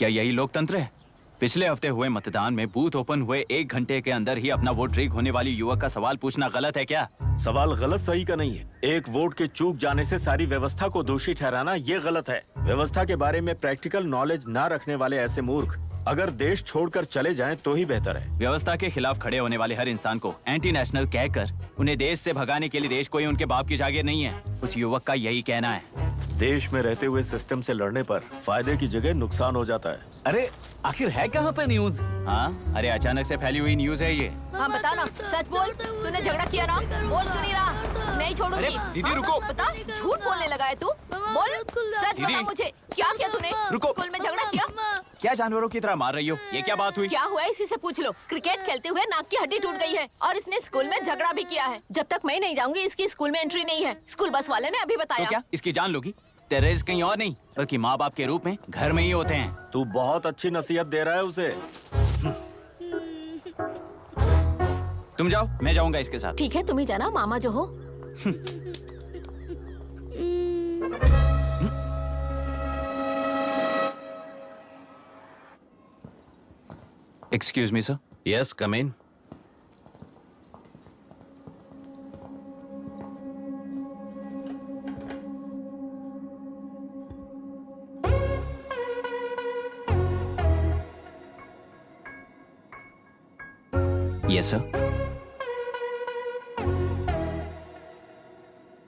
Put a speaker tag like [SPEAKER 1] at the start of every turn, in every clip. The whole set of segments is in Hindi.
[SPEAKER 1] क्या यही लोकतंत्र है? पिछले हफ्ते हुए मतदान में बूथ ओपन हुए 1 घंटे के अंदर ही अपना वोट रीक होने वाली युवक का सवाल पूछना गलत है क्या?
[SPEAKER 2] सवाल गलत सही का नहीं है। एक वोट के चूक जाने से सारी व्यवस्था को दोषी ठहराना ये गलत है। व्यवस्था के बारे में प्रैक्टिकल नॉलेज ना रखने वाले ऐसे मूर्ख अगर देश छोड़कर चले जाएं तो ही बेहतर है।
[SPEAKER 1] व्यवस्था के खिलाफ खड़े होने वाले हर इंसान को एंटी नेशनल कहकर उन्हें देश से भगाने के लिए देश कोई उनके बाप की जागीर नहीं है। उस युवक का यही कहना है।
[SPEAKER 2] देश में रहते हुए सिस्टम से लड़ने पर फायदे की जगह नुकसान हो जाता है।
[SPEAKER 3] अरे आखिर है कहाँ पे न्यूज?
[SPEAKER 1] हाँ, अरे अचानक से फैली हुई न्यूज है ये।
[SPEAKER 4] हाँ बता ना, सच बोल, तूने झगड़ा किया ना? बोल क्यों नहीं रहा? नहीं छोड़ूंगी।
[SPEAKER 3] दीदी रुको।
[SPEAKER 4] बता, झूठ बोलने लगा है तू? बोल, सच बता मुझे, क्या किया तूने?
[SPEAKER 3] रुको।
[SPEAKER 4] स्कूल में झगड़ा किया?
[SPEAKER 1] क्या जानवरों की तरह मार रही हो? ये क्या बात हुई?
[SPEAKER 4] क्या हुआ इसी से पूछ लो। क्रिकेट खेलते हुए नाक की हड्डी टूट गई है और इसने स्कूल में झगड़ा भी किया है। जब तक मैं नहीं जाऊंगी इसकी स्कूल में एंट्री नहीं है। स्कूल बस वाले ने अभी
[SPEAKER 1] तो
[SPEAKER 4] बताया।
[SPEAKER 1] क्या इसकी जान लोगी? टेररिस्ट कहीं और नहीं बल्कि माँ बाप के रूप में घर में ही होते हैं।
[SPEAKER 2] तू बहुत अच्छी नसीहत दे रहा है उसे।
[SPEAKER 1] तुम जाओ, मैं जाऊंगा इसके साथ।
[SPEAKER 4] ठीक है, तुम ही जाना, मामा जो हो।
[SPEAKER 1] Excuse me sir.
[SPEAKER 3] Yes come in.
[SPEAKER 1] Yes sir.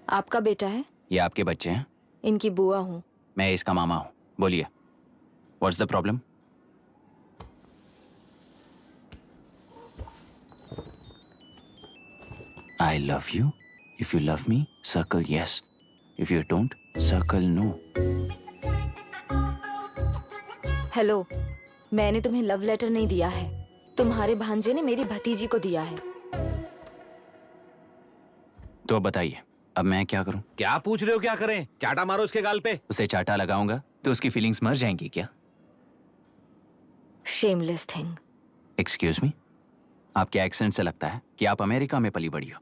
[SPEAKER 5] आपका बेटा है?
[SPEAKER 1] ये आपके बच्चे हैं?
[SPEAKER 5] इनकी बुआ हूँ।
[SPEAKER 1] मैं इसका मामा हूँ। बोलिए, what's the problem? I love you. If you love me, circle yes. If you don't, circle no.
[SPEAKER 5] Hello, मैंने तुम्हें लव लेटर नहीं दिया है। तुम्हारे भांजे ने मेरी भतीजी को दिया है।
[SPEAKER 1] तो अब बताइए, अब मैं क्या करूं?
[SPEAKER 3] क्या पूछ रहे हो? क्या करें? चाटा मारो इसके गाल पे।
[SPEAKER 1] उसे चाटा लगाऊंगा तो उसकी फीलिंग्स मर जाएंगी क्या?
[SPEAKER 5] Shameless thing.
[SPEAKER 1] एक्सक्यूज मी, आपके एक्सेंट से लगता है कि आप अमेरिका में पली बड़ी हो।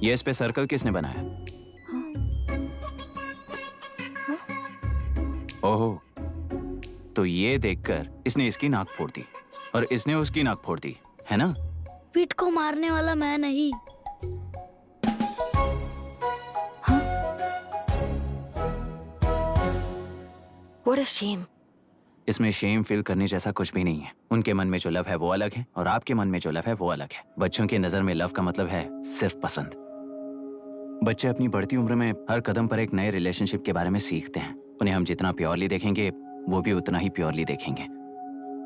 [SPEAKER 1] ये इस पे सर्कल किसने बनाया? ओहो, तो ये देखकर इसने इसकी नाक फोड़ दी और इसने उसकी नाक फोड़ दी, है ना?
[SPEAKER 6] पीठ को मारने वाला मैं नहीं।
[SPEAKER 5] What a shame.
[SPEAKER 1] इसमें शेम फील करने जैसा कुछ भी नहीं है। उनके मन में जो लव है वो अलग है और आपके मन में जो लव है वो अलग है। बच्चों की नजर में लव का मतलब है सिर्फ पसंद। बच्चे अपनी बढ़ती उम्र में हर कदम पर एक नए रिलेशनशिप के बारे में सीखते हैं। उन्हें हम जितना प्योरली देखेंगे वो भी उतना ही प्योरली देखेंगे।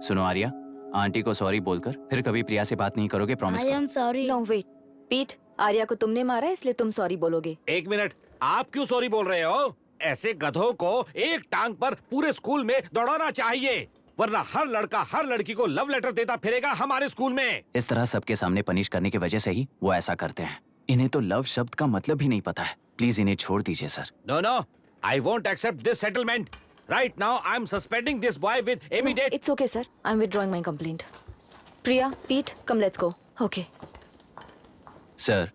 [SPEAKER 1] सुनो आर्या, आंटी को सॉरी बोलकर फिर कभी प्रिया से बात नहीं करोगे, प्रॉमिस
[SPEAKER 6] आई
[SPEAKER 1] करो।
[SPEAKER 6] Am sorry.
[SPEAKER 5] No wait. पीट, आर्या को तुमने मारा इसलिए तुम सॉरी बोलोगे।
[SPEAKER 3] एक मिनट, आप क्यों सॉरी बोल रहे हो? ऐसे गधों को एक टांग पर पूरे स्कूल में दौड़ाना चाहिए, वरना हर लड़का हर लड़की को लव लेटर देता फिरेगा हमारे स्कूल में।
[SPEAKER 1] इस तरह सबके सामने पनिश करने की वजह से ही वो ऐसा करते हैं। इन्हें तो लव शब्द का मतलब भी नहीं पता है। प्लीज इन्हें छोड़ दीजिए sir.
[SPEAKER 3] No no, I won't accept this settlement. Right now I am suspending this boy with immediate.
[SPEAKER 5] It's okay sir. I'm withdrawing my complaint. Priya, पीट, come let's go. Okay.
[SPEAKER 1] Sir,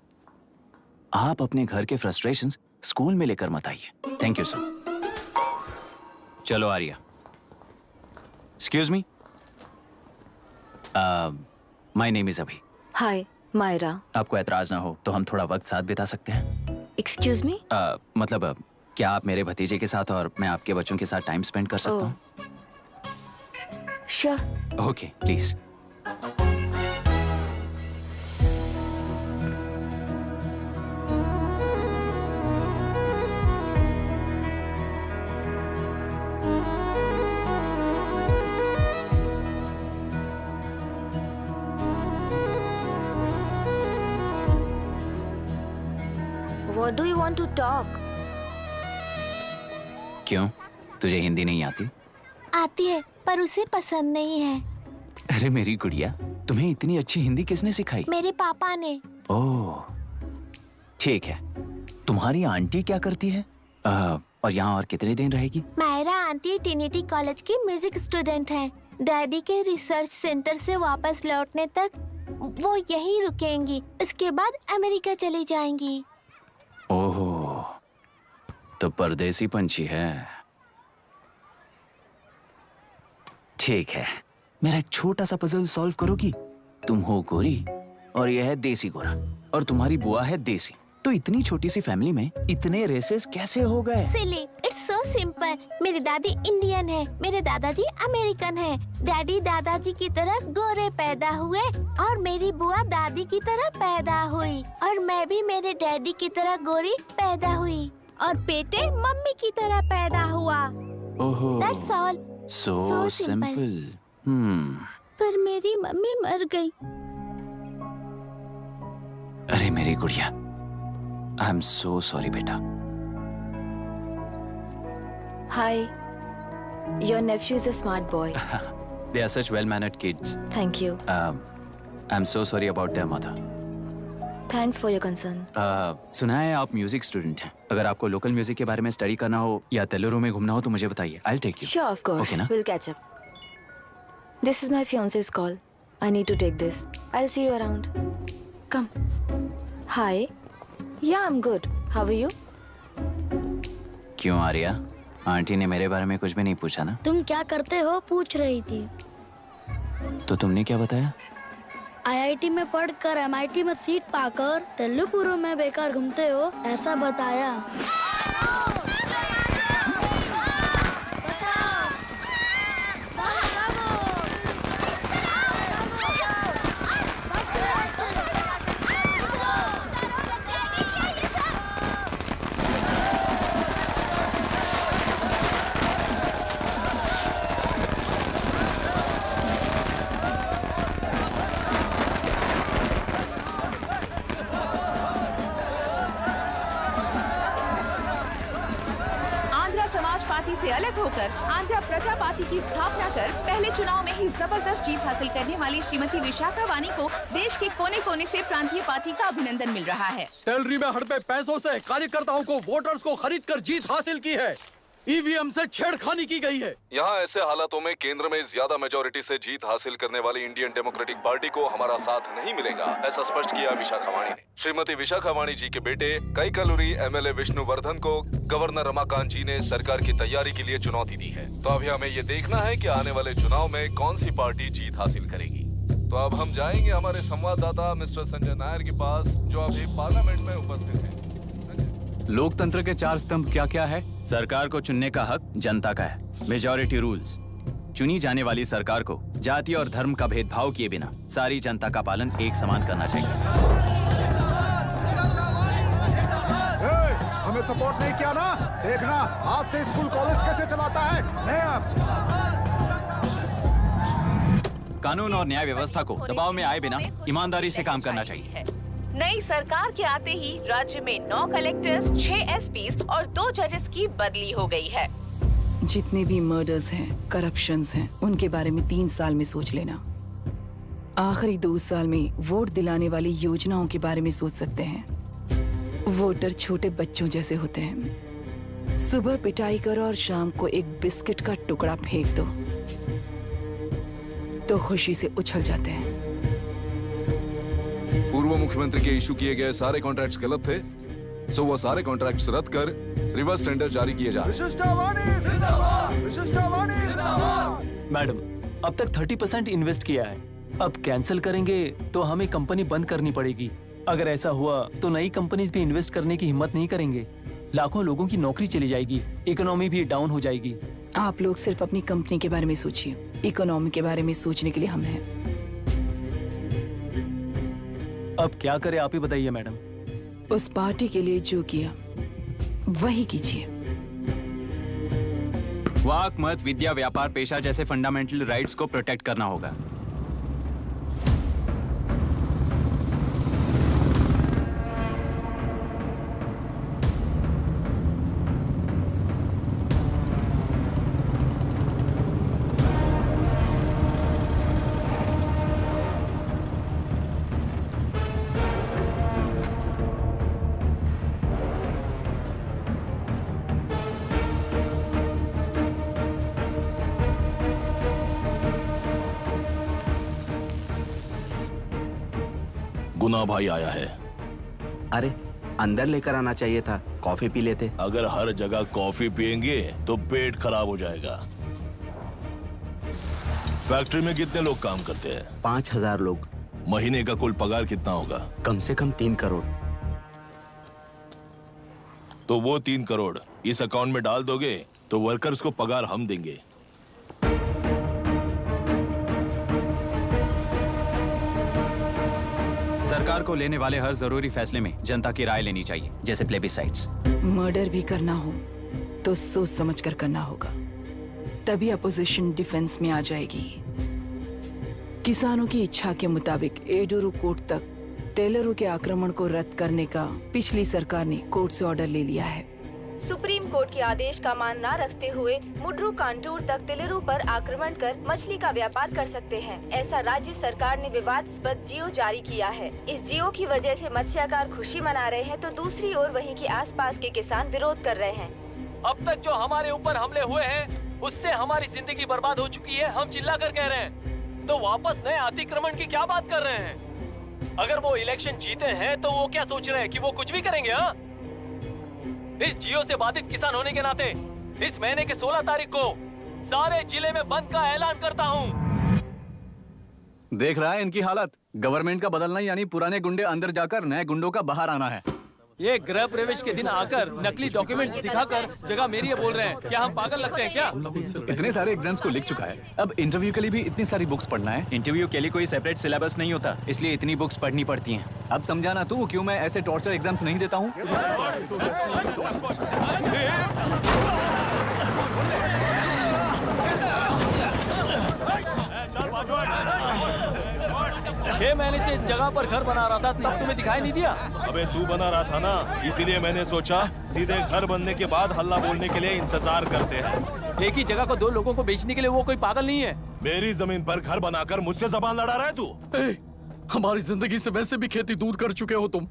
[SPEAKER 1] आप अपने घर के फ्रस्ट्रेशंस स्कूल में लेकर मत आइए। Thank you sir. चलो Arya. Excuse me, my name is Abhi.
[SPEAKER 5] Hi, Myra.
[SPEAKER 1] आपको एतराज ना हो तो हम थोड़ा वक्त साथ बिता सकते हैं?
[SPEAKER 5] Excuse me?
[SPEAKER 1] मतलब क्या आप मेरे भतीजे के साथ और मैं आपके बच्चों के साथ टाइम स्पेंड कर सकता हूँ?
[SPEAKER 5] Sure.
[SPEAKER 1] Okay, please.
[SPEAKER 5] What do you want to talk?
[SPEAKER 1] क्यों, तुझे हिंदी नहीं आती?
[SPEAKER 4] आती है पर उसे पसंद नहीं है।
[SPEAKER 1] अरे मेरी गुड़िया, तुम्हें इतनी अच्छी हिंदी किसने सिखाई?
[SPEAKER 4] मेरे पापा ने।
[SPEAKER 1] ओह, ठीक है। तुम्हारी आंटी क्या करती है? और यहाँ और कितने दिन रहेगी?
[SPEAKER 4] मायरा आंटी ट्रिनिटी कॉलेज की म्यूजिक स्टूडेंट है। डैडी के रिसर्च सेंटर से वापस लौटने तक वो यहीं रुकेंगी। इसके बाद अमेरिका चली जाएंगी।
[SPEAKER 1] ओह, तो परदेसी पंछी है। ठीक है, मेरा एक छोटा सा पजल सॉल्व करोगी? तुम हो गोरी और यह है देसी गोरा और तुम्हारी बुआ है देसी, तो इतनी छोटी सी फैमिली में इतने रेसेस कैसे हो गए?
[SPEAKER 4] सिली, इट्स सो सिंपल। मेरी दादी इंडियन है, मेरे दादाजी अमेरिकन है। डैडी दादाजी की तरह गोरे पैदा हुए और मेरी बुआ दादी की तरह पैदा हुई और मैं भी मेरे डैडी की तरह गोरी पैदा हुई और बेटे मम्मी की तरह पैदा हुआ।
[SPEAKER 1] ओहो,
[SPEAKER 4] that's all.
[SPEAKER 1] So
[SPEAKER 4] so
[SPEAKER 1] simple.
[SPEAKER 4] पर मेरी मम्मी मर गई।
[SPEAKER 1] अरे मेरी गुड़िया, आई एम सो सॉरी बेटा।
[SPEAKER 5] Hi. Your nephew is a smart boy.
[SPEAKER 1] They are such well-mannered kids.
[SPEAKER 5] Thank you.
[SPEAKER 1] I'm so sorry about their mother.
[SPEAKER 5] Thanks for your concern.
[SPEAKER 1] सुना है आप म्यूजिक स्टूडेंट हैं। अगर आपको लोकल म्यूजिक के बारे में स्टडी करना हो या तेलुरु में घूमना हो तो मुझे बताइए। I'll take you.
[SPEAKER 5] Sure, of course.
[SPEAKER 1] Okay, ना?
[SPEAKER 5] We'll catch up. This is my fiance's call. I need to take this. I'll see you around. Come. Hi. Yeah, I'm good. How are you?
[SPEAKER 1] क्यों आर्या? आंटी ने मेरे बारे में कुछ भी नहीं पूछा ना?
[SPEAKER 6] तुम क्या करते हो पूछ रही थी।
[SPEAKER 1] तो तुमने क्या बताया?
[SPEAKER 6] आईआईटी में पढ़कर एमआईटी में सीट पाकर तेलुपुरु में बेकार घूमते हो ऐसा बताया।
[SPEAKER 7] से अलग होकर आंध्र प्रजा पार्टी की स्थापना कर पहले चुनाव में ही जबरदस्त जीत हासिल करने वाली श्रीमती विशाखा वानी को देश के कोने कोने से प्रांतीय पार्टी का अभिनंदन मिल रहा है।
[SPEAKER 8] टेलरी में हड़पे पैसों से कार्यकर्ताओं को वोटर्स को खरीद कर जीत हासिल की है। ईवीएम से छेड़खानी की गई है।
[SPEAKER 9] यहाँ ऐसे हालातों में केंद्र में ज्यादा मेजोरिटी से जीत हासिल करने वाली इंडियन डेमोक्रेटिक पार्टी को हमारा साथ नहीं मिलेगा, ऐसा स्पष्ट किया विशाखा वाणी ने। श्रीमती विशाखा वाणी जी के बेटे कैकलुरी एमएलए विष्णुवर्धन को गवर्नर रमाकांत जी ने सरकार की तैयारी के लिए चुनौती दी है। तो अभी हमें ये देखना है कि आने वाले चुनाव में कौन सी पार्टी जीत हासिल करेगी। तो अब हम जाएंगे हमारे संवाददाता मिस्टर संजय नायर के पास, जो अभी पार्लियामेंट में उपस्थित है।
[SPEAKER 1] लोकतंत्र के 4 स्तंभ क्या क्या है? सरकार को चुनने का हक जनता का है। Majority rules. चुनी जाने वाली सरकार को जाति और धर्म का भेदभाव किए बिना सारी जनता का पालन एक समान करना चाहिए।
[SPEAKER 10] हमें सपोर्ट नहीं किया ना, देखना आज से स्कूल कॉलेज कैसे चलाता है।
[SPEAKER 1] कानून और न्याय व्यवस्था को दबाव में आए बिना ईमानदारी से काम करना चाहिए।
[SPEAKER 7] नई सरकार के आते ही राज्य में 9 कलेक्टर्स, 6 एसपीज और 2 जजेस की बदली हो गई है।
[SPEAKER 11] जितने भी मर्डर्स हैं, करप्शंस हैं, उनके बारे में 3 साल में सोच लेना। आखिरी 2 साल में वोट दिलाने वाली योजनाओं के बारे में सोच सकते हैं। वोटर छोटे बच्चों जैसे होते हैं। सुबह पिटाई करो और शाम को एक बिस्किट का टुकड़ा फेंक दो तो खुशी से उछल जाते हैं।
[SPEAKER 9] पूर्व मुख्यमंत्री के इशू किए गए सारे कॉन्ट्रैक्ट्स गलत थे, सो वो सारे कॉन्ट्रैक्ट्स रद्द कर रिवर्स टेंडर जारी किए जा रहे हैं।
[SPEAKER 12] मैडम, अब तक 30% इन्वेस्ट किया है, अब कैंसिल करेंगे तो हमें कंपनी बंद करनी पड़ेगी। अगर ऐसा हुआ तो नई कंपनीज भी इन्वेस्ट करने की हिम्मत नहीं करेंगे। लाखों लोगों की नौकरी चली जाएगी, इकोनॉमी भी डाउन हो जाएगी।
[SPEAKER 11] आप लोग सिर्फ अपनी कंपनी के बारे में सोचिए, इकोनॉमी के बारे में सोचने के लिए हम हैं।
[SPEAKER 12] अब क्या करें आप ही बताइए मैडम।
[SPEAKER 11] उस पार्टी के लिए जो किया वही कीजिए।
[SPEAKER 1] वाक, मत, विद्या, व्यापार, पेशा जैसे फंडामेंटल राइट्स को प्रोटेक्ट करना होगा।
[SPEAKER 13] गुना भाई आया है।
[SPEAKER 14] अरे अंदर लेकर आना चाहिए था, कॉफी पी लेते।
[SPEAKER 13] अगर हर जगह कॉफी पियेंगे तो पेट खराब हो जाएगा। फैक्ट्री में कितने लोग काम करते हैं?
[SPEAKER 14] 5000 लोग।
[SPEAKER 13] महीने का कुल पगार कितना होगा?
[SPEAKER 14] कम से कम 3 करोड़।
[SPEAKER 13] तो वो 3 करोड़ इस अकाउंट में डाल दोगे तो वर्कर्स को पगार हम देंगे।
[SPEAKER 1] सरकार को लेने वाले हर जरूरी फैसले में जनता की राय लेनी चाहिए, जैसे प्लेबिसाइट्स।
[SPEAKER 11] मर्डर भी करना हो तो सोच समझ कर करना होगा, तभी अपोजिशन डिफेंस में आ जाएगी। किसानों की इच्छा के मुताबिक एडुरु कोर्ट तक टेलरों के आक्रमण को रद्द करने का पिछली सरकार ने कोर्ट से ऑर्डर ले लिया है।
[SPEAKER 5] सुप्रीम कोर्ट के आदेश का मान न रखते हुए मुड्रू कांटूर तक टेलरों पर आक्रमण कर मछली का व्यापार कर सकते हैं, ऐसा राज्य सरकार ने विवादास्पद जियो जारी किया है। इस जियो की वजह से मत्स्यकार खुशी मना रहे हैं तो दूसरी ओर वहीं के आसपास के किसान विरोध कर रहे हैं।
[SPEAKER 12] अब तक जो हमारे ऊपर हमले हुए हैं उससे हमारी जिंदगी बर्बाद हो चुकी है। हम चिल्ला कर कह रहे हैं तो वापस नए अतिक्रमण की क्या बात कर रहे हैं? अगर वो इलेक्शन जीते हैं तो वो क्या सोच रहे हैं कि वो कुछ भी करेंगे? हाँ, इस जियो से बाधित किसान होने के नाते इस महीने के 16 तारीख को सारे जिले में बंद का ऐलान करता हूँ।
[SPEAKER 1] देख रहा है इनकी हालत। गवर्नमेंट का बदलना यानी पुराने गुंडे अंदर जाकर नए गुंडों का बाहर आना है।
[SPEAKER 12] ये गृह प्रवेश के दिन आकर नकली डॉक्यूमेंट्स दिखाकर जगह मेरी है बोल रहे हैं। क्या हम पागल लगते हैं क्या?
[SPEAKER 1] इतने सारे एग्जाम्स को लिख चुका है, अब इंटरव्यू के लिए भी इतनी सारी बुक्स पढ़ना है। इंटरव्यू के लिए कोई सेपरेट सिलेबस नहीं होता, इसलिए इतनी बुक्स पढ़नी पड़ती हैं। अब समझाना तू क्यों मैं ऐसे टॉर्चर एग्जाम्स नहीं देता हूँ।
[SPEAKER 12] 6 महीने से इस जगह पर घर बना रहा था, तब तुम्हें दिखाई नहीं दिया?
[SPEAKER 13] अबे तू बना रहा था ना, इसीलिए मैंने सोचा सीधे घर बनने के बाद हल्ला बोलने के लिए इंतजार करते हैं।
[SPEAKER 12] एक ही जगह को 2 लोगों को बेचने के लिए वो कोई पागल नहीं है।
[SPEAKER 13] मेरी जमीन पर घर बनाकर मुझसे जबान लड़ा रहा है तू।
[SPEAKER 8] हमारी जिंदगी से वैसे भी खेती दूर कर चुके हो तुम।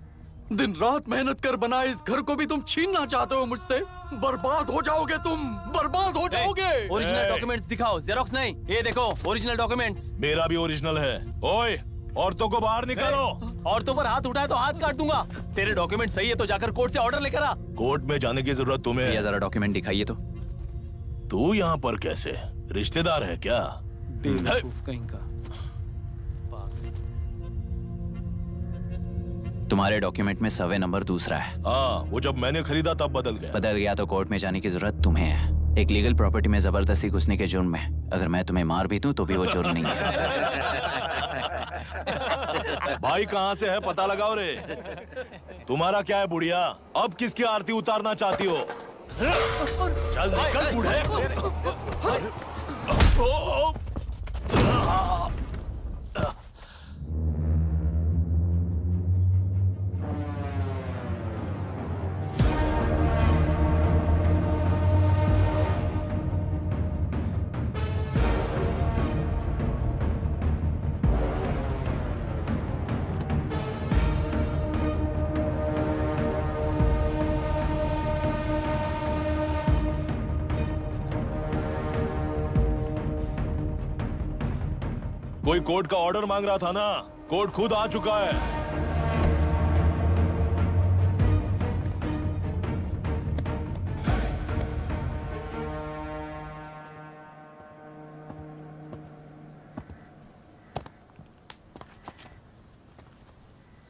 [SPEAKER 8] दिन रात मेहनत कर बनाए इस घर को भी तुम छीनना चाहते हो मुझसे। बर्बाद हो जाओगे तुम, बर्बाद हो जाओगे।
[SPEAKER 12] ओरिजिनल डॉक्यूमेंट्स दिखाओ, जेरोक्स नहीं। ये देखो ओरिजिनल डॉक्यूमेंट्स।
[SPEAKER 13] मेरा भी ओरिजिनल है। ओए, औरतों को बाहर निकालो।
[SPEAKER 12] औरतों पर हाथ उठाए तो हाथ काट दूंगा। तेरे डॉक्यूमेंट सही है तो जाकर कोर्ट से ऑर्डर लेकर आ।
[SPEAKER 13] कोर्ट में जाने की जरूरत तुम्हें?
[SPEAKER 1] ये जरा डॉक्यूमेंट दिखाइए तो।
[SPEAKER 13] तू यहाँ पर कैसे? रिश्तेदार है क्या?
[SPEAKER 12] कहीं का।
[SPEAKER 1] तुम्हारे डॉक्यूमेंट में सर्वे नंबर दूसरा है।
[SPEAKER 13] हाँ, वो जब मैंने खरीदा तब बदल गया तो कोर्ट में जाने की जरूरत तुम्हें है। एक लीगल प्रॉपर्टी में जबरदस्ती घुसने के जुर्म में अगर मैं तुम्हें मार भी दूं तो भी वो जुर्म नहीं है। भाई कहाँ से है पता लगाओ रे। तुम्हारा क्या है बुढ़िया? अब किसकी आरती उतारना चाहती हो? चल निकल बूढ़े। कोई कोर्ट का ऑर्डर मांग रहा था ना, कोर्ट खुद आ चुका है।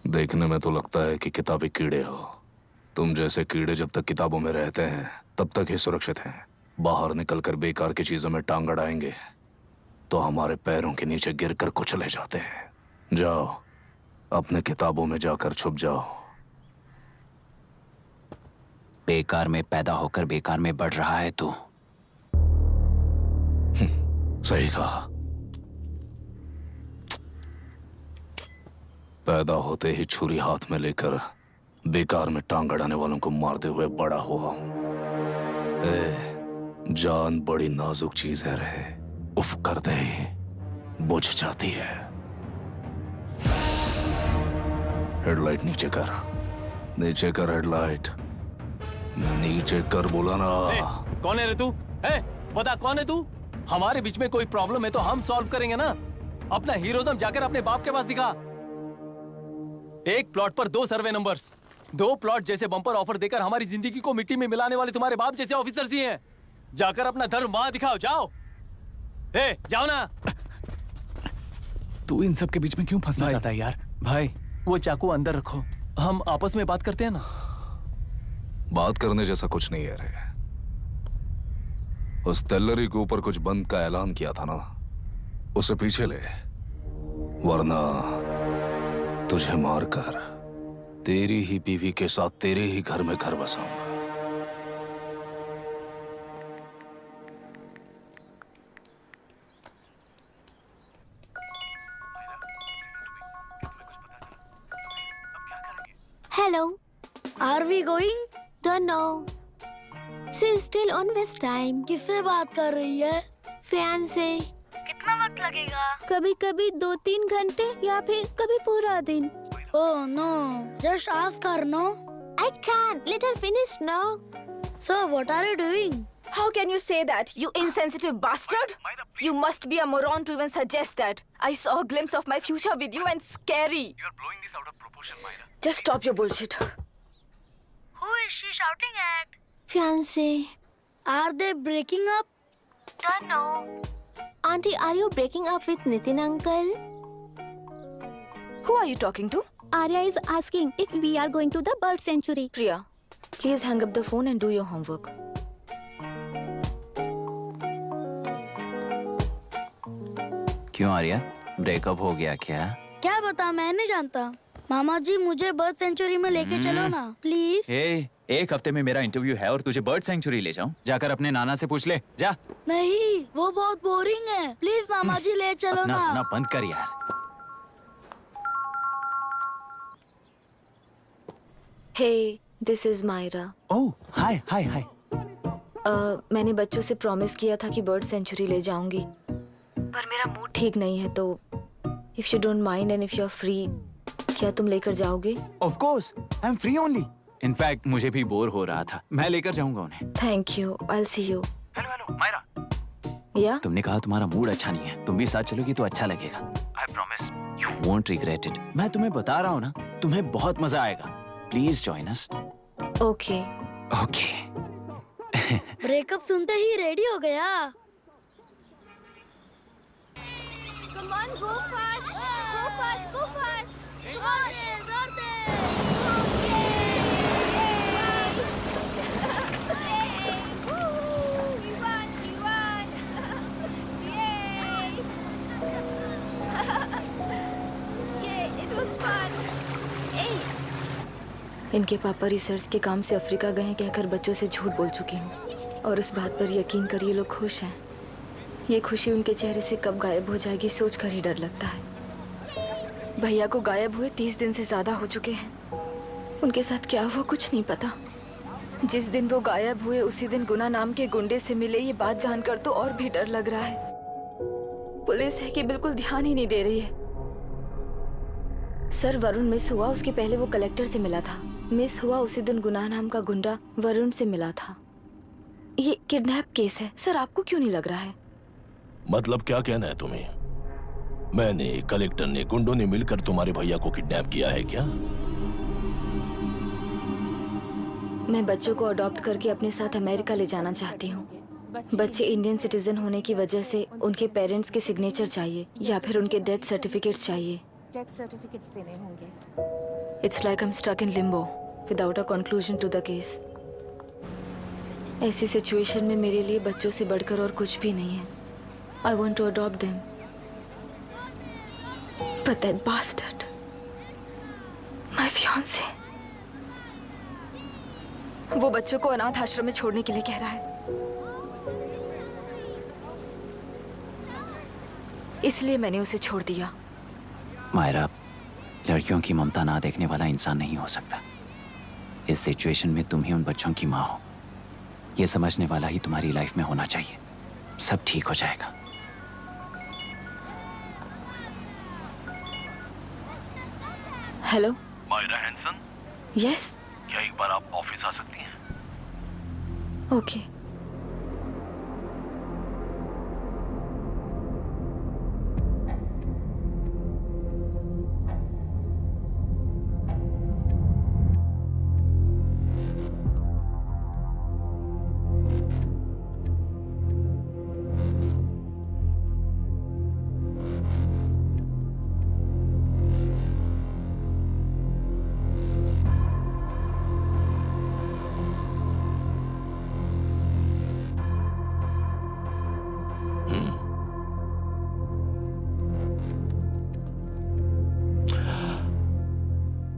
[SPEAKER 9] देखने में तो लगता है कि किताबी कीड़े हो। तुम जैसे कीड़े जब तक किताबों में रहते हैं तब तक ही सुरक्षित हैं। बाहर निकलकर बेकार की चीजों में टांग अड़ाएंगे तो हमारे पैरों के नीचे गिरकर कुचले जाते हैं। जाओ, अपने किताबों में जाकर छुप जाओ।
[SPEAKER 1] बेकार में पैदा होकर बेकार में बढ़ रहा है तू।
[SPEAKER 9] सही कहा। पैदा होते ही छुरी हाथ में लेकर बेकार में टांग अड़ाने वालों को मारते हुए बड़ा हुआ हूं। जान बड़ी नाजुक चीज है रे, उफ करते ही बुझ जाती है। हेडलाइट नीचे कर, नीचे कर हेडलाइट, नीचे कर बोला ना।
[SPEAKER 12] कौन है रे तू? बता कौन है तू? हमारे बीच में कोई प्रॉब्लम है तो हम सॉल्व करेंगे ना। अपना हीरोइज्म जाकर अपने बाप के पास दिखा। एक प्लॉट पर 2 सर्वे नंबर्स, 2 प्लॉट जैसे बम्पर ऑफर देकर हमारी जिंदगी को मिट्टी में मिलाने वाले तुम्हारे बाप जैसे ऑफिसर्स ही हैं। जाकर अपना धर्म वहां दिखाओ, जाओ। जाओ ना। तू इन सब के बीच में क्यों फंसना चाहता है यार? भाई वो चाकू अंदर रखो, हम आपस में बात करते हैं ना।
[SPEAKER 9] बात करने जैसा कुछ नहीं है रे। उस तेलरी के ऊपर कुछ बंद का ऐलान किया था ना, उसे पीछे ले, वरना तुझे मारकर तेरी ही बीवी के साथ तेरे ही घर में घर बसाऊंगा।
[SPEAKER 4] Hello.
[SPEAKER 6] Are we going?
[SPEAKER 4] Don't know. She's still on West time.
[SPEAKER 6] किससे बात कर रही है?
[SPEAKER 4] Fiance.
[SPEAKER 6] कितना वक्त लगेगा?
[SPEAKER 4] कभी कभी 2-3 घंटे या फिर कभी पूरा दिन.
[SPEAKER 6] Oh no, just ask her, no?
[SPEAKER 4] I can't. Let her finish now.
[SPEAKER 6] So what are you doing?
[SPEAKER 5] How can you say that, you insensitive bastard? You must be a moron to even suggest that. I saw a glimpse of my future with you and scary.
[SPEAKER 12] You're blowing this out of proportion, Myra.
[SPEAKER 5] Just stop your bullshit.
[SPEAKER 6] Who is she shouting at?
[SPEAKER 4] Fiance.
[SPEAKER 6] Are they breaking up?
[SPEAKER 4] Don't know. Auntie, are you breaking up with Nitin uncle?
[SPEAKER 5] Who are you talking to?
[SPEAKER 4] Arya is asking if we are going to the bird sanctuary.
[SPEAKER 5] Priya, please hang up the phone and do your homework.
[SPEAKER 1] क्यों आर्या, ब्रेकअप हो गया क्या?
[SPEAKER 6] क्या बता, मैं नहीं जानता। मामा जी मुझे बर्ड सेंचुरी में लेके चलो ना प्लीज।
[SPEAKER 13] एक हफ्ते में मेरा इंटरव्यू है और तुझे बर्ड सेंचुरी ले जाऊं? जाकर अपने नाना से पूछ ले, जा।
[SPEAKER 6] नहीं, वो बहुत बोरिंग है, प्लीज मामा जी ले चलो
[SPEAKER 1] अपना
[SPEAKER 6] ना।
[SPEAKER 1] अपना बंद कर यार।
[SPEAKER 5] Hey, this is Myra.
[SPEAKER 13] ओह, हाय हाय हाय।
[SPEAKER 5] मैंने बच्चों से प्रॉमिस किया था कि बर्ड सेंचुरी ले जाऊंगी, पर मेरा मूड ठीक नहीं है, तो if you don't mind and if you are free, क्या तुम लेकर जाओगे?
[SPEAKER 13] Of course, I am free only.
[SPEAKER 1] In fact मुझे भी बोर हो रहा था, मैं लेकर जाऊंगा उन्हें।
[SPEAKER 5] Thank you, I will see you.
[SPEAKER 12] Hello Myra.
[SPEAKER 5] या
[SPEAKER 1] तुमने कहा तुम्हारा मूड अच्छा नहीं है, तुम भी साथ चलोगी तो अच्छा लगेगा।
[SPEAKER 12] I promise
[SPEAKER 1] You won't regret it. मैं तुम्हें बता रहा हूँ ना, तुम्हें बहुत मजा आएगा। Please join us.
[SPEAKER 5] Okay.
[SPEAKER 1] Okay.
[SPEAKER 6] Breakup सुनते ही रेडी हो गया।
[SPEAKER 4] Come on, go fast. Go fast. Go fast. Come on.
[SPEAKER 5] इनके पापा रिसर्च के काम से अफ्रीका गए कहकर बच्चों से झूठ बोल चुकी हूँ, और इस बात पर यकीन कर ये लोग खुश हैं। ये खुशी उनके चेहरे से कब गायब हो जाएगी सोच कर ही डर लगता है। भैया को गायब हुए 30 दिन से ज़्यादा हो चुके हैं। उनके साथ क्या हुआ कुछ नहीं पता। जिस दिन वो गायब हुए उसी दिन गुना नाम के गुंडे से मिले, ये बात जानकर तो और भी डर लग रहा है। पुलिस है कि बिल्कुल ध्यान ही नहीं दे रही है। सर, वरुण मिस हुआ उसके पहले वो कलेक्टर से मिला था। मिस हुआ उसी दिन गुनाह नाम का गुंडा वरुण से मिला था। ये किडनैप केस है सर, आपको क्यों नहीं लग रहा है?
[SPEAKER 15] मतलब क्या कहना है तुम्हें? मैंने, कलेक्टर ने, गुंडों ने मिलकर तुम्हारे भैया को किडनैप किया है क्या?
[SPEAKER 5] मैं बच्चों को अडॉप्ट करके अपने साथ अमेरिका ले जाना चाहती हूँ। बच्चे इंडियन सिटीजन होने की वजह से उनके पेरेंट्स के सिग्नेचर चाहिए या फिर उनके डेथ सर्टिफिकेट्स चाहिए।
[SPEAKER 7] डेथ सर्टिफिकेट्स देने होंगे।
[SPEAKER 5] It's like I'm stuck in limbo without a conclusion to the case. ऐसी सिचुएशन में मेरे लिए बच्चों से बढ़कर और कुछ भी नहीं है। I want to adopt them. But that bastard, my fiancé, वो बच्चों को अनाथ आश्रम में छोड़ने के लिए कह रहा है। इसलिए मैंने उसे छोड़ दिया।
[SPEAKER 1] मायरा, लड़कियों की ममता ना देखने वाला इंसान नहीं हो सकता। इस सिचुएशन में तुम ही उन बच्चों की माँ हो, ये समझने वाला ही तुम्हारी लाइफ में होना चाहिए। सब ठीक हो जाएगा।
[SPEAKER 5] हेलो
[SPEAKER 15] मायरा हैंसन,
[SPEAKER 5] यस,
[SPEAKER 15] क्या एक बार आप ऑफिस आ सकती हैं?
[SPEAKER 5] ओके।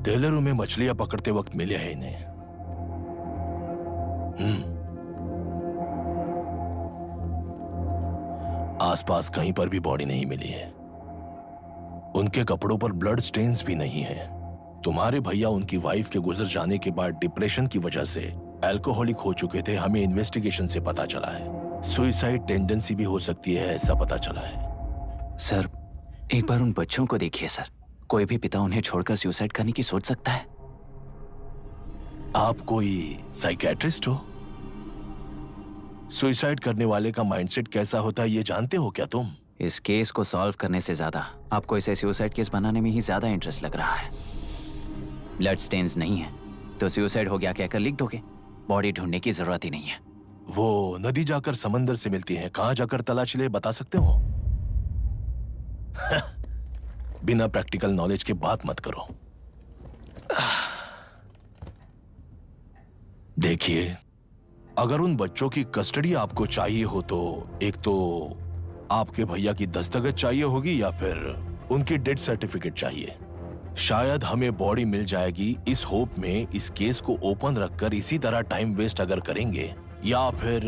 [SPEAKER 15] टेलरू में मछलियां पकड़ते वक्त मिले हैं इन्हें। आसपास कहीं पर भी बॉडी नहीं मिली है। उनके कपड़ों पर ब्लड स्टेन्स भी नहीं है। तुम्हारे भैया उनकी वाइफ के गुजर जाने के बाद डिप्रेशन की वजह से अल्कोहलिक हो चुके थे। हमें इन्वेस्टिगेशन से पता चला है सुसाइड टेंडेंसी भी हो सकती है, ऐसा पता चला है।
[SPEAKER 1] सर एक बार उन बच्चों को देखिए सर, कोई भी पिता उन्हें छोड़कर सुसाइड करने की सोच सकता है?
[SPEAKER 15] आप कोई साइकियाट्रिस्ट हो? सुसाइड करने वाले का माइंडसेट कैसा होता है ये जानते हो क्या तुम?
[SPEAKER 1] इस केस को सॉल्व करने से ज्यादा आपको इसे सुसाइड केस बनाने में ही ज्यादा इंटरेस्ट लग रहा है। ब्लड स्टेन्स नहीं है तो सुसाइड हो गया कहकर लिख दोगे। बॉडी ढूंढने की जरूरत ही नहीं है।
[SPEAKER 15] वो नदी जाकर समंदर से मिलती है, कहां जाकर तलाश ले बता सकते हो? बिना प्रैक्टिकल नॉलेज के बात मत करो। देखिए, अगर उन बच्चों की कस्टडी आपको चाहिए हो तो एक तो आपके भैया की दस्तखत चाहिए होगी या फिर उनकी डेथ सर्टिफिकेट चाहिए। शायद हमें बॉडी मिल जाएगी इस होप में इस केस को ओपन रखकर इसी तरह टाइम वेस्ट अगर करेंगे, या फिर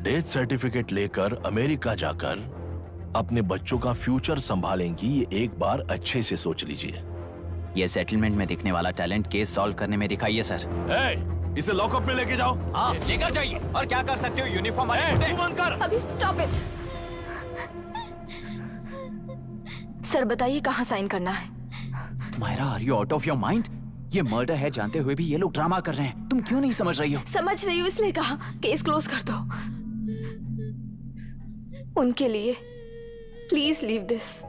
[SPEAKER 15] डेथ सर्टिफिकेट लेकर अमेरिका जाकर अपने बच्चों का फ्यूचर संभालेंगी। ये एक बार अच्छे से सोच लीजिए।
[SPEAKER 1] ये सेटलमेंट में दिखने वाला टैलेंट केस सॉल्व करने में दिखाइए सर।
[SPEAKER 15] इसे लॉकअप में लेके जाओ।
[SPEAKER 13] हाँ लेकर जाइए। और क्या कर सकते हो? यूनिफॉर्म
[SPEAKER 5] अभी स्टॉप इट। सर बताइए कहाँ साइन करना है?
[SPEAKER 1] Myra, are you out of your mind? ये मर्डर है जानते हुए भी ये लोग ड्रामा कर रहे हैं। तुम क्यों नहीं समझ रही हो?
[SPEAKER 5] समझ रही हूँ इसलिए कहा केस क्लोज कर दो। उनके लिए प्लीज लीव दिस।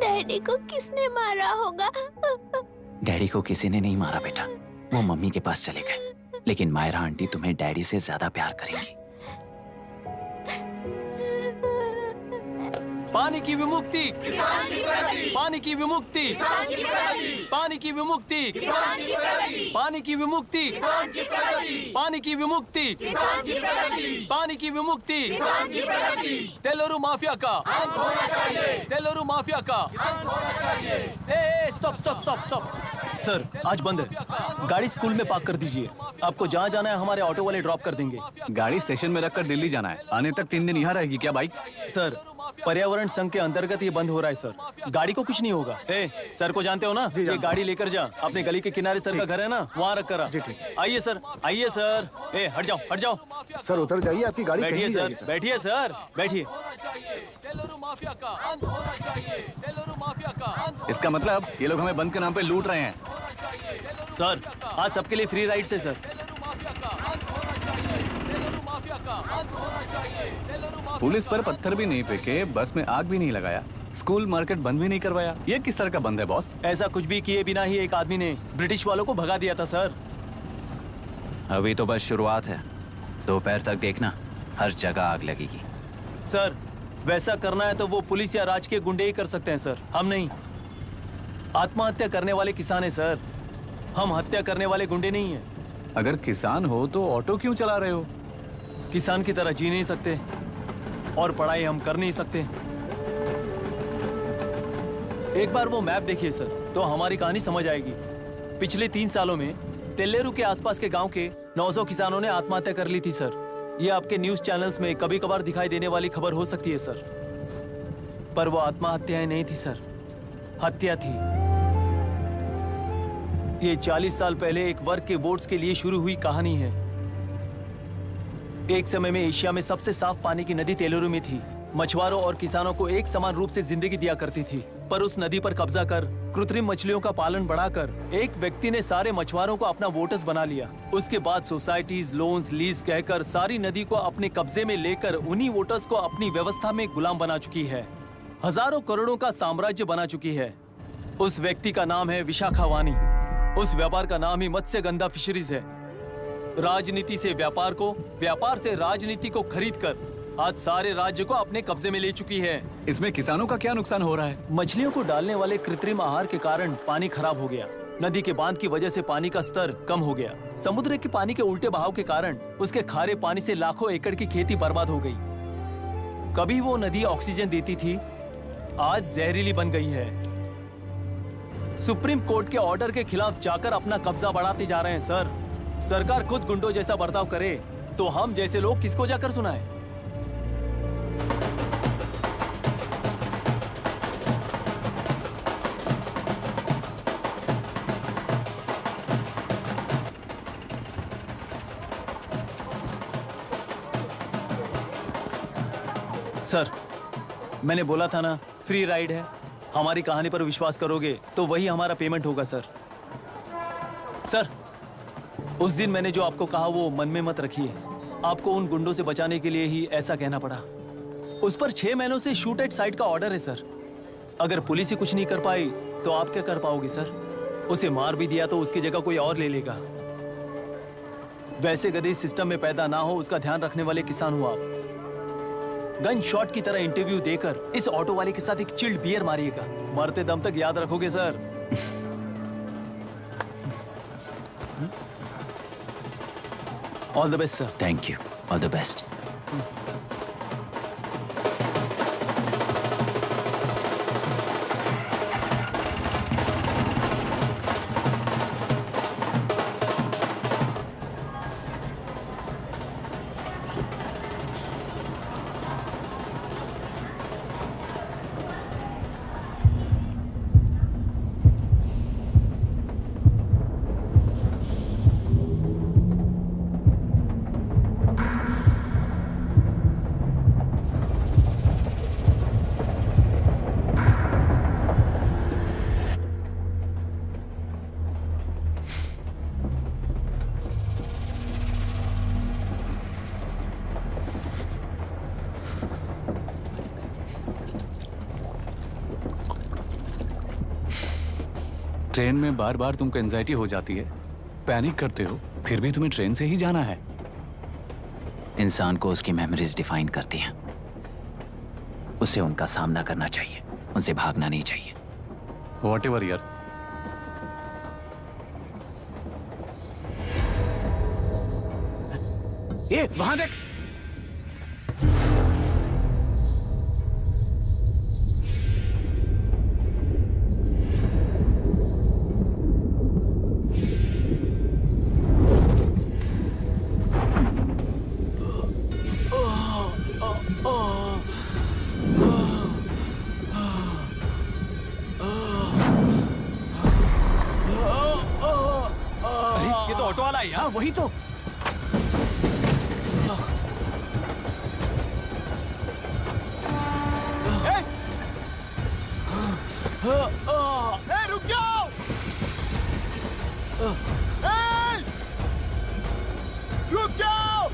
[SPEAKER 4] डैडी को किसने मारा होगा?
[SPEAKER 1] डैडी को किसी ने नहीं मारा बेटा, वो मम्मी के पास चले गए। लेकिन मायरा आंटी तुम्हें डैडी से ज्यादा प्यार करेंगी।
[SPEAKER 12] पानी की विमुक्ति, पानी की विमुक्ति, पानी की विमुक्ति, पानी की विमुक्ति, पानी की विमुक्ति, पानी की विमुक्ति, तेलुरु माफिया का, तेलुरु माफिया का। Stop stop stop stop. Sir आज बंद है, गाड़ी स्कूल में पार्क कर दीजिए। आपको जहाँ जाना है हमारे ऑटो वाले ड्रॉप कर देंगे।
[SPEAKER 13] गाड़ी स्टेशन में रखकर दिल्ली जाना है, आने तक 3 दिन यहाँ रहेगी क्या बाइक?
[SPEAKER 12] सर पर्यावरण संघ के अंतर्गत ये बंद हो रहा है सर, गाड़ी को कुछ नहीं होगा। सर को जानते हो ना, ये गाड़ी लेकर जा, अपने गली के किनारे सर का घर है ना, वहाँ रख कर। आइए सर, आइए सर। हट जाओ हट जाओ।
[SPEAKER 10] सर उतर जाइए, आपकी गाड़ी
[SPEAKER 12] बैठिए
[SPEAKER 10] कहीं
[SPEAKER 12] सर, बैठिए सर, बैठिए।
[SPEAKER 13] इसका मतलब ये लोग हमें बंद के नाम पे लूट रहे हैं।
[SPEAKER 12] सर आज सबके लिए फ्री राइड से सर।
[SPEAKER 13] पुलिस पर पत्थर भी नहीं फेंके, बस में आग भी नहीं लगाया, स्कूल मार्केट बंद भी नहीं करवाया। ये किस तरह का बंद है बॉस?
[SPEAKER 12] ऐसा कुछ भी किए बिना ही एक आदमी ने ब्रिटिश वालों को भगा दिया था सर।
[SPEAKER 1] अभी तो बस शुरुआत है, दोपहर तक देखना हर जगह आग लगेगी।
[SPEAKER 12] सर वैसा करना है तो वो पुलिस या राज के गुंडे ही कर सकते हैं सर, हम नहीं। आत्महत्या करने वाले किसान हैं सर, हम हत्या करने वाले गुंडे नहीं हैं।
[SPEAKER 13] अगर किसान हो तो ऑटो क्यों चला रहे हो?
[SPEAKER 12] किसान की तरह जी नहीं सकते और पढ़ाई हम कर नहीं सकते। एक बार वो मैप देखिए सर तो हमारी कहानी समझ आएगी। पिछले 3 सालों में तेल्लेरू के आसपास के गांव के 900 किसानों ने आत्महत्या कर ली थी सर। ये आपके न्यूज चैनल्स में कभी कभार दिखाई देने वाली खबर हो सकती है सर, पर वो आत्महत्याएं नहीं थी सर, हत्या थी। ये 40 साल पहले एक वर्ग के वोट्स के लिए शुरू हुई कहानी है। एक समय में एशिया में सबसे साफ पानी की नदी तेलुरु में थी। मछुआरों और किसानों को एक समान रूप से जिंदगी दिया करती थी, पर उस नदी पर कब्जा कर कृत्रिम मछलियों का पालन बढ़ाकर एक व्यक्ति ने सारे मछुआरों को अपना वोटर्स बना लिया। उसके बाद सोसाइटीज, लोन्स, लीज कहकर सारी नदी को अपने कब्जे में लेकर उन्हीं वोटर्स को अपनी व्यवस्था में गुलाम बना चुकी है। हजारों करोड़ों का साम्राज्य बना चुकी है। उस व्यक्ति का नाम है विशाखावानी। उस व्यापार का नाम ही मत्स्यगंधा फिशरीज है। राजनीति से व्यापार को, व्यापार से राजनीति को खरीदकर आज सारे राज्य को अपने कब्जे में ले चुकी है।
[SPEAKER 13] इसमें किसानों का क्या नुकसान हो रहा है?
[SPEAKER 12] मछलियों को डालने वाले कृत्रिम आहार के कारण पानी खराब हो गया। नदी के बांध की वजह से पानी का स्तर कम हो गया। समुद्र के पानी के उल्टे बहाव के कारण उसके खारे पानी से लाखों एकड़ की खेती बर्बाद हो गई। कभी वो नदी ऑक्सीजन देती थी, आज जहरीली बन गई है। सुप्रीम कोर्ट के ऑर्डर के खिलाफ जाकर अपना कब्जा बढ़ाते जा रहे हैं सर। सरकार खुद गुंडों जैसा बर्ताव करे तो हम जैसे लोग किसको जाकर सुनाएं? सर, मैंने बोला था ना, फ्री राइड है। हमारी कहानी पर विश्वास करोगे तो वही हमारा पेमेंट होगा सर। सर, उस दिन मैंने जो आपको कहा वो मन में मत रखिए। आपको उन गुंडों से बचाने के लिए ही ऐसा कहना पड़ा। उस पर 6 महीनों से शूट एट साइट का ऑर्डर है सर। अगर पुलिस ही कुछ नहीं कर पाई तो आप क्या कर पाओगे सर? उसे मार भी दिया तो उसकी जगह कोई और ले लेगा। वैसे गधे सिस्टम में पैदा ना हो उसका ध्यान रखने वाले किसान हो आप। गन शॉट की तरह इंटरव्यू देकर इस ऑटो वाले के साथ एक चिल्ड बियर मारिएगा। मरते दम तक याद रखोगे sir. All the best sir.
[SPEAKER 1] Thank you, all the best.
[SPEAKER 13] Train में बार बार तुमको एंजाइटी हो जाती है, पैनिक करते हो, फिर भी तुम्हें ट्रेन से ही जाना है।
[SPEAKER 1] इंसान को उसकी मेमोरीज डिफाइन करती हैं। उसे उनका सामना करना चाहिए, उनसे भागना नहीं चाहिए।
[SPEAKER 13] व्हाटएवर यार।
[SPEAKER 14] ये वहां देख।
[SPEAKER 12] ये तो ऑटो वाला है यार।
[SPEAKER 14] वही तो।
[SPEAKER 10] रुक जाओ। रुक जाओ।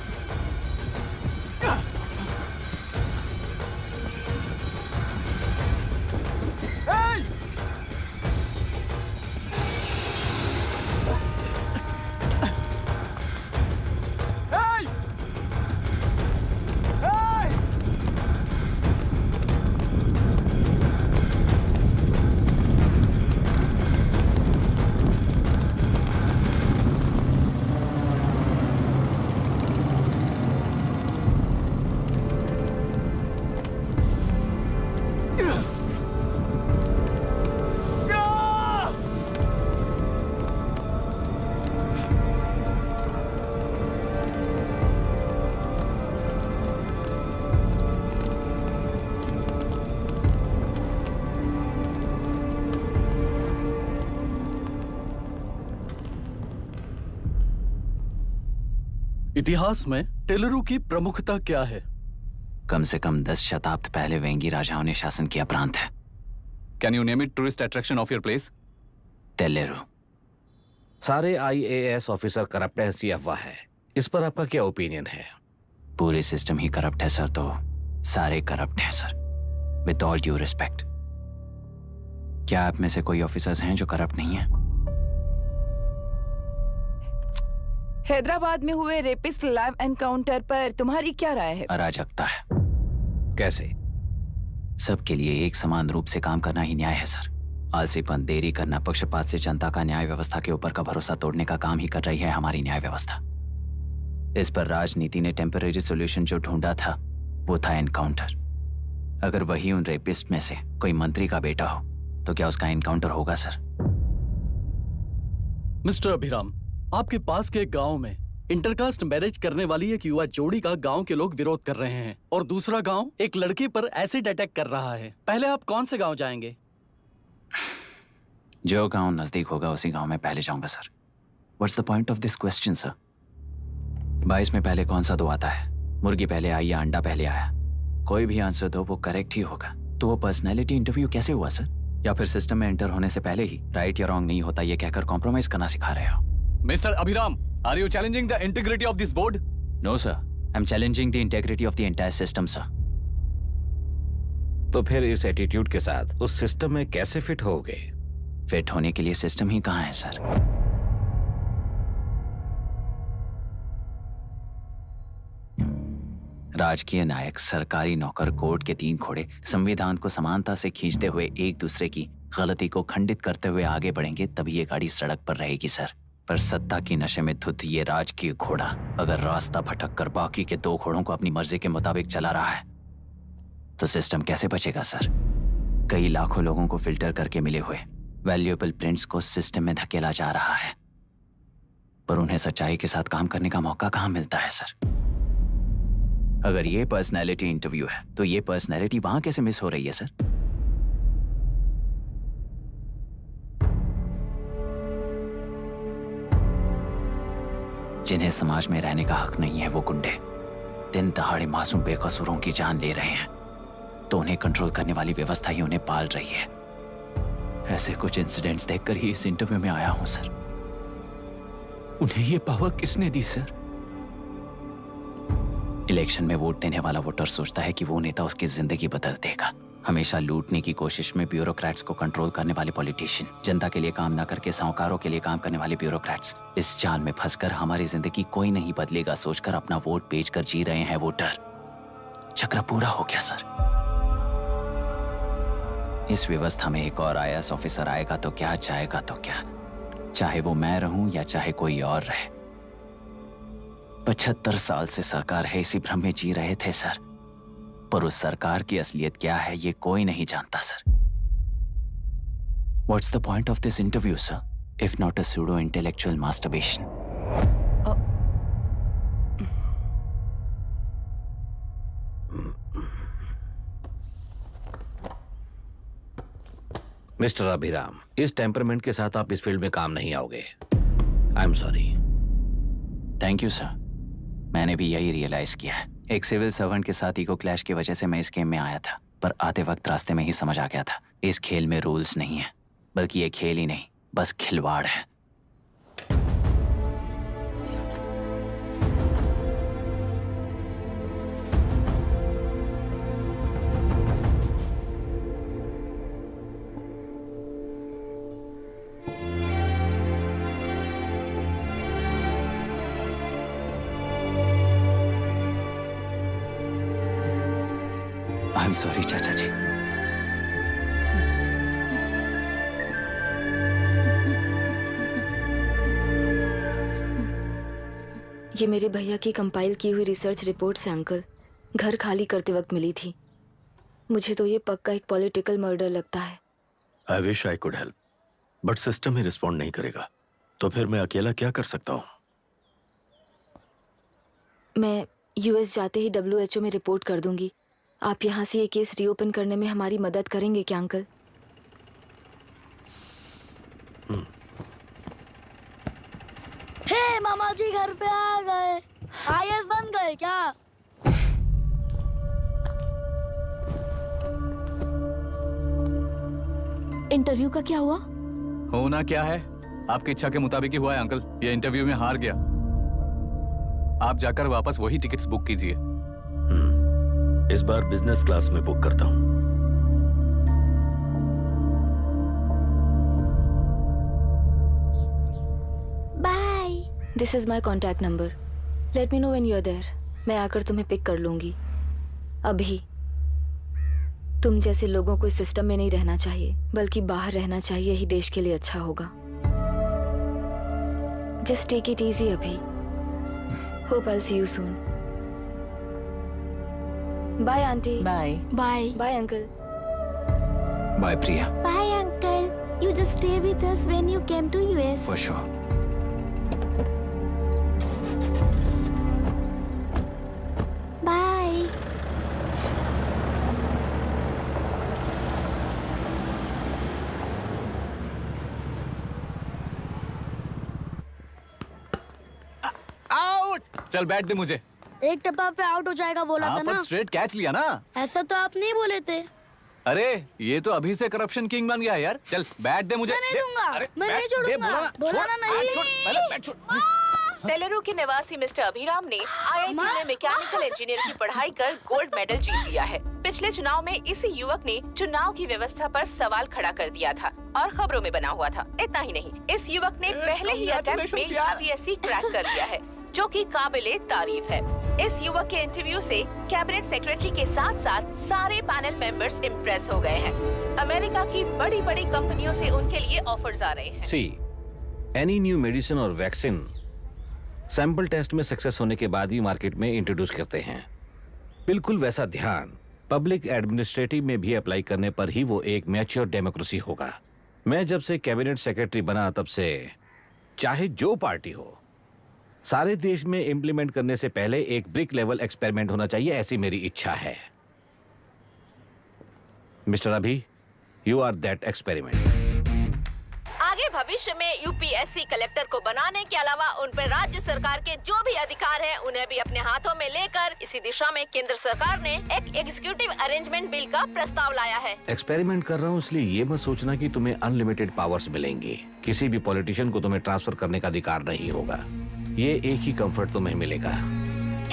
[SPEAKER 8] इतिहास में टेलरू की प्रमुखता क्या है?
[SPEAKER 1] कम से कम 10 शताब्दी पहले वेंगी राजाओं ने शासन किया प्रांत है।
[SPEAKER 13] Can you name it tourist attraction of your place?
[SPEAKER 1] तेलेरू।
[SPEAKER 3] सारे IAS ऑफिसर करप्ट है, ऐसी अफवाह है। इस पर आपका क्या ओपिनियन है?
[SPEAKER 1] पूरे सिस्टम ही करप्ट है सर, तो सारे करप्ट हैं sir. With all due respect, क्या आप में से कोई ऑफिसर्स हैं जो करप्ट नहीं है?
[SPEAKER 11] हैदराबाद में हुए रेपिस्ट लाइव एनकाउंटर पर तुम्हारी क्या राय है?
[SPEAKER 1] अराजकता है।
[SPEAKER 3] कैसे?
[SPEAKER 1] सबके लिए एक समान रूप से काम करना ही न्याय है सर। आलसीपन, देरी करना, पक्षपात से जनता का न्याय व्यवस्था के ऊपर का भरोसा तोड़ने का काम ही कर रही है हमारी न्याय व्यवस्था। इस पर राजनीति ने टेम्पररी सॉल्यूशन जो ढूंढा था वो था एनकाउंटर। अगर वही उन रेपिस्ट में से कोई मंत्री का बेटा हो तो क्या उसका एनकाउंटर होगा सर?
[SPEAKER 8] मिस्टर अभिराम, आपके पास के एक गांव में इंटरकास्ट मैरिज करने वाली एक युवा जोड़ी का गांव के लोग विरोध कर रहे हैं और दूसरा गांव एक लड़की पर एसिड अटैक कर रहा है। पहले आप कौन से गांव जाएंगे?
[SPEAKER 1] जो गांव नजदीक होगा उसी गांव में पहले जाऊंगा sir. What's the point of this question sir? 22 में पहले कौन सा दो आता है? मुर्गी पहले आई या अंडा पहले आया? कोई भी आंसर दो वो करेक्ट ही होगा। तो वो पर्सनैलिटी इंटरव्यू कैसे हुआ सर? या फिर सिस्टम में एंटर होने से पहले ही राइट या रॉन्ग नहीं होता ये कहकर कॉम्प्रोमाइज करना सिखा रहे हो?
[SPEAKER 13] Mister Abhiram, are you challenging the integrity of this board?
[SPEAKER 1] No sir, I am challenging the integrity of the entire system sir.
[SPEAKER 3] तो फिर इस एटीट्यूड के साथ उस सिस्टम में कैसे फिट होगे?
[SPEAKER 1] फिट होने के लिए सिस्टम ही कहाँ है सर? राजकीय नायक, सरकारी नौकर, कोर्ट के 3 घोड़े संविधान को समानता से खींचते हुए एक दूसरे की गलती को खंडित करते हुए आगे बढ़ेंगे तभी ये गाड़ी सड़क पर रहेगी सर। पर सत्ता की नशे में धुत ये राजकीय घोड़ा अगर रास्ता भटक कर बाकी के 2 घोड़ों को अपनी मर्जी के मुताबिक चला रहा है तो सिस्टम कैसे बचेगा सर? कई लाखों लोगों को फिल्टर करके मिले हुए वैल्यूएबल प्रिंट्स को सिस्टम में धकेला जा रहा है, पर उन्हें सच्चाई के साथ काम करने का मौका कहाँ मिलता है सर? अगर ये पर्सनैलिटी इंटरव्यू है तो ये पर्सनैलिटी वहां कैसे मिस हो रही है सर? जिन्हें समाज में रहने का हक नहीं है वो गुंडे दिन दहाड़े मासूम बेकसूरों की जान ले रहे हैं तो उन्हें कंट्रोल करने वाली व्यवस्था ही उन्हें पाल रही है। ऐसे कुछ इंसिडेंट्स देखकर ही इस इंटरव्यू में आया हूं सर। उन्हें ये पावर किसने दी सर? इलेक्शन में वोट देने वाला वोटर सोचता है कि वो नेता उसकी जिंदगी बदल देगा। हमेशा लूटने की कोशिश में ब्यूरोक्रेट्स को कंट्रोल करने वाले पॉलिटिशियन, जनता के लिए काम ना करके साहूकारों के लिए काम करने वाले ब्यूरोक्रेट्स इस जाल में फंसकर हमारी जिंदगी कोई नहीं बदलेगा सोचकर अपना वोट बेचकर जी रहे हैं वोटर। चक्र पूरा हो गया सर। इस व्यवस्था में एक और IAS ऑफिसर आएगा तो क्या, जाएगा तो क्या, चाहे वो मैं रहूं या चाहे कोई और रहे। 75 साल से सरकार है इसी भ्रम में जी रहे थे सर, पर उस सरकार की असलियत क्या है ये कोई नहीं जानता sir. What's the point of this interview, sir, if not a pseudo-intellectual masturbation?
[SPEAKER 3] Mister Abhiram, इस टेम्परमेंट के साथ आप इस फील्ड में काम नहीं आओगे। आई am sorry.
[SPEAKER 1] Thank you sir. मैंने भी यही रियलाइज किया है। एक सिविल सर्वेंट के साथ ईगो क्लैश की वजह से मैं इस गेम में आया था, पर आते वक्त रास्ते में ही समझ आ गया था इस खेल में रूल्स नहीं है, बल्कि ये खेल ही नहीं बस खिलवाड़ है। आई एम सॉरी चाचा जी।
[SPEAKER 5] ये मेरे भैया की कंपाइल की हुई रिसर्च रिपोर्ट से अंकल, घर खाली करते वक्त मिली थी। मुझे तो ये पक्का एक पॉलिटिकल मर्डर लगता है।
[SPEAKER 2] I wish I could help, but system he respond नहीं करेगा, तो फिर मैं अकेला क्या कर सकता हूँ?
[SPEAKER 5] मैं US जाते ही WHO में रिपोर्ट कर दूंगी। आप यहाँ से ये केस रीओपन करने में हमारी मदद करेंगे क्या अंकल?
[SPEAKER 6] हे मामा जी घर पे आ गए। IAS बन गए क्या?
[SPEAKER 4] इंटरव्यू का क्या हुआ?
[SPEAKER 13] होना क्या है, आपकी इच्छा के मुताबिक ही हुआ है अंकल। ये इंटरव्यू में हार गया। आप जाकर वापस वही टिकट्स बुक कीजिए।
[SPEAKER 2] इस बार बिजनेस क्लास में बुक करता हूँ।
[SPEAKER 4] Bye.
[SPEAKER 5] This is my contact number. Let me know when you are there. मैं आकर तुम्हें पिक कर लूंगी। अभी तुम जैसे लोगों को इस सिस्टम में नहीं रहना चाहिए, बल्कि बाहर रहना चाहिए ही देश के लिए अच्छा होगा। जस्ट टेक इट इजी अभी। Hope I see you soon. Bye aunty.
[SPEAKER 7] Bye
[SPEAKER 4] bye
[SPEAKER 5] bye uncle.
[SPEAKER 1] Bye Priya.
[SPEAKER 4] Bye uncle, you just stay with us when you came to US.
[SPEAKER 1] For sure.
[SPEAKER 4] Bye.
[SPEAKER 13] Out. चल बैठ दे मुझे।
[SPEAKER 6] एक टप्पा पे आउट हो जाएगा बोला था
[SPEAKER 13] पर
[SPEAKER 6] ना।
[SPEAKER 13] स्ट्रेट कैच लिया ना।
[SPEAKER 6] ऐसा तो आप नहीं बोले थे।
[SPEAKER 13] अरे ये तो अभी से करप्शन किंग बन गया है यार। चल बैठ दे मुझे।
[SPEAKER 6] मैं नहीं दूंगा,
[SPEAKER 13] अरे,
[SPEAKER 6] मैं
[SPEAKER 13] बैठ,
[SPEAKER 6] नहीं छोड़ूंगा।
[SPEAKER 13] बोला ना,
[SPEAKER 6] बोला
[SPEAKER 13] छोड़,
[SPEAKER 6] ना नहीं।
[SPEAKER 13] छोड़, पहले बैठ, छोड़।
[SPEAKER 7] तेलुरु के निवासी मिस्टर अभिराम ने IIT में मैकेनिकल इंजीनियर की पढ़ाई कर गोल्ड मेडल जीत लिया है। पिछले चुनाव में इसी युवक ने चुनाव की व्यवस्था पर सवाल खड़ा कर दिया था और खबरों में बना हुआ था। इतना ही नहीं, इस युवक ने पहले ही अटेम्प्ट में UPSC क्रैक कर लिया है, जो कि काबिले तारीफ है। इस युवक के इंटरव्यू से कैबिनेट सेक्रेटरी के साथ साथ सारे पैनल मेंबर्स इम्प्रेस हो गए हैं। अमेरिका की बड़ी बड़ी कंपनियों से उनके लिए ऑफर्स आ रहे हैं।
[SPEAKER 3] सी एनी न्यू मेडिसिन और वैक्सीन सैंपल टेस्ट में सक्सेस होने के बाद ही मार्केट में इंट्रोड्यूस करते हैं। बिल्कुल वैसा ध्यान पब्लिक एडमिनिस्ट्रेटिव में भी अप्लाई करने पर ही वो एक मैच्योर डेमोक्रेसी होगा। मैं जब से कैबिनेट सेक्रेटरी बना तब से चाहे जो पार्टी हो, सारे देश में इम्प्लीमेंट करने से पहले एक ब्रिक लेवल एक्सपेरिमेंट होना चाहिए, ऐसी मेरी इच्छा है। मिस्टर अभी, यू आर दैट एक्सपेरिमेंट।
[SPEAKER 5] आगे भविष्य में यूपीएससी कलेक्टर को बनाने के अलावा उन पर राज्य सरकार के जो भी अधिकार हैं, उन्हें भी अपने हाथों में लेकर इसी दिशा में केंद्र सरकार ने एक एग्जीक्यूटिव अरेंजमेंट बिल का प्रस्ताव लाया है।
[SPEAKER 3] एक्सपेरिमेंट कर रहा हूँ इसलिए ये मत सोचना कि तुम्हें अनलिमिटेड पावर्स मिलेंगे। किसी भी पॉलिटिशियन को तुम्हें ट्रांसफर करने का अधिकार नहीं होगा। ये एक ही कंफर्ट तुम्हें मिलेगा।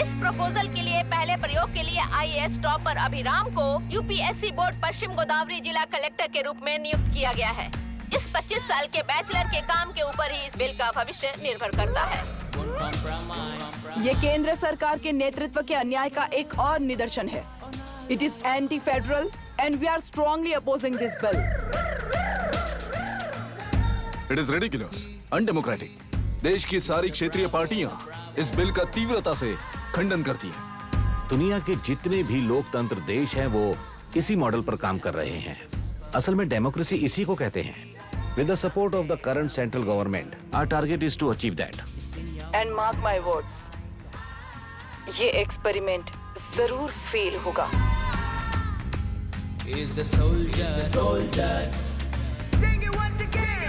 [SPEAKER 5] इस प्रपोजल के लिए पहले प्रयोग के लिए IAS टॉपर अभिराम को यूपीएससी बोर्ड पश्चिम गोदावरी जिला कलेक्टर के रूप में नियुक्त किया गया है। इस 25 साल के बैचलर के काम के ऊपर ही इस बिल का भविष्य निर्भर करता है।
[SPEAKER 11] ये केंद्र सरकार के नेतृत्व के अन्याय का एक और निदर्शन है। It is anti federal and we are strongly opposing this bill.
[SPEAKER 9] It is ridiculous, undemocratic. देश की सारी क्षेत्रीय पार्टियां इस बिल का तीव्रता से खंडन करती हैं।
[SPEAKER 3] दुनिया के जितने भी लोकतंत्र देश हैं वो इसी मॉडल पर काम कर रहे हैं। असल में डेमोक्रेसी इसी को कहते हैं। With the support of the current central government, our target is to achieve that.
[SPEAKER 11] And mark my words, ये एक्सपेरिमेंट जरूर फेल होगा।
[SPEAKER 12] Is the soldier. Sing it once again.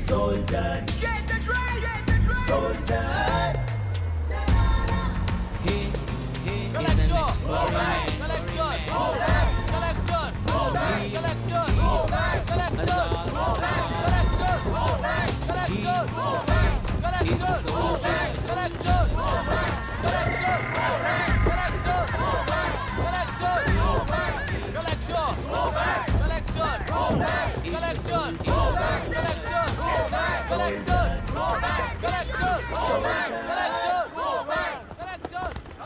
[SPEAKER 12] Soldier. Get the dragon. Soldier. He is an experiment.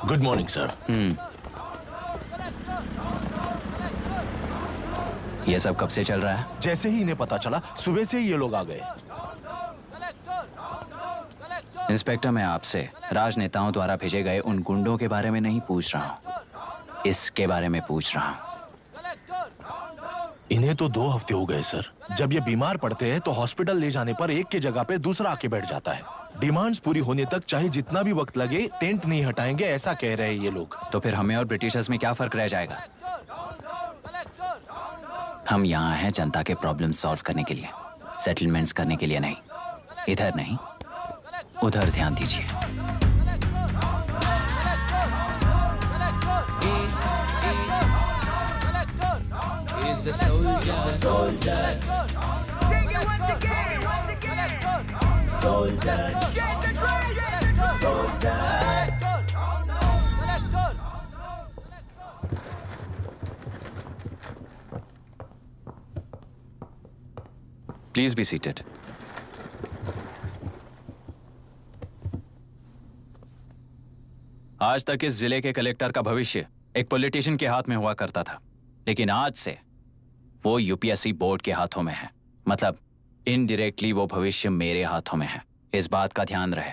[SPEAKER 15] Good morning sir.
[SPEAKER 1] ये सब कब से चल रहा है?
[SPEAKER 15] जैसे ही इन्हें पता चला, सुबह से ही ये लोग आ गए।
[SPEAKER 1] इंस्पेक्टर, मैं आपसे राजनेताओं द्वारा भेजे गए उन गुंडों के बारे में नहीं पूछ रहा हूँ, इसके बारे में पूछ रहा हूँ।
[SPEAKER 15] इन्हें तो 2 हफ्ते हो गए सर। जब ये बीमार पड़ते हैं तो हॉस्पिटल ले जाने पर एक के जगह पे दूसरा आके बैठ जाता है। डिमांड्स पूरी होने तक चाहे जितना भी वक्त लगे टेंट नहीं हटाएंगे, ऐसा कह रहे हैं ये लोग।
[SPEAKER 1] तो फिर हमें और ब्रिटिशर्स में क्या फर्क रह जाएगा? हम यहाँ हैं जनता के प्रॉब्लम सॉल्व करने के लिए, सेटलमेंट्स करने के लिए नहीं। इधर नहीं, उधर ध्यान दीजिए।
[SPEAKER 12] Is the soldier. Soldier. Get the dragon. Soldier.
[SPEAKER 1] Please be seated. आज तक इस जिले के कलेक्टर का भविष्य एक पॉलिटिशियन के हाथ में हुआ करता था। लेकिन आज से वो यूपीएससी बोर्ड के हाथों में है। मतलब इनडायरेक्टली वो भविष्य मेरे हाथों में है। इस बात का ध्यान रहे।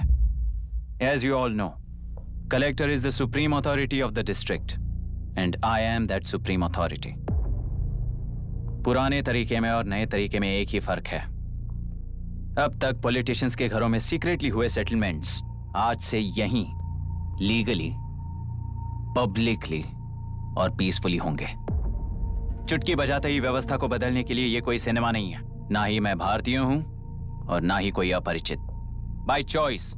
[SPEAKER 1] As you all know, collector is the supreme authority of the district, and I am that supreme authority. पुराने तरीके में और नए तरीके में एक ही फर्क है। अब तक पॉलिटिशियंस के घरों में सीक्रेटली हुए सेटलमेंट्स आज से यहीं लीगली, पब्लिकली और पीसफुली होंगे। चुटकी बजाते ही व्यवस्था को बदलने के लिए ये कोई सिनेमा नहीं है। ना ही मैं भारतीय हूं और ना ही कोई अपरिचित। बाय चॉइस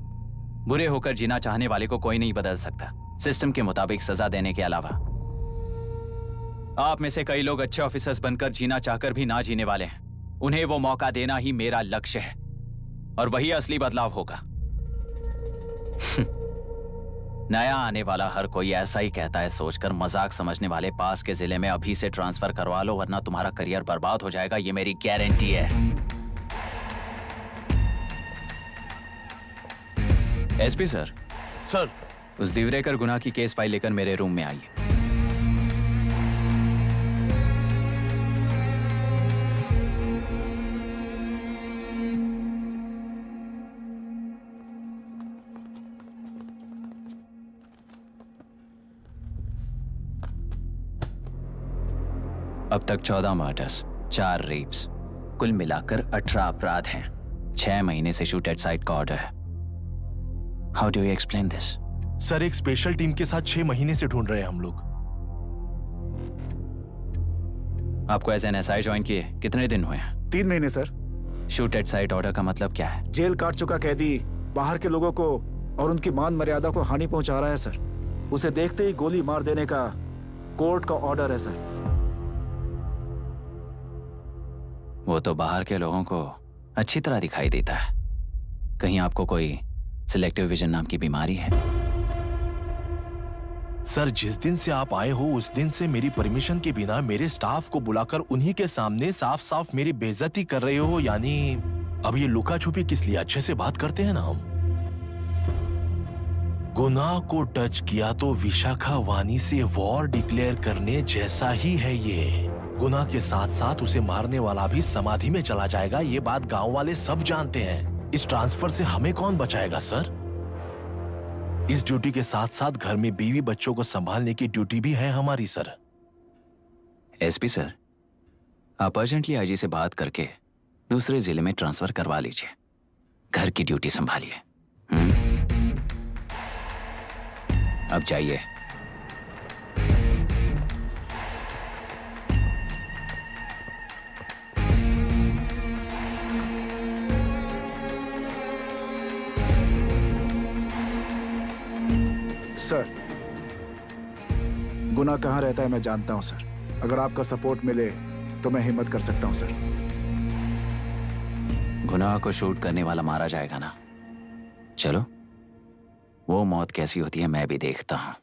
[SPEAKER 1] बुरे होकर जीना चाहने वाले को कोई नहीं बदल सकता, सिस्टम के मुताबिक सजा देने के अलावा। आप में से कई लोग अच्छे ऑफिसर्स बनकर जीना चाहकर भी ना जीने वाले हैं। उन्हें वो मौका देना ही मेरा लक्ष्य है और वही असली बदलाव होगा। नया आने वाला हर कोई ऐसा ही कहता है सोचकर मजाक समझने वाले पास के जिले में अभी से ट्रांसफर करवा लो, वरना तुम्हारा करियर बर्बाद हो जाएगा। ये मेरी गारंटी है। SP sir.
[SPEAKER 15] सर।
[SPEAKER 1] उस दिवरेकर गुनाह की केस फाइल लेकर मेरे रूम में आइए। अब तक 14 मर्डर्स, 4 रेप्स, कुल मिलाकर 18 अपराध हैं। 6 महीने से शूट एट साइट का ऑर्डर है। How do you explain this?
[SPEAKER 15] Sir, एक स्पेशल टीम के साथ 6 महीने से ढूंढ रहे हैं हम लोग।
[SPEAKER 1] आपको एज एन एसआई ज्वाइन किए कितने दिन हुए हैं?
[SPEAKER 10] 3 महीने sir.
[SPEAKER 1] Shoot at site order का मतलब क्या है?
[SPEAKER 10] जेल काट चुका कैदी बाहर के लोगों को और उनकी मान मर्यादा को हानि पहुंचा रहा है सर। उसे देखते ही गोली मार देने का कोर्ट का ऑर्डर है सर।
[SPEAKER 1] वो तो बाहर के लोगों को अच्छी तरह दिखाई देता है। कहीं आपको कोई सिलेक्टिव विजन नाम की बीमारी है?
[SPEAKER 15] सर, जिस दिन से आप आए हो उस दिन से मेरी परमिशन के बिना मेरे स्टाफ को बुलाकर उन्हीं के सामने साफ साफ मेरी बेइज्जती कर रहे हो। यानी अब ये लुका छुपी किस लिए? अच्छे से बात करते हैं ना हम। गुनाह को टच किया तो विशाखा वानी से वॉर डिक्लेयर करने जैसा ही है ये। गुनाह के साथ साथ उसे मारने वाला भी समाधि में चला जाएगा। ये बात गांव वाले सब जानते हैं। इस ट्रांसफर से हमें कौन बचाएगा सर? इस ड्यूटी के साथ साथ घर में बीवी बच्चों को संभालने की ड्यूटी भी है हमारी सर।
[SPEAKER 1] एसपी सर, आप अर्जेंटली आईजी से बात करके दूसरे जिले में ट्रांसफर करवा लीजिए। घर की ड्यूटी संभालिए। अब जाइए।
[SPEAKER 10] सर, गुनाह कहाँ रहता है मैं जानता हूं सर। अगर आपका सपोर्ट मिले तो मैं हिम्मत कर सकता हूं सर।
[SPEAKER 1] गुनाह को शूट करने वाला मारा जाएगा ना? चलो, वो मौत कैसी होती है मैं भी देखता हूं।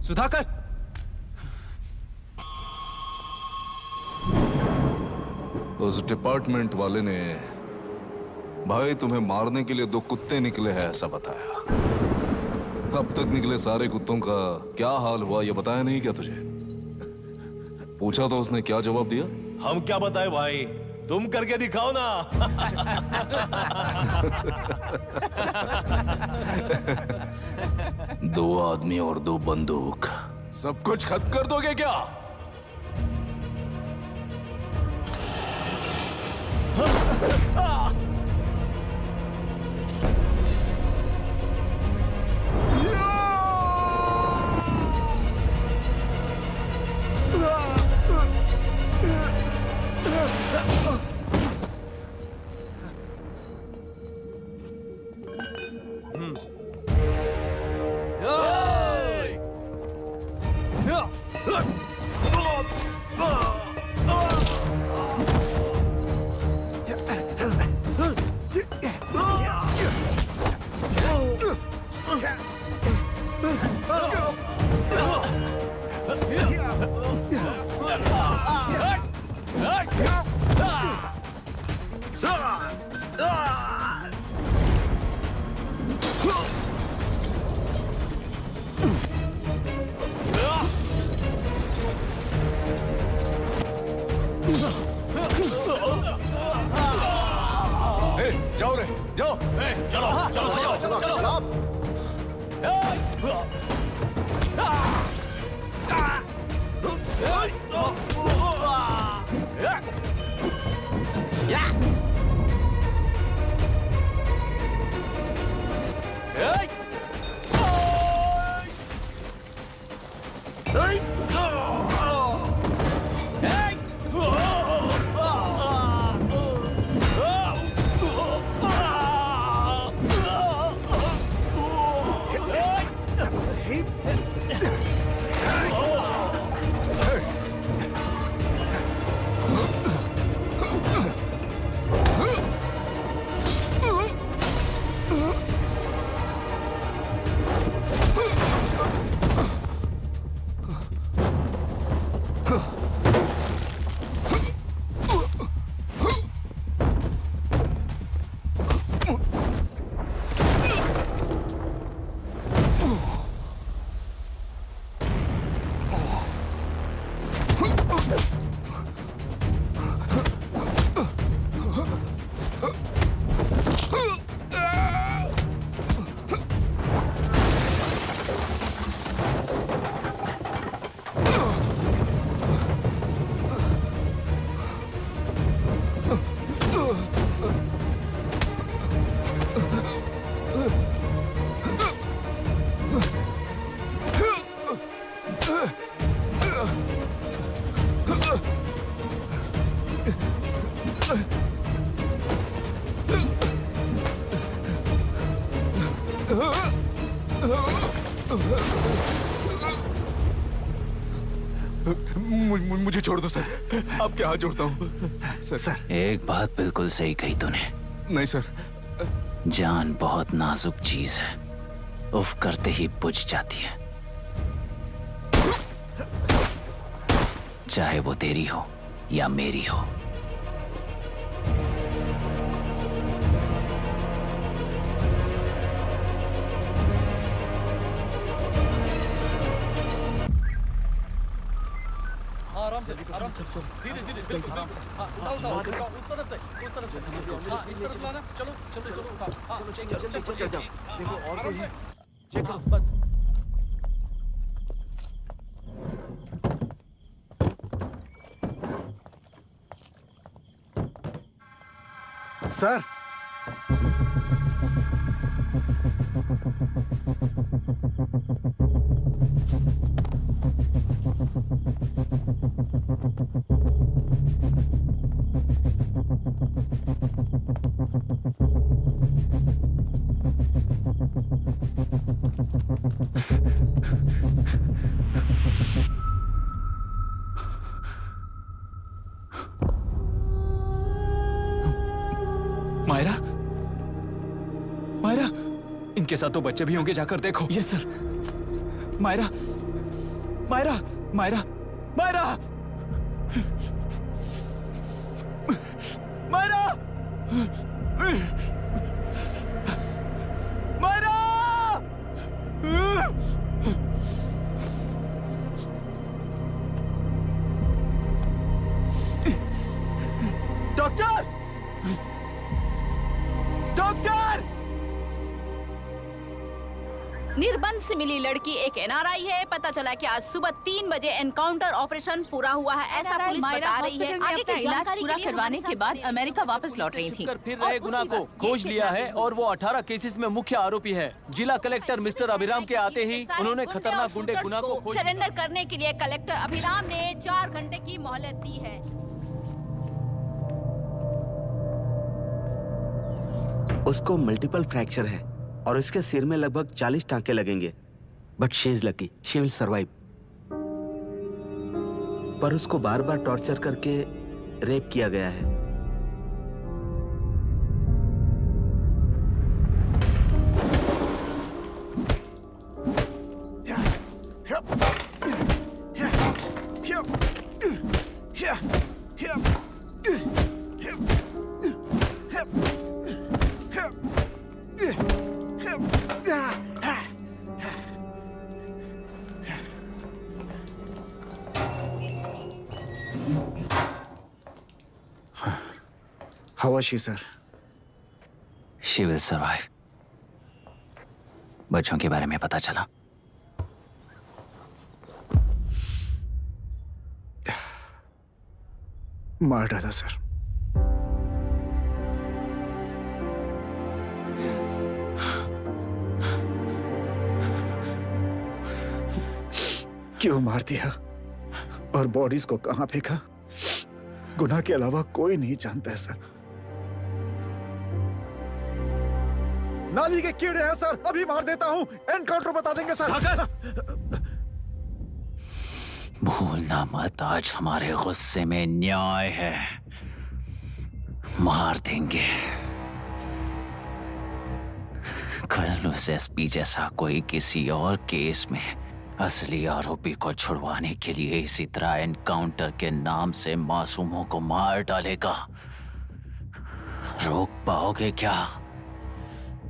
[SPEAKER 14] सुधाकर,
[SPEAKER 9] उस डिपार्टमेंट वाले ने भाई तुम्हें मारने के लिए 2 कुत्ते निकले हैं ऐसा बताया। अब तक निकले सारे कुत्तों का क्या हाल हुआ ये बताया नहीं क्या तुझे? पूछा तो उसने क्या जवाब दिया?
[SPEAKER 15] हम क्या बताए भाई, तुम करके दिखाओ ना।
[SPEAKER 9] 2 आदमी और 2 बंदूक, सब कुछ खत्म कर दोगे क्या? जाओ रे, जाओ। चलो चलो चलो चलो चलो। मुझे छोड़ दो सर, आपके हाथ जोड़ता हूँ सर।
[SPEAKER 1] एक बात बिल्कुल सही कही तूने।
[SPEAKER 9] नहीं सर।
[SPEAKER 1] जान बहुत नाजुक चीज है, उफ करते ही बुझ जाती है, चाहे वो तेरी हो या मेरी हो।
[SPEAKER 8] आराम से धीरे धीरे आराम से। उठाओ उस तरफ से इस तरफ लाना। चलो चलो चलो चलो देखो और कोई चेक करो बस।
[SPEAKER 10] सर
[SPEAKER 12] मायरा, मायरा, इनके साथ तो बच्चे भी होंगे, जाकर देखो। Yes sir. Myra, Myra, Myra, Myra.
[SPEAKER 8] Myra! Doctor! Doctor!
[SPEAKER 16] निर्बंध से मिली लड़की एक एनआरआई है। पता चला कि आज सुबह 3 बजे एनकाउंटर ऑपरेशन पूरा हुआ है, ऐसा पुलिस बता रही है। आगे की
[SPEAKER 7] इलाज
[SPEAKER 16] जानकारी
[SPEAKER 7] पूरा
[SPEAKER 16] के लिए
[SPEAKER 7] करवाने
[SPEAKER 16] हमारे
[SPEAKER 7] के बाद
[SPEAKER 16] साथ
[SPEAKER 7] अमेरिका वापस लौट रही थी।
[SPEAKER 12] फिर रहे गुना को खोज लिया है और वो 18 केसेस में मुख्य आरोपी है। जिला कलेक्टर मिस्टर अभिराम के आते ही उन्होंने खतरनाक गुंडे गुना को खोज
[SPEAKER 16] सरेंडर करने के लिए कलेक्टर अभिराम ने 4 घंटे की मोहलत दी है।
[SPEAKER 14] उसको मल्टीपल फ्रैक्चर है और उसके सिर में लगभग 40 टांके लगेंगे, but she is lucky, she will survive. पर उसको बार बार टॉर्चर करके रेप किया गया है।
[SPEAKER 10] How was she, sir?
[SPEAKER 1] She will survive. बच्चों के बारे में पता चला?
[SPEAKER 10] मार डाला सर। क्यों मार दिया और बॉडीज को कहां फेंका, गुनाह के अलावा कोई नहीं जानता है सर। नाली के कीड़े हैं सर, अभी मार देता हूं, एनकाउंटर बता देंगे सर।
[SPEAKER 1] भूलना मत, आज हमारे गुस्से में न्याय है, मार देंगे। कल उस एसपी जैसा कोई किसी और केस में असली आरोपी को छुड़वाने के लिए इसी तरह एनकाउंटर के नाम से मासूमों को मार डालेगा। रोक पाओगे क्या?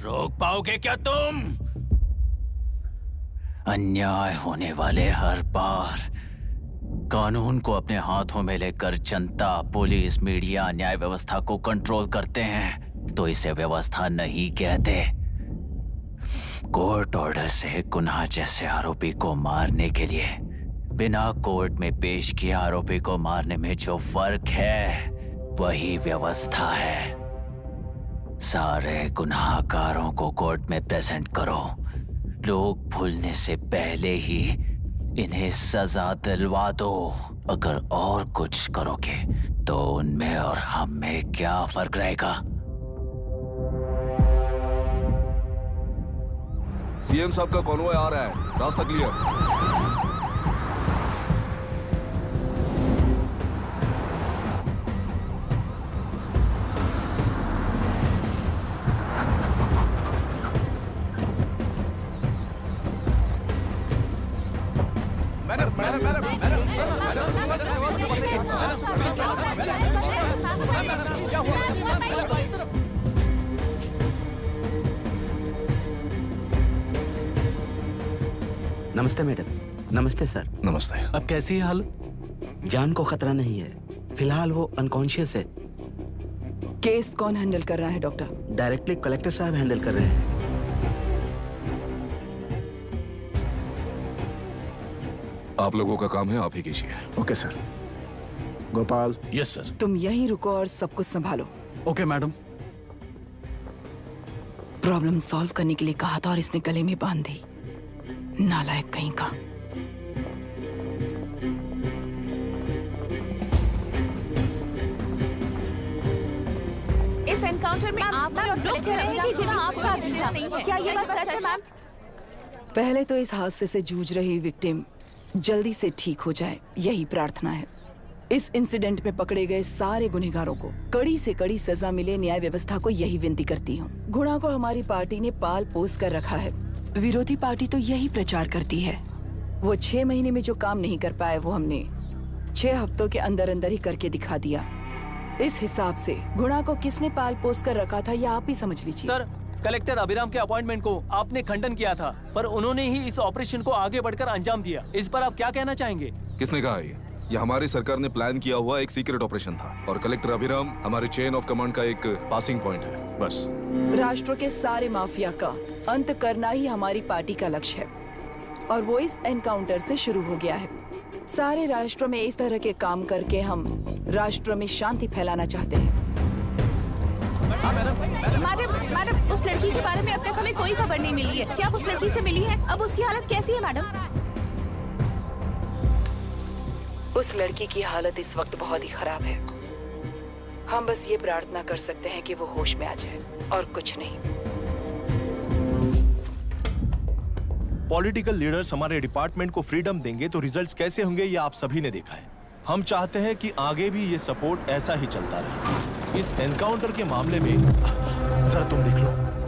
[SPEAKER 1] रोक पाओगे क्या तुम? अन्याय होने वाले हर बार कानून को अपने हाथों में लेकर जनता, पुलिस, मीडिया, न्याय व्यवस्था को कंट्रोल करते हैं तो इसे व्यवस्था नहीं कहते। कोर्ट ऑर्डर से गुनाह जैसे आरोपी को मारने के लिए बिना कोर्ट में पेश किए आरोपी को मारने में जो फर्क है वही व्यवस्था है। सारे गुनाहगारों को कोर्ट में प्रेजेंट करो, लोग भूलने से पहले ही इन्हें सजा दिलवा दो। अगर और कुछ करोगे तो उनमें और हम में क्या फर्क रहेगा?
[SPEAKER 9] सीएम साहब का कॉन्वॉय आ रहा है, रास्ता क्लियर।
[SPEAKER 14] नमस्ते मैडम। नमस्ते सर।
[SPEAKER 15] नमस्ते।
[SPEAKER 12] अब कैसी है हालत?
[SPEAKER 14] जान को खतरा नहीं है, फिलहाल वो अनकॉन्शियस है।
[SPEAKER 11] केस कौन हैंडल कर रहा है डॉक्टर?
[SPEAKER 14] डायरेक्टली कलेक्टर साहब हैंडल कर रहे हैं।
[SPEAKER 9] आप लोगों का काम है, आप ही कीजिए।
[SPEAKER 10] Okay sir. Gopal.
[SPEAKER 15] Yes sir.
[SPEAKER 11] तुम यहीं रुको और सब कुछ संभालो।
[SPEAKER 12] Okay madam.
[SPEAKER 11] प्रॉब्लम सॉल्व करने के लिए कहा था और इसने गले में बांध दी। नालायक कहीं का।
[SPEAKER 7] इस एनकाउंटर में आप लोग कह रहे हैं कि गुनाह आपका नहीं है। क्या ये बात सच है मैम?
[SPEAKER 11] पहले तो इस हादसे से जूझ रही विक्टिम जल्दी से ठीक हो जाए, यही प्रार्थना है। इस इंसिडेंट में पकड़े गए सारे गुनहगारों को कड़ी से कड़ी सजा मिले, न्याय व्यवस्था को यही विनती करती हूँ। गुना को हमारी पार्टी ने पाल पोस कर रखा है, विरोधी पार्टी तो यही प्रचार करती है। वो 6 महीने में जो काम नहीं कर पाए वो हमने 6 हफ्तों के अंदर अंदर ही करके दिखा दिया। इस हिसाब से गुणा को किसने पाल पोस कर रखा था, यह आप ही समझ लीजिए।
[SPEAKER 12] सर, कलेक्टर अभिराम के अपॉइंटमेंट को आपने खंडन किया था, पर उन्होंने ही इस ऑपरेशन को आगे बढ़कर अंजाम दिया। इस पर आप क्या कहना चाहेंगे?
[SPEAKER 9] किसने कहा ये हमारी सरकार ने प्लान किया हुआ एक सीक्रेट ऑपरेशन था और कलेक्टर अभिराम हमारे चेन ऑफ कमांड का एक पासिंग पॉइंट है, बस।
[SPEAKER 11] राष्ट्र के सारे माफिया का अंत करना ही हमारी पार्टी का लक्ष्य है और वो इस एनकाउंटर से शुरू हो गया है। सारे राष्ट्रों में इस तरह के काम करके हम राष्ट्र में शांति फैलाना चाहते हैं।
[SPEAKER 7] मैडम, उस लड़की के बारे में अब तक हमें कोई खबर नहीं मिली है। क्या आप उस लड़की से मिली है? अब उसकी हालत कैसी है मैडम?
[SPEAKER 11] उस लड़की की हालत इस वक्त बहुत ही खराब है। हम बस ये प्रार्थना कर सकते हैं कि वो होश में आ जाए और कुछ नहीं।
[SPEAKER 15] पॉलिटिकल लीडर्स हमारे डिपार्टमेंट को फ्रीडम देंगे तो रिजल्ट्स कैसे होंगे ये आप सभी ने देखा है। हम चाहते हैं कि आगे भी ये सपोर्ट ऐसा ही चलता रहे। इस एनकाउंटर के मामले में सर तुम देख लो।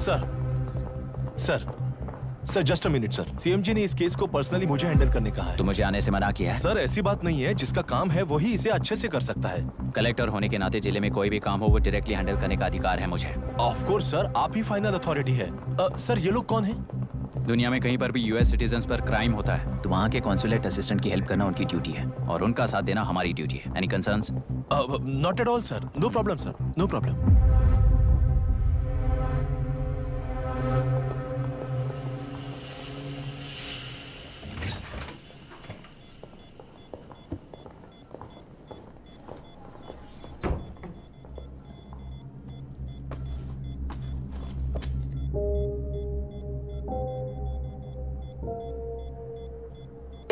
[SPEAKER 15] Sir just a minute sir. CM ji ने इस केस को पर्सनली मुझे हैंडल करने कहा है।
[SPEAKER 1] तो मुझे आने से मना किया है?
[SPEAKER 15] सर ऐसी बात नहीं है, जिसका काम है वही इसे अच्छे से कर सकता है।
[SPEAKER 1] कलेक्टर होने के नाते जिले में कोई भी काम हो वो डायरेक्टली हैंडल करने का अधिकार है मुझे।
[SPEAKER 15] ऑफ कोर्स सर, आप ही फाइनल अथॉरिटी है। सर ये लोग कौन है?
[SPEAKER 1] दुनिया में कहीं पर भी यूएस सिटीजन्स पर क्राइम होता है तो वहाँ के कॉन्सुलेट असिस्टेंट की हेल्प करना उनकी ड्यूटी है और उनका साथ देना हमारी ड्यूटी है। Any concerns?
[SPEAKER 15] Not at all sir, no problem sir, no problem.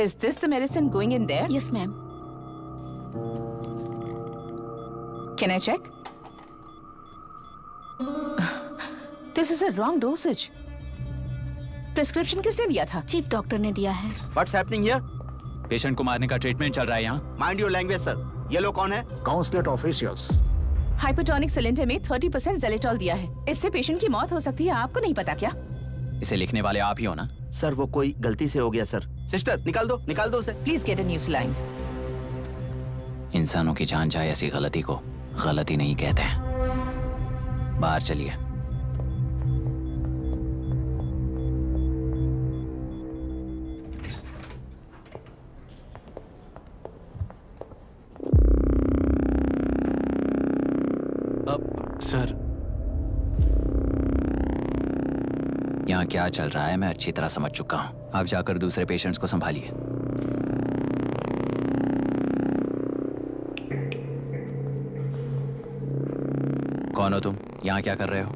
[SPEAKER 7] Is this the medicine going in there?
[SPEAKER 4] Yes, ma'am.
[SPEAKER 7] Can I check? This is a wrong dosage. Prescription किसने दिया था?
[SPEAKER 4] चीफ डॉक्टर ने दिया है।
[SPEAKER 14] What's happening here?
[SPEAKER 1] पेशेंट को मारने का ट्रीटमेंट चल रहा है यहाँ।
[SPEAKER 14] Mind your language, sir. ये लोग कौन है?
[SPEAKER 10] Consulate officials.
[SPEAKER 7] हाइपोटोनिक सिलेंडर में 30% जेलेटॉल दिया है। इससे पेशेंट की मौत हो सकती है। आपको नहीं पता क्या?
[SPEAKER 1] इसे लिखने वाले आप ही हो ना?
[SPEAKER 14] सर वो कोई गलती से हो गया सर। सिस्टर निकाल दो उसे।
[SPEAKER 7] Please get a new saline.
[SPEAKER 1] इंसानों की जान जाए ऐसी गलती को गलती नहीं कहते हैं। बाहर चलिए।
[SPEAKER 15] सर
[SPEAKER 1] यहाँ क्या चल रहा है मैं अच्छी तरह समझ चुका हूँ। आप जाकर दूसरे पेशेंट्स को संभालिए। कौन हो तुम? यहाँ क्या कर रहे हो?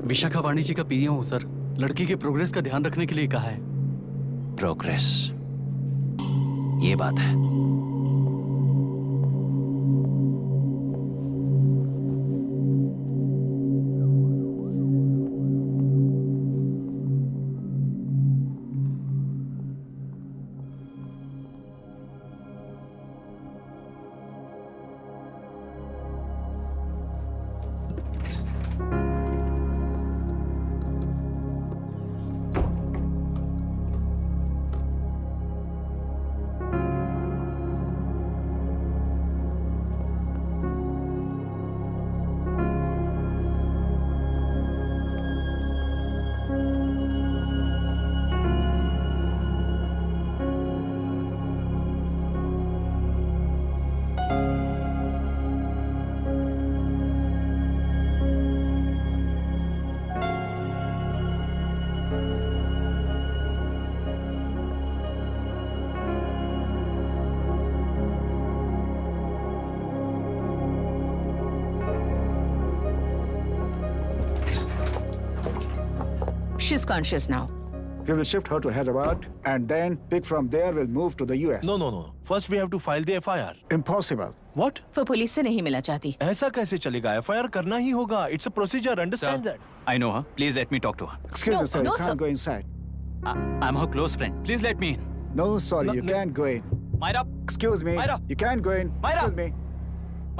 [SPEAKER 12] विशाखा वाणी जी का पीएम हूँ सर। लड़की के प्रोग्रेस का ध्यान रखने के लिए कहा है।
[SPEAKER 1] प्रोग्रेस, ये बात है।
[SPEAKER 7] She's conscious now.
[SPEAKER 10] We will shift her to Hyderabad and then pick from there we'll move to the US.
[SPEAKER 15] No. First we have to file the FIR.
[SPEAKER 10] Impossible.
[SPEAKER 15] What?
[SPEAKER 7] वो पुलिस से नहीं मिलना चाहती।
[SPEAKER 15] ऐसा कैसे चलेगा? FIR करना ही होगा. It's a procedure. Understand that?
[SPEAKER 1] I know her. Please let me talk to her.
[SPEAKER 10] Excuse me, sir. You can't go inside.
[SPEAKER 1] I'm her close friend. Please let me in.
[SPEAKER 10] No, sorry, you can't go in.
[SPEAKER 1] Myra.
[SPEAKER 10] Excuse me.
[SPEAKER 1] Myra.
[SPEAKER 10] You can't go in.
[SPEAKER 1] Myra.
[SPEAKER 10] Excuse me.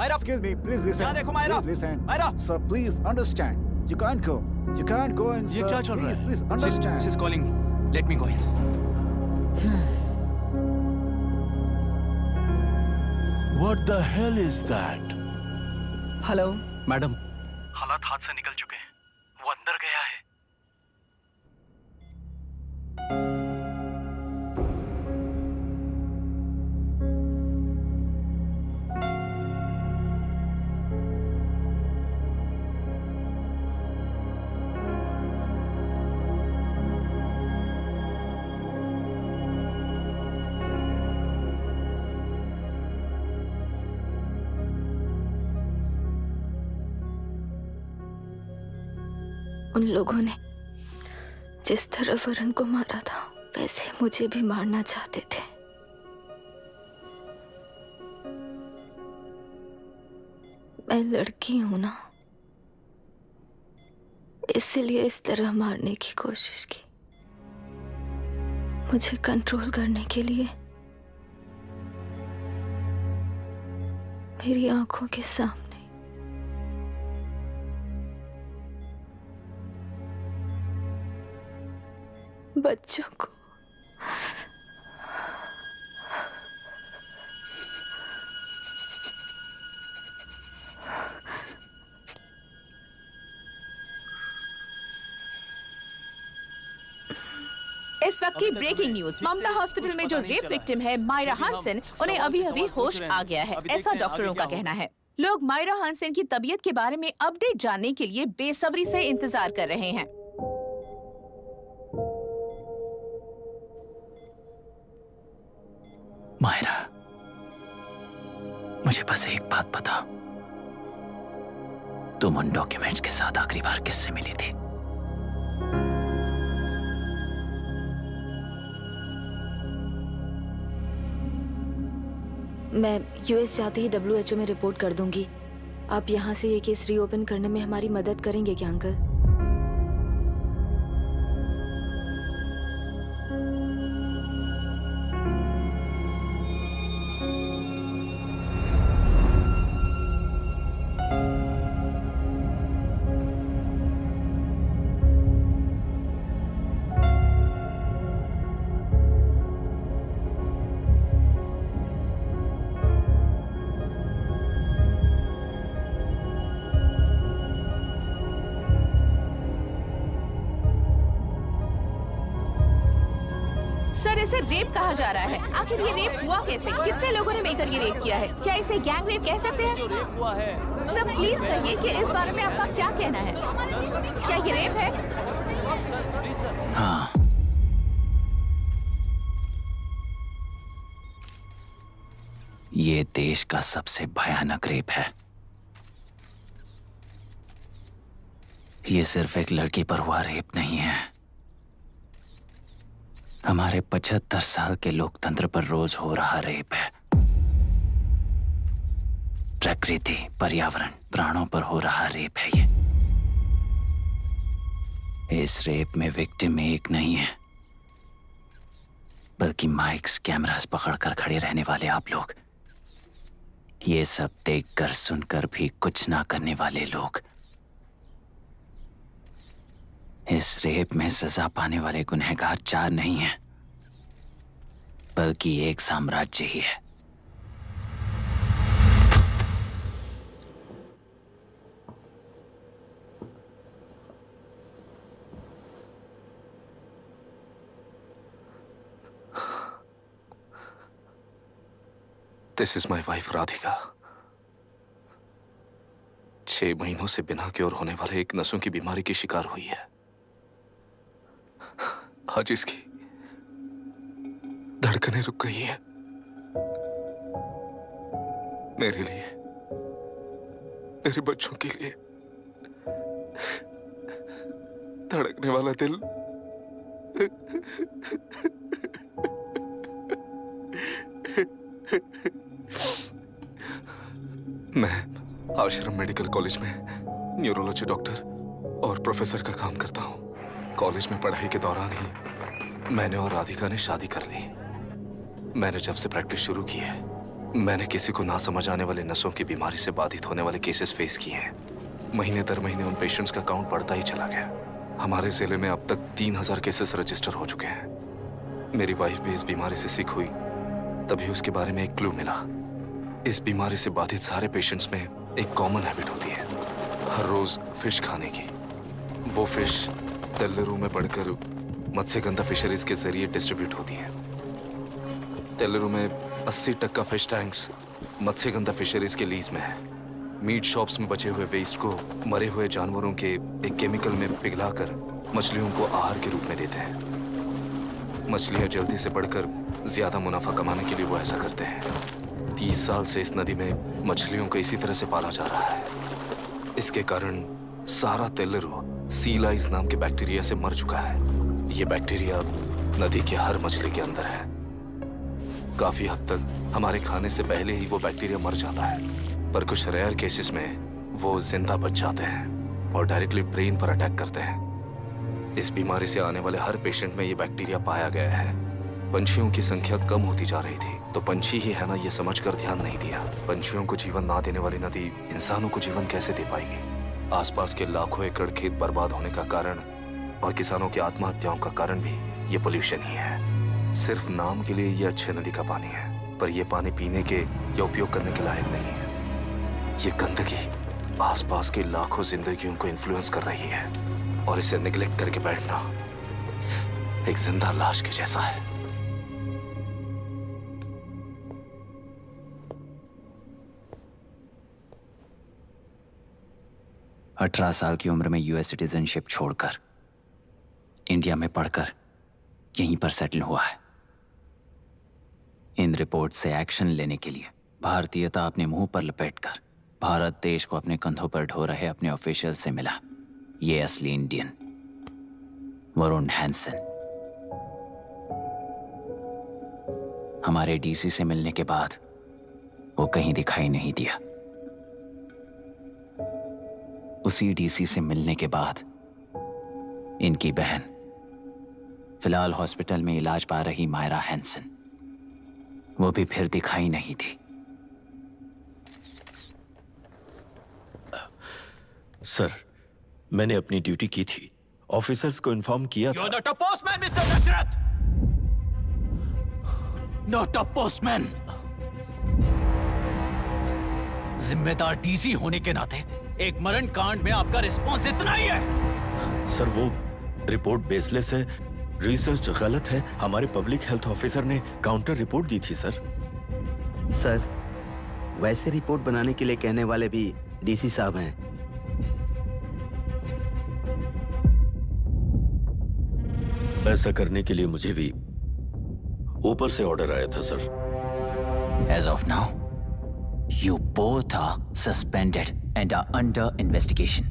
[SPEAKER 1] Myra.
[SPEAKER 10] Excuse me. Please listen.
[SPEAKER 1] यहाँ देखो Myra.
[SPEAKER 10] Please listen.
[SPEAKER 1] Myra.
[SPEAKER 10] Sir, please understand. You can't go. You can't go in, sir.
[SPEAKER 15] ये क्या चल रहा है?
[SPEAKER 10] Please understand.
[SPEAKER 1] She's calling me. Let me go in.
[SPEAKER 15] What the hell is that?
[SPEAKER 11] Hello
[SPEAKER 12] madam, हालात हाथ से निकल चुके हैं। वो अंदर गया है।
[SPEAKER 5] उन लोगों ने जिस तरह वरुण को मारा था वैसे मुझे भी मारना चाहते थे। मैं लड़की हूं ना, इसलिए इस तरह मारने की कोशिश की। मुझे कंट्रोल करने के लिए मेरी आंखों के सामने बच्चों को
[SPEAKER 7] इस वक्त की ब्रेकिंग न्यूज। ममता हॉस्पिटल में जो रेप विक्टिम है मायरा हानसन, उन्हें अभी अभी होश आ गया है, ऐसा डॉक्टरों का कहना है। लोग मायरा हानसन की तबीयत के बारे में अपडेट जानने के लिए बेसब्री से इंतजार कर रहे हैं।
[SPEAKER 1] मायरा, मुझे बस एक बात बता, तुम उन डॉक्यूमेंट्स के साथ आखिरी बार किससे मिली थी?
[SPEAKER 5] मैं यूएस जाते ही WHO में रिपोर्ट कर दूंगी। आप यहाँ से ये केस रीओपन करने में हमारी मदद करेंगे क्या अंकल?
[SPEAKER 7] सर, इसे रेप कहा जा रहा है। आखिर ये रेप हुआ कैसे? कितने लोगों ने मिलकर ये रेप किया है? क्या इसे गैंग रेप कह सकते हैं?
[SPEAKER 12] हुआ है।
[SPEAKER 7] सर प्लीज कहिए कि इस बारे में आपका क्या कहना है? क्या ये रेप है?
[SPEAKER 1] हाँ, ये देश का सबसे भयानक रेप है। ये सिर्फ एक लड़की पर हुआ रेप नहीं है, हमारे 75 साल के लोकतंत्र पर रोज हो रहा रेप है। प्रकृति, पर्यावरण, प्राणों पर हो रहा रेप है ये। इस रेप में विक्टिम एक नहीं है, बल्कि माइक्स, कैमरास पकड़कर खड़े रहने वाले आप लोग। ये सब देखकर सुनकर भी कुछ ना करने वाले लोग। इस रेप में सजा पाने वाले गुनहगार 4 नहीं हैं, बल्कि एक साम्राज्य ही है।
[SPEAKER 9] This is my wife Radhika. 6 महीनों से बिना क्योर होने वाले एक नसों की बीमारी की शिकार हुई है। आज इसकी धड़कनें रुक गई हैं। मेरे लिए, मेरे बच्चों के लिए धड़कने वाला दिल मैं आश्रम मेडिकल कॉलेज में न्यूरोलॉजी डॉक्टर और प्रोफेसर का काम करता हूं। कॉलेज में पढ़ाई के दौरान ही मैंने और राधिका ने शादी कर ली। मैंने जब से प्रैक्टिस शुरू की है, मैंने किसी को ना समझ आने वाले नसों की बीमारी से बाधित होने वाले केसेस फेस किए हैं। महीने दर महीने उन पेशेंट्स का काउंट बढ़ता ही चला गया। हमारे जिले में अब तक 3000 केसेस रजिस्टर हो चुके हैं। मेरी वाइफ भी इस बीमारी से सिक हुई, तभी उसके बारे में एक क्लू मिला। इस बीमारी से बाधित सारे पेशेंट्स में एक कॉमन हैबिट होती है, हर रोज फिश खाने की। वो फिश तेल्लुरु में बढ़कर मत्स्यगंधा फिशरीज के जरिए डिस्ट्रीब्यूट होती है। तेल्लुरु में 80% फिश टैंक्स मत्स्यगंधा फिशरीज के लीज में है। मीट शॉप्स में बचे हुए वेस्ट को मरे हुए जानवरों के एक केमिकल में पिघलाकर मछलियों को आहार के रूप में देते हैं। मछलियां जल्दी से बढ़कर ज्यादा मुनाफा कमाने के लिए वो ऐसा करते हैं। 30 साल से इस नदी में मछलियों को इसी तरह से पाला जा रहा है। इसके कारण सारा तेल्लुरु सी लाइस नाम के बैक्टीरिया से मर चुका है। ये बैक्टीरिया नदी के हर मछली के अंदर है। काफी हद तक हमारे खाने से पहले ही वो बैक्टीरिया मर जाता है, पर कुछ रेयर केसेस में वो जिंदा बच जाते हैं और डायरेक्टली ब्रेन पर अटैक करते हैं। इस बीमारी से आने वाले हर पेशेंट में ये बैक्टीरिया पाया गया है। पंछियों की संख्या कम होती जा रही थी, तो पंछी ही है ना ये समझकर ध्यान नहीं दिया। पंछियों को जीवन ना देने वाली नदी इंसानों को जीवन कैसे दे पाएगी? आसपास के लाखों एकड़ खेत बर्बाद होने का कारण और किसानों की आत्महत्याओं का कारण भी ये पोल्यूशन ही है। सिर्फ नाम के लिए ये अच्छे नदी का पानी है, पर ये पानी पीने के या उपयोग करने के लायक नहीं है। ये गंदगी आसपास के लाखों जिंदगियों को इन्फ्लुएंस कर रही है और इसे निगलेक्ट करके बैठना एक जिंदा लाश के जैसा है।
[SPEAKER 1] अठारह साल की उम्र में यूएस सिटीजनशिप छोड़कर इंडिया में पढ़कर यहीं पर सेटल हुआ है। इन रिपोर्ट से एक्शन लेने के लिए भारतीयता अपने मुंह पर लपेटकर भारत देश को अपने कंधों पर ढो रहे अपने ऑफिशियल से मिला ये असली इंडियन वरुण हैंसन। हमारे डीसी से मिलने के बाद वो कहीं दिखाई नहीं दिया। उसी डीसी से मिलने के बाद इनकी बहन फिलहाल हॉस्पिटल में इलाज पा रही मायरा हैंसन, वो भी फिर दिखाई नहीं दी।
[SPEAKER 2] सर, मैंने अपनी ड्यूटी की थी। ऑफिसर्स को इन्फॉर्म किया था।
[SPEAKER 13] You're not a postman, Mr. Dashrath! Not a postman! जिम्मेदार डीसी होने के नाते एक मरण कांड में आपका रिस्पॉन्स इतना ही है।
[SPEAKER 2] सर, वो रिपोर्ट बेसलेस है, रिसर्च गलत है। हमारे पब्लिक हेल्थ ऑफिसर ने काउंटर रिपोर्ट दी थी सर।
[SPEAKER 14] सर, वैसे रिपोर्ट बनाने के लिए कहने वाले भी डीसी साहब हैं।
[SPEAKER 2] ऐसा करने के लिए मुझे भी ऊपर से ऑर्डर आया था sir.
[SPEAKER 1] As of now, you both are suspended and are under investigation.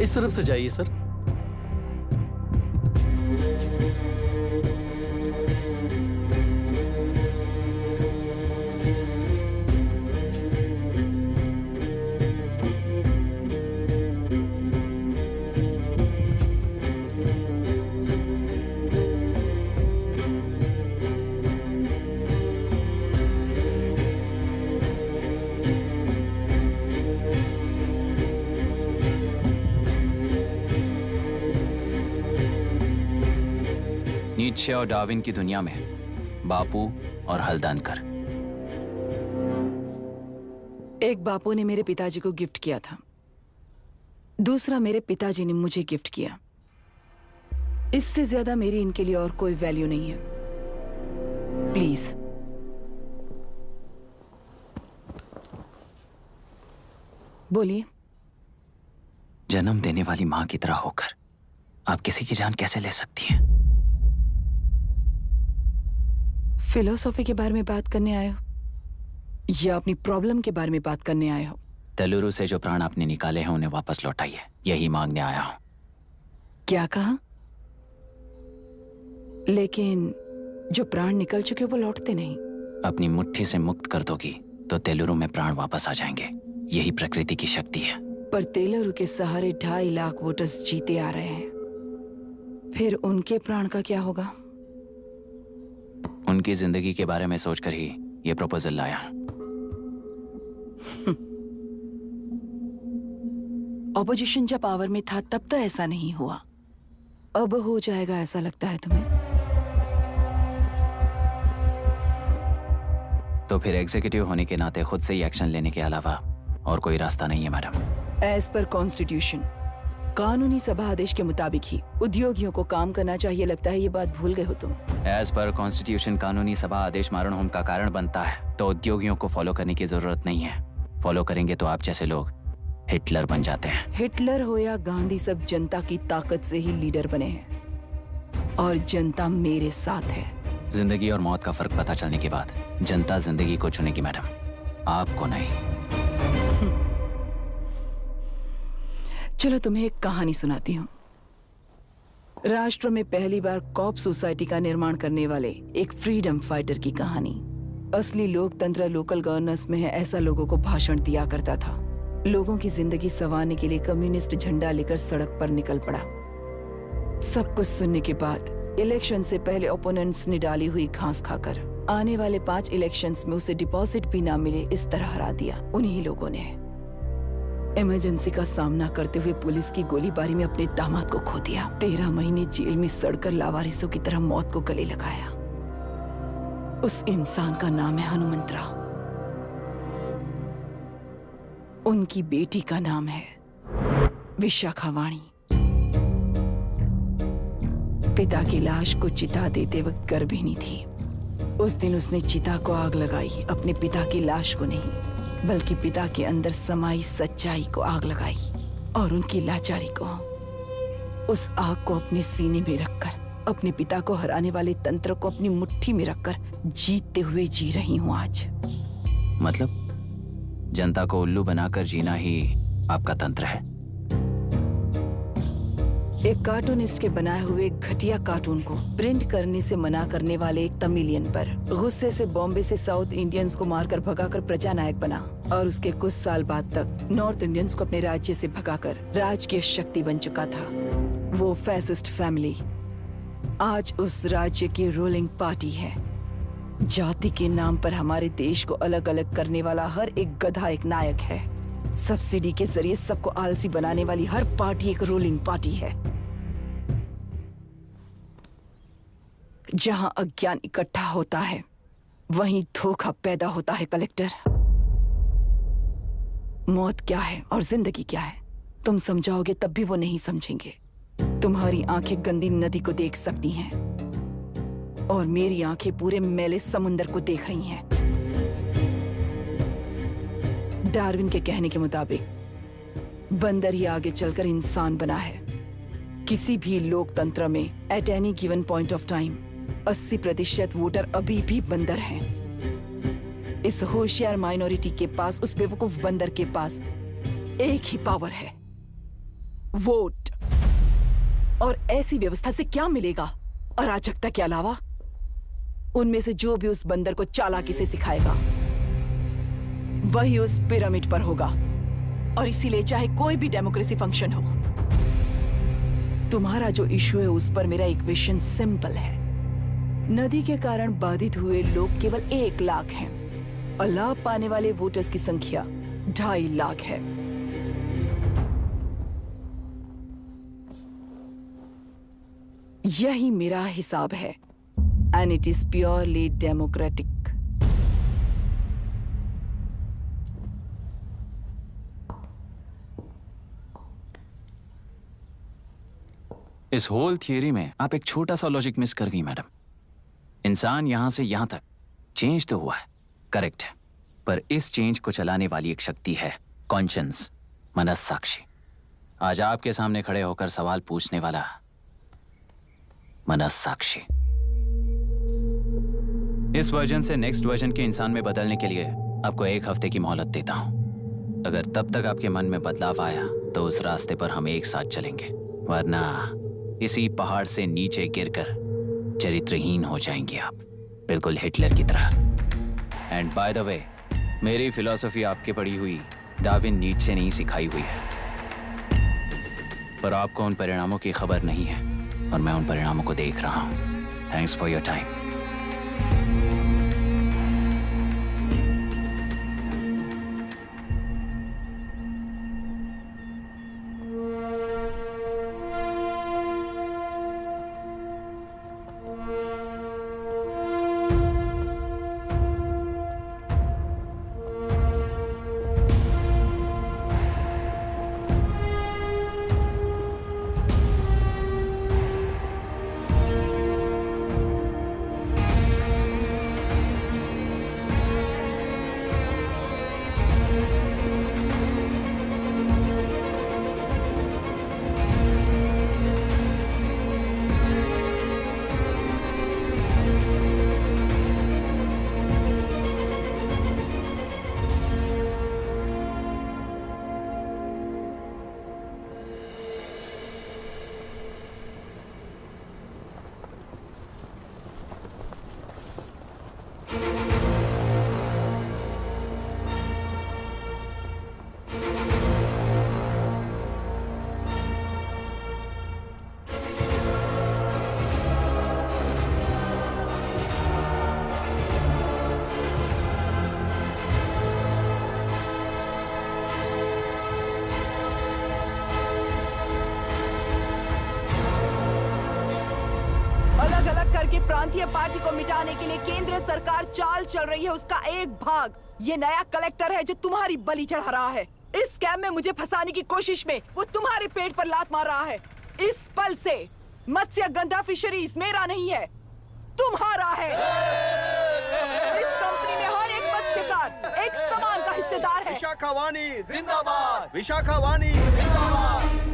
[SPEAKER 8] इस तरफ से जाइए सर।
[SPEAKER 1] नीत्शे और डार्विन की दुनिया में बापू और हल्दनकर।
[SPEAKER 11] एक बापू ने मेरे पिताजी को गिफ्ट किया था, दूसरा मेरे पिताजी ने मुझे गिफ्ट किया। इससे ज्यादा मेरी इनके लिए और कोई वैल्यू नहीं है। प्लीज बोलिए।
[SPEAKER 1] जन्म देने वाली मां की तरह होकर आप किसी की जान कैसे ले सकती हैं?
[SPEAKER 11] फिलोसॉफी के बारे में बात करने आए हो या अपनी प्रॉब्लम के बारे में बात करने आए हो?
[SPEAKER 1] तेलुरु से जो प्राण आपने निकाले हैं उन्हें वापस लौटाइए, यही मांगने आया हूं।
[SPEAKER 11] क्या कहा? लेकिन जो प्राण निकल चुके वो लौटते नहीं।
[SPEAKER 1] अपनी मुट्ठी से मुक्त कर दोगी तो तेलुरु में प्राण वापस आ जाएंगे। यही प्रकृति की शक्ति है।
[SPEAKER 11] पर तेलुरु के सहारे 2.5 लाख वोटर्स जीते आ रहे हैं, फिर उनके प्राण का क्या होगा?
[SPEAKER 1] उनकी जिंदगी के बारे में सोचकर ही ये प्रपोजल लाया।
[SPEAKER 11] ऑपोजिशन जब पावर में था तब तो ऐसा नहीं हुआ, अब हो जाएगा ऐसा लगता है तुम्हें?
[SPEAKER 1] तो फिर एग्जीक्यूटिव होने के नाते खुद से ही एक्शन लेने के अलावा और कोई रास्ता नहीं है मैडम।
[SPEAKER 11] एज पर कॉन्स्टिट्यूशन, कानूनी सभा आदेश के मुताबिक ही उद्योगियों को काम करना चाहिए। लगता है ये बात भूल गए हो तुम।
[SPEAKER 1] एज पर कॉन्स्टिट्यूशन कानूनी सभा आदेश मारण होम का कारण बनता है, तो उद्योगियों को फॉलो करने की जरूरत नहीं है। फॉलो करेंगे तो आप जैसे लोग हिटलर बन जाते हैं।
[SPEAKER 11] हिटलर हो या गांधी, सब जनता की ताकत से ही लीडर बने हैं और जनता मेरे साथ है।
[SPEAKER 1] जिंदगी और मौत का फर्क पता चलने के बाद जनता जिंदगी को चुनेगी मैडम, आपको नहीं।
[SPEAKER 11] चलो तुम्हें एक कहानी सुनाती हूँ। राष्ट्र में पहली बार कॉप सोसाइटी का निर्माण करने वाले एक फ्रीडम फाइटर की कहानी। असली लोकतंत्र लोकल गवर्नेंस में है, ऐसा लोगों को भाषण दिया करता था। लोगों की जिंदगी संवारने के लिए कम्युनिस्ट झंडा लेकर सड़क पर निकल पड़ा। सब कुछ सुनने के बाद इलेक्शन से पहले ओपोनेंट्स ने डाली हुई घास खाकर आने वाले 5 इलेक्शंस में उसे डिपॉजिट भी ना मिले, इस तरह हरा दिया। उन्हीं लोगों ने इमरजेंसी का सामना करते हुए पुलिस की गोलीबारी में अपने दामाद को खो दिया। 13 महीने जेल में सड़कर लावारिसों की तरह मौत को गले लगाया। उस इंसान का नाम है हनुमंतराव। उनकी बेटी का नाम है विशाखावाणी। पिता की लाश को चिता देते वक्त गर्भिणी थी। उस दिन उसने चिता को आग लगाई, अपने पिता की लाश को नहीं, बल्कि पिता के अंदर समाई सच्चाई को आग लगाई और उनकी लाचारी को। उस आग को अपने सीने में रखकर, अपने पिता को हराने वाले तंत्र को अपनी मुट्ठी में रखकर जीतते हुए जी रही हूँ आज।
[SPEAKER 1] मतलब जनता को उल्लू बनाकर जीना ही आपका तंत्र है?
[SPEAKER 11] एक कार्टूनिस्ट के बनाए हुए घटिया कार्टून को प्रिंट करने से मना करने वाले एक तमिलियन पर गुस्से से बॉम्बे से साउथ इंडियंस को मारकर भगाकर प्रजानायक बना और उसके कुछ साल बाद तक नॉर्थ इंडियंस को अपने राज्य से भगाकर राजकीय शक्ति बन चुका था। वो फैसिस्ट फैमिली आज उस राज्य की रूलिंग पार्टी है। जाति के नाम पर हमारे देश को अलग अलग करने वाला हर एक गधा एक नायक है। सब्सिडी के जरिए सबको आलसी बनाने वाली हर पार्टी एक रूलिंग पार्टी है। जहां अज्ञान इकट्ठा होता है वहीं धोखा पैदा होता है। कलेक्टर, मौत क्या है और जिंदगी क्या है तुम समझाओगे तब भी वो नहीं समझेंगे। तुम्हारी आंखें गंदी नदी को देख सकती हैं और मेरी आंखें पूरे मैले समुंदर को देख रही हैं। डार्विन के कहने के मुताबिक बंदर ही आगे चलकर इंसान बना है। किसी भी लोकतंत्र में at any given point of time 80% voter अभी भी बंदर हैं। इस होशियार माइनॉरिटी के पास, उस बेवकूफ बंदर के पास एक ही पावर है, वोट। और ऐसी व्यवस्था से क्या मिलेगा अराजकता के अलावा? उनमें से जो भी उस बंदर को चालाकी से सिखाएगा वही उस पिरामिड पर होगा। और इसीलिए चाहे कोई भी डेमोक्रेसी फंक्शन हो, तुम्हारा जो इशू है उस पर मेरा इक्वेशन सिंपल है। नदी के कारण बाधित हुए लोग केवल 1 लाख हैं और लाभ पाने वाले वोटर्स की संख्या 2.5 लाख है। यही मेरा हिसाब है and it is purely democratic.
[SPEAKER 1] इस होल थियरी में आप एक छोटा सा लॉजिक मिस कर गई मैडम। इंसान यहां से यहां तक चेंज तो हुआ है, करेक्ट है, पर इस चेंज को चलाने वाली एक शक्ति है, कॉन्शियंस, मनस्साक्षी। आज आपके सामने खड़े होकर सवाल पूछने वाला मनस्साक्षी। इस वर्जन से नेक्स्ट वर्जन के इंसान में बदलने के लिए आपको 1 हफ्ते की मोहलत देता हूं। अगर तब तक आपके मन में बदलाव आया तो उस रास्ते पर हम एक साथ चलेंगे, वरना इसी पहाड़ से नीचे गिरकर चरित्रहीन हो जाएंगे आप, बिल्कुल हिटलर की तरह। एंड बाय द वे, मेरी फिलॉसफी आपके पढ़ी हुई डार्विन नीचे नहीं सिखाई हुई है, पर आपको उन परिणामों की खबर नहीं है और मैं उन परिणामों को देख रहा हूं। Thanks for your time.
[SPEAKER 11] प्रांतीय पार्टी को मिटाने के लिए केंद्र सरकार चाल चल रही है, उसका एक भाग ये नया कलेक्टर है जो तुम्हारी बलि चढ़ा रहा है। इस स्कैम में मुझे फंसाने की कोशिश में वो तुम्हारे पेट पर लात मार रहा है। इस पल से मत्स्य गंधा फिशरीज मेरा नहीं है, तुम्हारा है। इस कंपनी में हर एक मत्स्यकार एक समान का हिस्सेदार है।
[SPEAKER 17] विशाखावाणी जिंदाबाद, विशाखावाणी जिंदाबाद।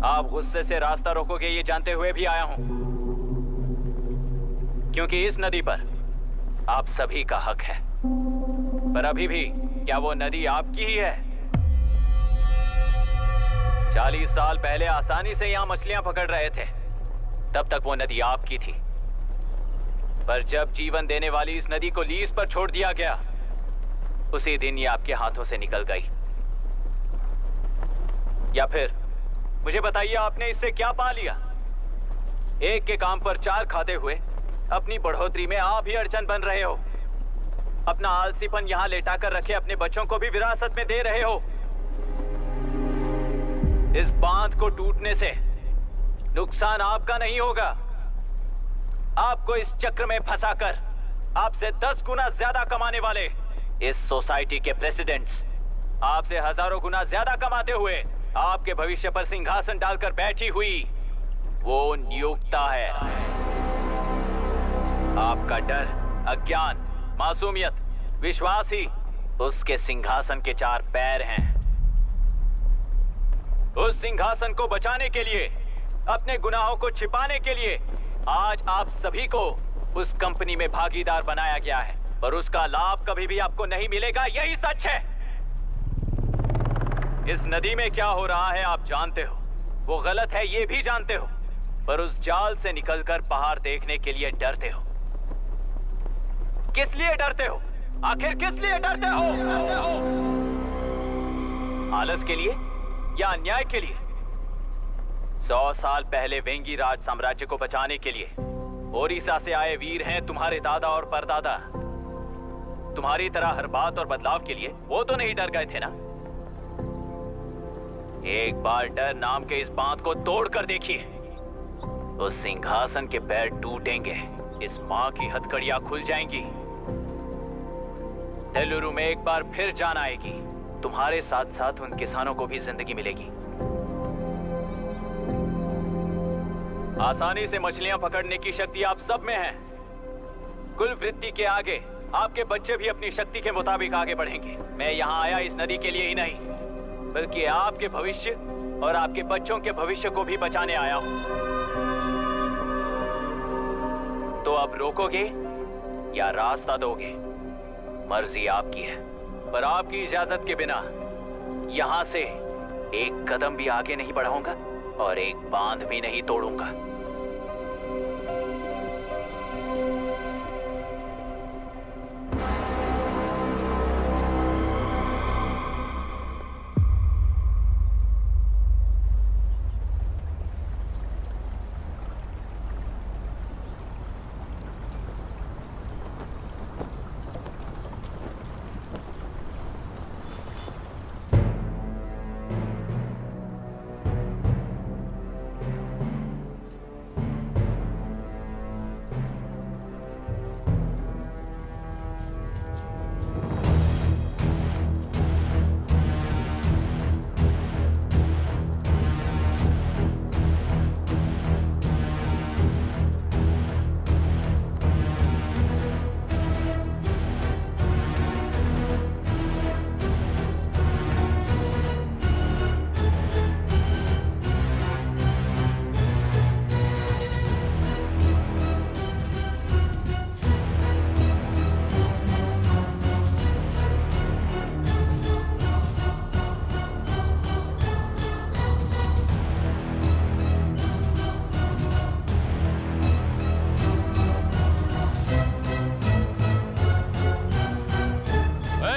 [SPEAKER 13] आप गुस्से से रास्ता रोकोगे ये जानते हुए भी आया हूं, क्योंकि इस नदी पर आप सभी का हक है। पर अभी भी क्या वो नदी आपकी ही है? 40 साल पहले आसानी से यहां मछलियां पकड़ रहे थे, तब तक वो नदी आपकी थी। पर जब जीवन देने वाली इस नदी को लीज पर छोड़ दिया गया, उसी दिन ये आपके हाथों से निकल गई। या फिर मुझे बताइए, आपने इससे क्या पा लिया? एक के काम पर 4 खाते हुए अपनी बढ़ोतरी में आप ही अड़चन बन रहे हो। अपना आलसीपन यहां लेटा कर रखे अपने बच्चों को भी विरासत में दे रहे हो। इस बांध को टूटने से नुकसान आपका नहीं होगा, आपको इस चक्र में फंसाकर आपसे 10 गुना ज्यादा कमाने वाले इस सोसाइटी के प्रेसिडेंट्स आपसे हजारों गुना ज्यादा कमाते हुए आपके भविष्य पर सिंहासन डालकर बैठी हुई वो नियोक्ता है। आपका डर, अज्ञान, मासूमियत, विश्वास ही उसके सिंहासन के 4 पैर हैं। उस सिंहासन को बचाने के लिए, अपने गुनाहों को छिपाने के लिए आज आप सभी को उस कंपनी में भागीदार बनाया गया है, पर उसका लाभ कभी भी आपको नहीं मिलेगा। यही सच है। इस नदी में क्या हो रहा है आप जानते हो, वो गलत है ये भी जानते हो, पर उस जाल से निकलकर पहाड़ देखने के लिए डरते हो। किस लिए डरते हो? आखिर किस लिए डरते हो? आलस के लिए या अन्याय के लिए? 100 साल पहले वेंगी राज साम्राज्य को बचाने के लिए ओडिशा से आए वीर हैं तुम्हारे दादा और परदादा। तुम्हारी तरह हर बात और बदलाव के लिए वो तो नहीं डर गए थे ना। एक बार डर नाम के इस बांध को तोड़ कर देखिए, उस सिंहासन के पैर टूटेंगे, इस मां की हथकड़ियां खुल जाएंगी। तेलुरु में एक बार फिर जान आएगी, तुम्हारे साथ साथ उन किसानों को भी जिंदगी मिलेगी। आसानी से मछलियां पकड़ने की शक्ति आप सब में है। कुल वृत्ति के आगे आपके बच्चे भी अपनी शक्ति के मुताबिक आगे बढ़ेंगे। मैं यहाँ आया इस नदी के लिए ही नहीं, बल्कि आपके भविष्य और आपके बच्चों के भविष्य को भी बचाने आया हूं। तो अब रोकोगे या रास्ता दोगे, मर्जी आपकी है, पर आपकी इजाजत के बिना यहां से एक कदम भी आगे नहीं बढ़ाऊंगा और एक बांध भी नहीं तोड़ूंगा।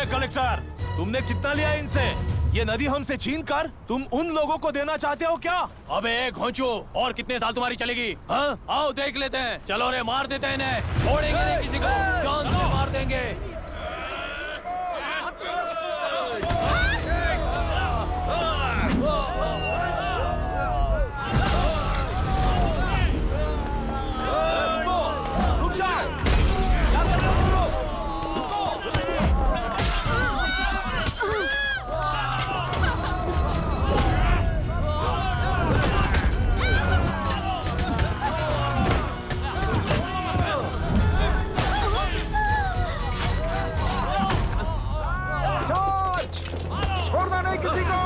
[SPEAKER 15] कलेक्टर, तुमने कितना लिया इनसे? ये नदी हमसे छीन कर तुम उन लोगों को देना चाहते हो क्या?
[SPEAKER 12] अबे घोंचू, और कितने साल तुम्हारी चलेगी? हाँ, आओ देख लेते हैं। चलो रे, मार देते हैं इन्हें। छोड़ेंगे नहीं किसी को, जान से मार देंगे।
[SPEAKER 10] छोड़ना नहीं किसी को।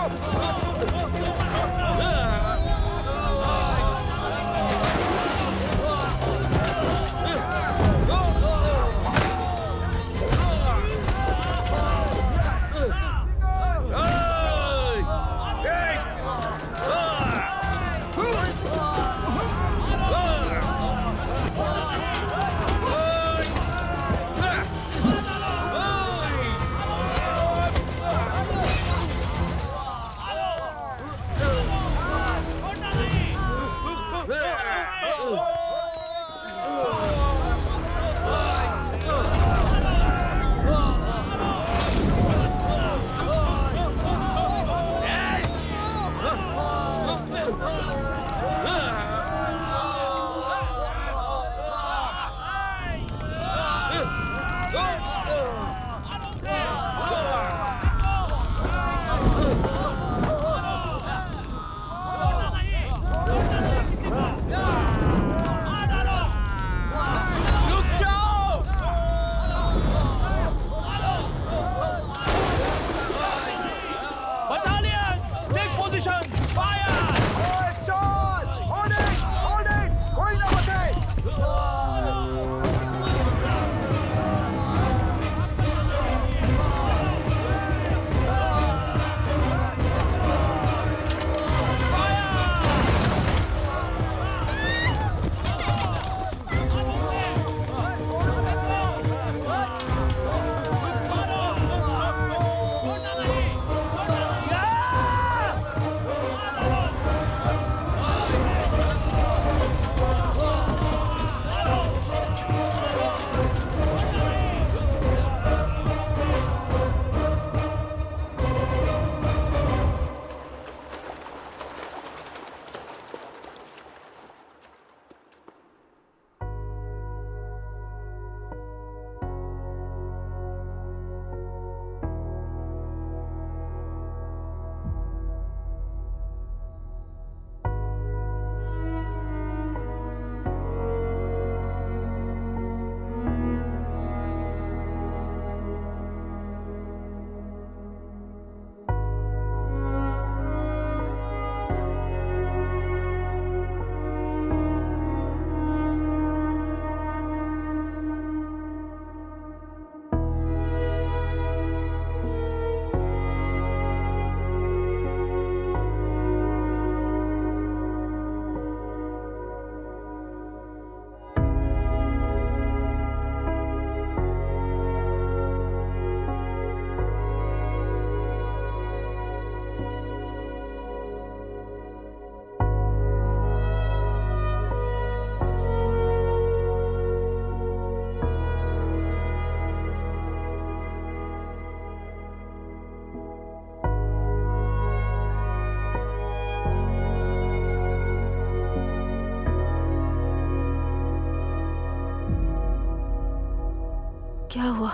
[SPEAKER 16] क्या हुआ?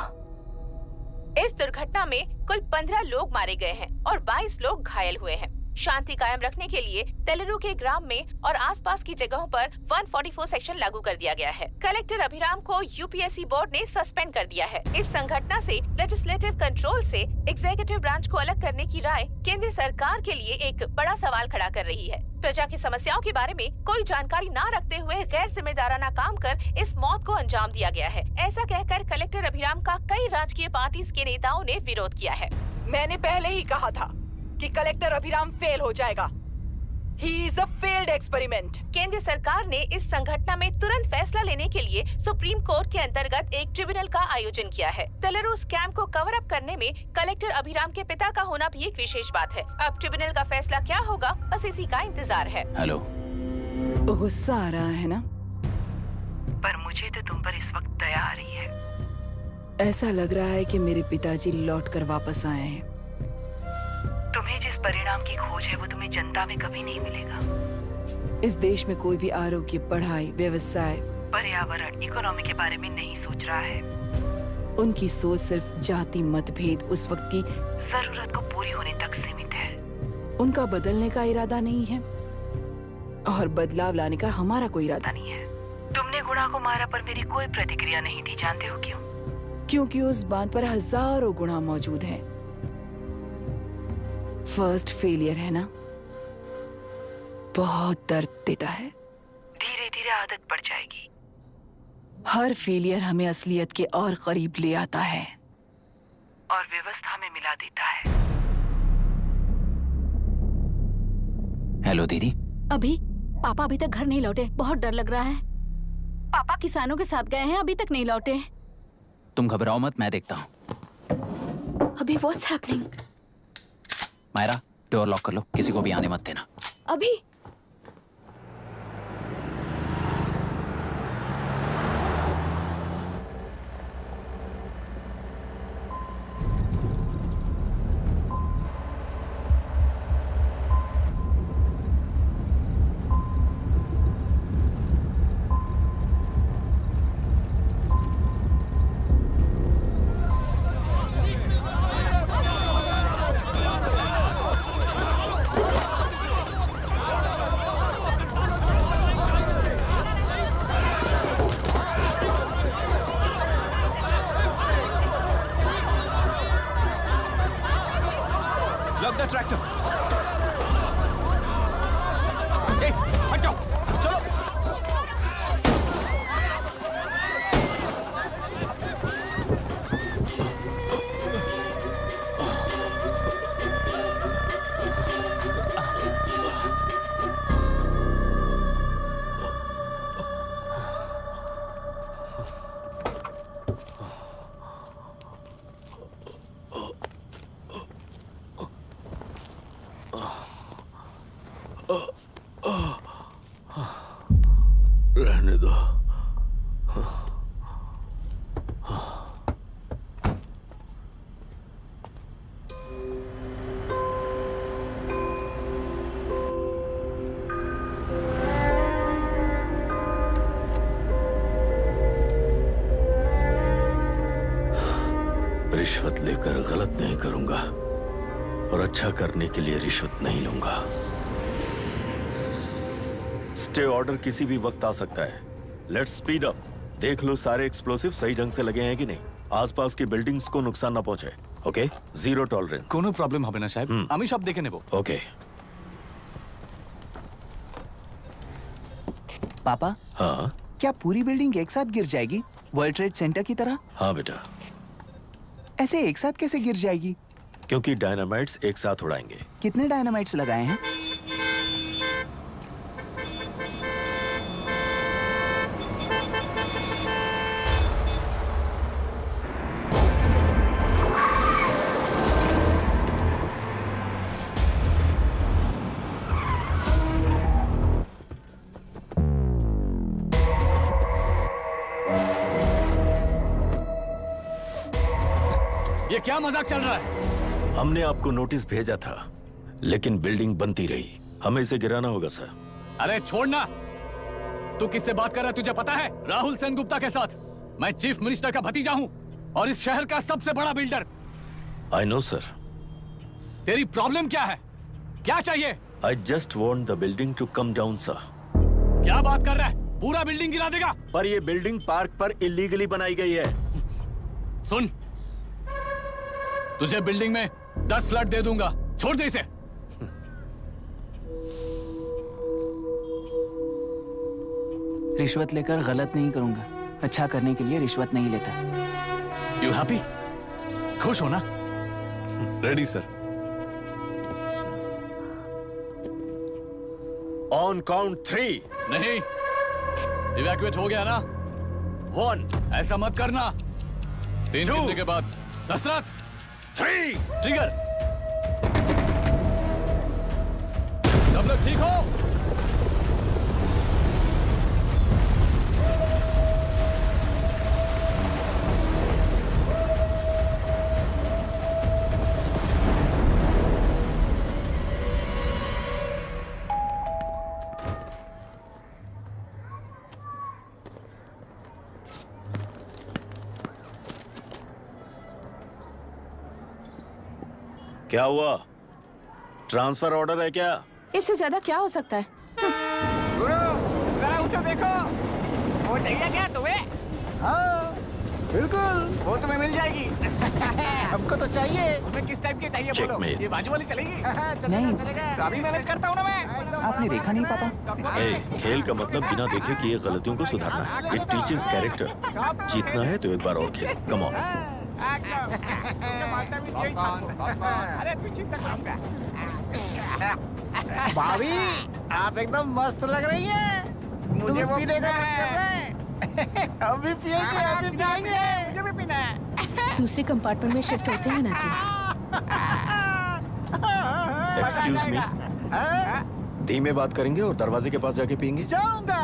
[SPEAKER 7] इस दुर्घटना में कुल 15 लोग मारे गए हैं और 22 लोग घायल हुए हैं। शांति कायम रखने के लिए तेलुरु के ग्राम में और आसपास की जगहों पर 144 सेक्शन लागू कर दिया गया है। कलेक्टर अभिराम को यूपीएससी बोर्ड ने सस्पेंड कर दिया है। इस संघटना से लेजिस्लेटिव कंट्रोल से एग्जीक्यूटिव ब्रांच को अलग करने की राय केंद्र सरकार के लिए एक बड़ा सवाल खड़ा कर रही है। प्रजा की समस्याओं के बारे में कोई जानकारी न रखते हुए गैर जिम्मेदाराना काम कर इस मौत को अंजाम दिया गया है। ऐसा कहकर कलेक्टर अभिराम का कई राजकीय पार्टी के नेताओं ने विरोध किया है।
[SPEAKER 18] मैंने पहले ही कहा था कि कलेक्टर अभिराम फेल हो जाएगा।
[SPEAKER 7] He is a failed experiment. केंद्र सरकार ने इस संघटना में तुरंत फैसला लेने के लिए सुप्रीम कोर्ट के अंतर्गत एक ट्रिब्यूनल का आयोजन किया है। तेलुरु स्कैम को कवर अप करने में कलेक्टर अभिराम के पिता का होना भी एक विशेष बात है। अब ट्रिब्यूनल का फैसला क्या होगा, बस इसी का इंतजार है।
[SPEAKER 1] हेलो,
[SPEAKER 11] गुस्सा आ रहा है ना?
[SPEAKER 16] पर मुझे तो तुम पर इस वक्त दया आ रही है।
[SPEAKER 11] ऐसा लग रहा है कि मेरे पिताजी लौट कर वापस आए हैं।
[SPEAKER 16] तुम्हें जिस परिणाम की खोज है वो तुम्हें जनता में कभी नहीं मिलेगा।
[SPEAKER 11] इस देश में कोई भी आरोग्य, पढ़ाई, व्यवसाय,
[SPEAKER 16] पर्यावरण, इकोनॉमी के बारे में नहीं सोच रहा है।
[SPEAKER 11] उनकी सोच सिर्फ जाति मतभेद उस वक्त की
[SPEAKER 16] जरूरत को पूरी होने तक सीमित है।
[SPEAKER 11] उनका बदलने का इरादा नहीं है और बदलाव लाने का हमारा कोई इरादा नहीं है।
[SPEAKER 16] तुमने गुणा को मारा पर मेरी कोई प्रतिक्रिया नहीं दी, जानते हो क्यों?
[SPEAKER 11] क्योंकि उस बात पर हजारों गुणा मौजूद हैं। फर्स्ट फेलियर है ना, बहुत दर्द देता है।
[SPEAKER 16] धीरे धीरे आदत पड़ जाएगी।
[SPEAKER 11] हर फेलियर हमें असलियत के और करीब ले आता है
[SPEAKER 16] और व्यवस्था में मिला देता है।
[SPEAKER 1] हेलो दीदी।
[SPEAKER 16] अभी पापा अभी तक घर नहीं लौटे, बहुत डर लग रहा है। पापा किसानों के साथ गए हैं, अभी तक नहीं लौटे।
[SPEAKER 1] तुम घबराओ मत, मैं देखता हूँ।
[SPEAKER 16] अभी what's happening?
[SPEAKER 1] Myra, door lock कर लो, किसी को भी आने मत देना।
[SPEAKER 16] अभी
[SPEAKER 17] ट्रैक्टर। हट जाओ, चलो। रहने दो। रिश्वत लेकर गलत नहीं करूंगा और अच्छा करने के लिए रिश्वत नहीं लूंगा। स्टे ऑर्डर किसी भी वक्त आ सकता है। Let's speed up. देख लो सारे एक्सप्लोसिव सही ढंग से लगे हैं कि नहीं। आसपास की बिल्डिंग्स को नुकसान ना पहुंचे। Okay, zero tolerance.
[SPEAKER 18] कोनो प्रॉब्लम হবে না সাহেব, আমি সব দেখে নেব।
[SPEAKER 2] ओके।
[SPEAKER 19] पापा,
[SPEAKER 2] हाँ
[SPEAKER 19] क्या पूरी बिल्डिंग एक साथ गिर जाएगी, वर्ल्ड ट्रेड सेंटर की तरह?
[SPEAKER 2] हाँ बेटा।
[SPEAKER 19] ऐसे एक साथ कैसे गिर जाएगी?
[SPEAKER 2] क्योंकि डायनामाइट्स एक साथ उड़ाएंगे।
[SPEAKER 19] कितने डायनामाइट्स लगाए हैं?
[SPEAKER 18] ये क्या मजाक चल रहा है?
[SPEAKER 2] हमने आपको नोटिस भेजा था, लेकिन बिल्डिंग बनती रही। हमें इसे गिराना होगा सर।
[SPEAKER 18] अरे छोड़ना। तू किससे बात कर रहा है तुझे पता है? राहुल सेनगुप्ता के साथ। मैं चीफ मिनिस्टर का भतीजा हूँ और इस शहर का सबसे बड़ा बिल्डर।
[SPEAKER 2] I know sir.
[SPEAKER 18] तेरी प्रॉब्लम क्या है? क्या चाहिए?
[SPEAKER 2] I just want the building to come down sir.
[SPEAKER 18] क्या बात कर रहा है? पूरा बिल्डिंग गिरा देगा?
[SPEAKER 2] पर ये बिल्डिंग पार्क पर इलीगली बनाई गई है।
[SPEAKER 18] सुन, तुझे बिल्डिंग में 10 फ्लैट दे दूंगा, छोड़ दे इसे।
[SPEAKER 19] रिश्वत लेकर गलत नहीं करूंगा, अच्छा करने के लिए रिश्वत नहीं लेता।
[SPEAKER 18] You happy? खुश हो ना? Ready sir.
[SPEAKER 2] On count 3।
[SPEAKER 18] नहीं, इवैक्यूएट हो गया ना?
[SPEAKER 2] 1।
[SPEAKER 18] ऐसा मत करना। 3 गिनने के बाद दशरथ
[SPEAKER 2] 3।
[SPEAKER 18] ट्रिगर। सब लोग ठीक हो?
[SPEAKER 2] क्या हुआ? ट्रांसफर ऑर्डर है क्या?
[SPEAKER 7] इससे ज्यादा क्या हो सकता है?
[SPEAKER 8] जरा उसे देखो, वो चाहिए क्या तुम्हें? हाँ, बिल्कुल, वो तुम्हें मिल जाएगी। हमको तो चाहिए। तुम्हें किस टाइप की चाहिए बोलो?
[SPEAKER 2] Checkmate।
[SPEAKER 8] ये बाजू वाली चलेगी?
[SPEAKER 19] नहीं।
[SPEAKER 8] चलेगा। अभी मैनेज करता हूँ ना मैं।
[SPEAKER 19] आपने देखा नहीं पापा?
[SPEAKER 2] खेल का मतलब बिना देखे किए गलतियों को सुधारना है। It teaches character. जीतना है तो एक बार और खेल। Come on.
[SPEAKER 8] अरे तू चिंता मत। भाभी, आप एकदम मस्त लग रही हैं। मुझे पीने का मन कर रहा है। अभी पिएंगे, अभी पिएंगे। मुझे भी पीना है।
[SPEAKER 7] दूसरे कंपार्टमेंट में शिफ्ट होते हैं ना जी।
[SPEAKER 2] Excuse me. धीमे बात करेंगे और दरवाजे के पास जाके पिएंगे।
[SPEAKER 8] जाऊंगा,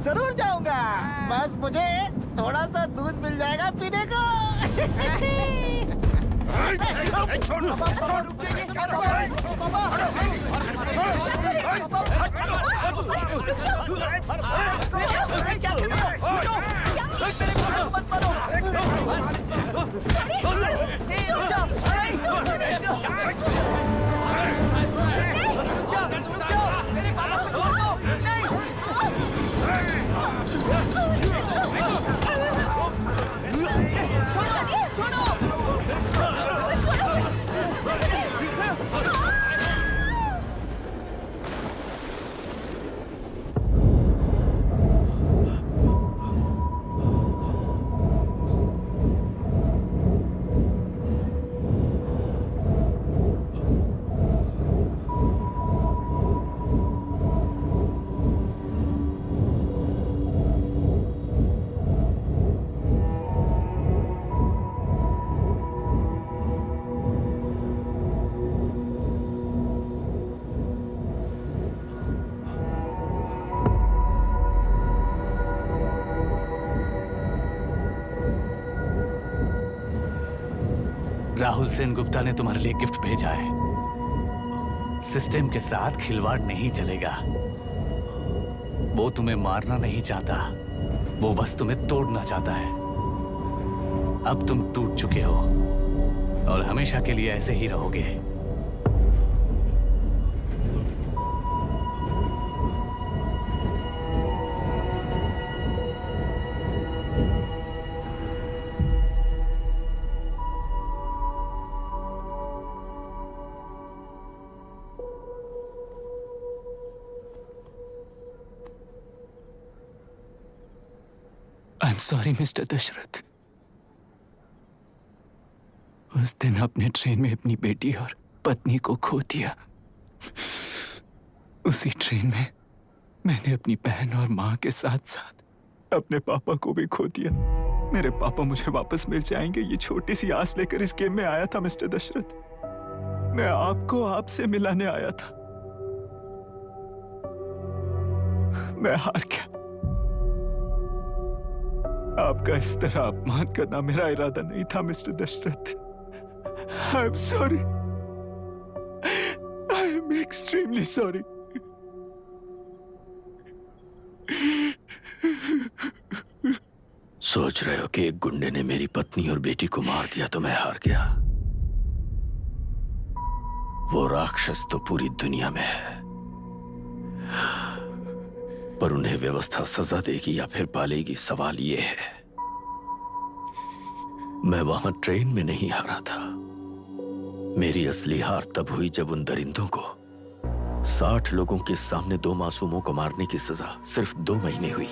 [SPEAKER 8] जरूर जाऊंगा। बस मुझे थोड़ा सा दूध मिल जाएगा पीने को।
[SPEAKER 18] राहुल सेनगुप्ता ने तुम्हारे लिए गिफ्ट भेजा है। सिस्टम के साथ खिलवाड़ नहीं चलेगा। वो तुम्हें मारना नहीं चाहता, वो बस तुम्हें तोड़ना चाहता है। अब तुम टूट चुके हो और हमेशा के लिए ऐसे ही रहोगे।
[SPEAKER 19] I am sorry mister Dasharath. उस दिन अपने ट्रेन में अपनी बेटी और पत्नी को खो दिया। उसी ट्रेन में मैंने अपनी बहन और माँ के साथ साथ अपने पापा को भी खो दिया। मेरे पापा मुझे वापस मिल जाएंगे, ये छोटी सी आस लेकर इस गेम में आया था मिस्टर दशरथ। मैं आपको आपसे मिलाने आया था। मैं हार गया। आपका इस तरह अपमान करना मेरा इरादा नहीं था mister Dasharath. I am sorry. I am extremely sorry.
[SPEAKER 2] सोच रहे हो कि एक गुंडे ने मेरी पत्नी और बेटी को मार दिया तो मैं हार गया? वो राक्षस तो पूरी दुनिया में है, पर उन्हें व्यवस्था सजा देगी या फिर पालेगी, सवाल ये है। मैं वहां ट्रेन में नहीं हारा था। मेरी असली हार तब हुई जब उन दरिंदों को 60 लोगों के सामने 2 मासूमों को मारने की सजा सिर्फ 2 महीने हुई।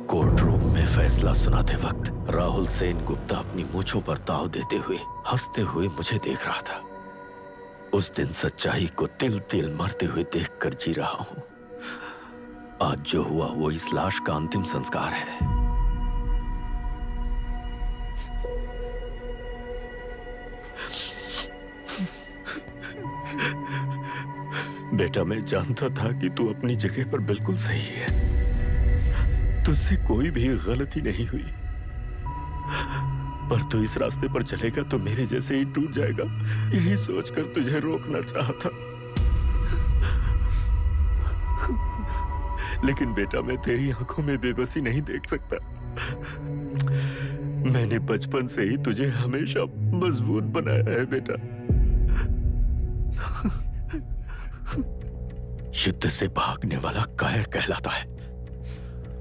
[SPEAKER 2] कोर्ट रूम में फैसला सुनाते वक्त राहुल सेन गुप्ता अपनी मूंछों पर ताव देते हुए हंसते हुए मुझे देख रहा था।
[SPEAKER 17] उस दिन सच्चाई को तिल तिल मरते हुए देखकर जी रहा हूं। आज जो हुआ वो इस लाश का अंतिम संस्कार है। बेटा, मैं जानता था कि तू अपनी जगह पर बिल्कुल सही है। तुझसे कोई भी गलती नहीं हुई, पर तू इस रास्ते पर चलेगा तो मेरे जैसे ही टूट जाएगा, यही सोचकर तुझे रोकना चाहता। लेकिन बेटा, मैं तेरी आंखों में बेबसी नहीं देख सकता। मैंने बचपन से ही तुझे हमेशा मजबूत बनाया है बेटा। युद्ध से भागने वाला कायर कहलाता है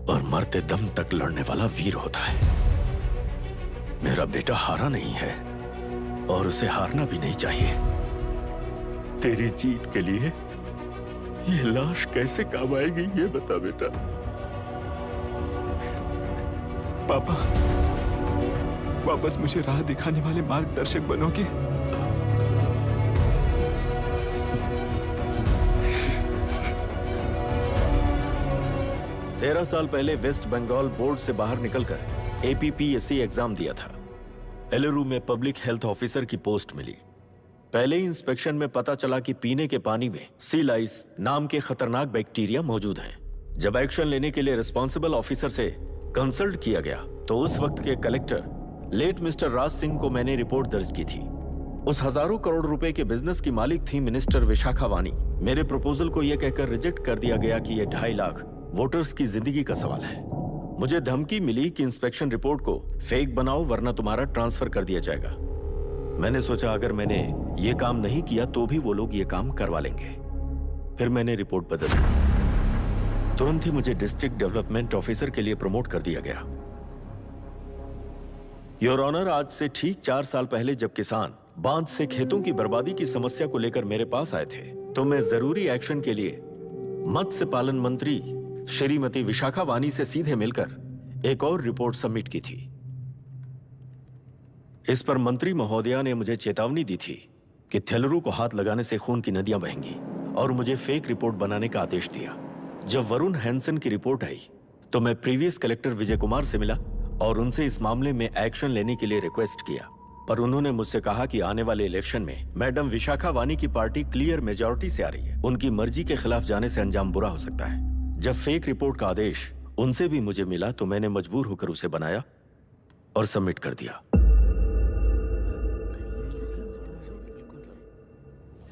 [SPEAKER 17] और मरते दम तक लड़ने वाला वीर होता है। मेरा बेटा हारा नहीं है और उसे हारना भी नहीं चाहिए। तेरी जीत के लिए ये लाश कैसे काम आएगी, ये बता बेटा।
[SPEAKER 19] पापा, वापस मुझे राह दिखाने वाले मार्गदर्शक बनोगे?
[SPEAKER 17] 13 साल पहले वेस्ट बंगाल बोर्ड से बाहर निकलकर APPSC एग्जाम दिया था। एलुरु में पब्लिक हेल्थ ऑफिसर की पोस्ट मिली। पहले ही इंस्पेक्शन में पता चला कि पीने के पानी में सी लाइस नाम के खतरनाक बैक्टीरिया मौजूद हैं। जब एक्शन लेने के लिए रिस्पॉन्सिबल ऑफिसर से कंसल्ट किया गया तो उस वक्त के collector late mister Raj Singh को मैंने रिपोर्ट दर्ज की थी। उस हजारों करोड़ रुपए के बिजनेस की मालिक थी मिनिस्टर विशाखा वानी। मेरे प्रपोजल को यह कहकर रिजेक्ट कर दिया गया कि यह 2.5 लाख वोटर्स की जिंदगी का सवाल है। मुझे धमकी मिली कि इंस्पेक्शन रिपोर्ट को फेक बनाओ वरना तुम्हारा ट्रांसफर कर दिया जाएगा। मैंने सोचा अगर मैंने ये काम नहीं किया तो भी वो लोग ये काम करवा लेंगे। फिर मैंने रिपोर्ट बदल दी। तुरंत ही मुझे डिस्ट्रिक्ट डेवलपमेंट ऑफिसर के लिए प्रमोट कर दिया गया। योर ऑनर, आज से ठीक 4 साल पहले जब किसान बांध से खेतों की बर्बादी की समस्या को लेकर मेरे पास आए थे तो मैं जरूरी एक्शन के लिए मत्स्य पालन मंत्री श्रीमती विशाखा वानी से सीधे मिलकर एक और रिपोर्ट सबमिट की थी। इस पर मंत्री महोदया ने मुझे चेतावनी दी थी कि थेलरू को हाथ लगाने से खून की नदियां बहेंगी और मुझे फेक रिपोर्ट बनाने का आदेश दिया। जब वरुण हैंसन की रिपोर्ट आई तो मैं प्रीवियस कलेक्टर विजय कुमार से मिला और उनसे इस मामले में एक्शन लेने के लिए रिक्वेस्ट किया, पर उन्होंने मुझसे कहा कि आने वाले इलेक्शन में मैडम विशाखा वानी की पार्टी क्लियर मेजॉरिटी से आ रही है, उनकी मर्जी के खिलाफ जाने से अंजाम बुरा हो सकता है। जब फेक रिपोर्ट का आदेश उनसे भी मुझे मिला तो मैंने मजबूर होकर उसे बनाया और सबमिट कर दिया।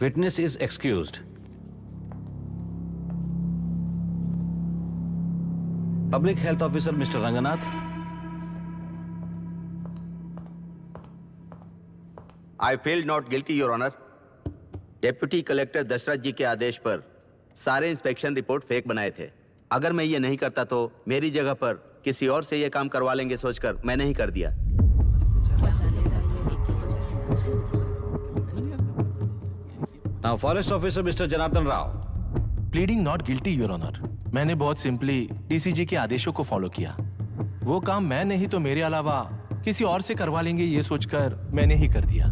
[SPEAKER 3] Witness is excused. Public Health Officer Mr. Ranganath.
[SPEAKER 14] I feel not guilty, Your Honor. Deputy collector Dashrath ji के आदेश पर सारे इंस्पेक्शन रिपोर्ट फेक बनाए थे। अगर मैं ये नहीं करता तो मेरी जगह पर किसी और से ये काम करवा लेंगे सोचकर मैंने ही कर दिया।
[SPEAKER 3] Now, Forest Officer Mr. Janardhan Rao.
[SPEAKER 15] Pleading not guilty, your honour. मैंने बहुत सिंपली डीसीजी के आदेशों को फॉलो किया। वो काम मैं नहीं तो मेरे अलावा किसी और से करवा लेंगे ये सोचकर मैंने ही कर दिया।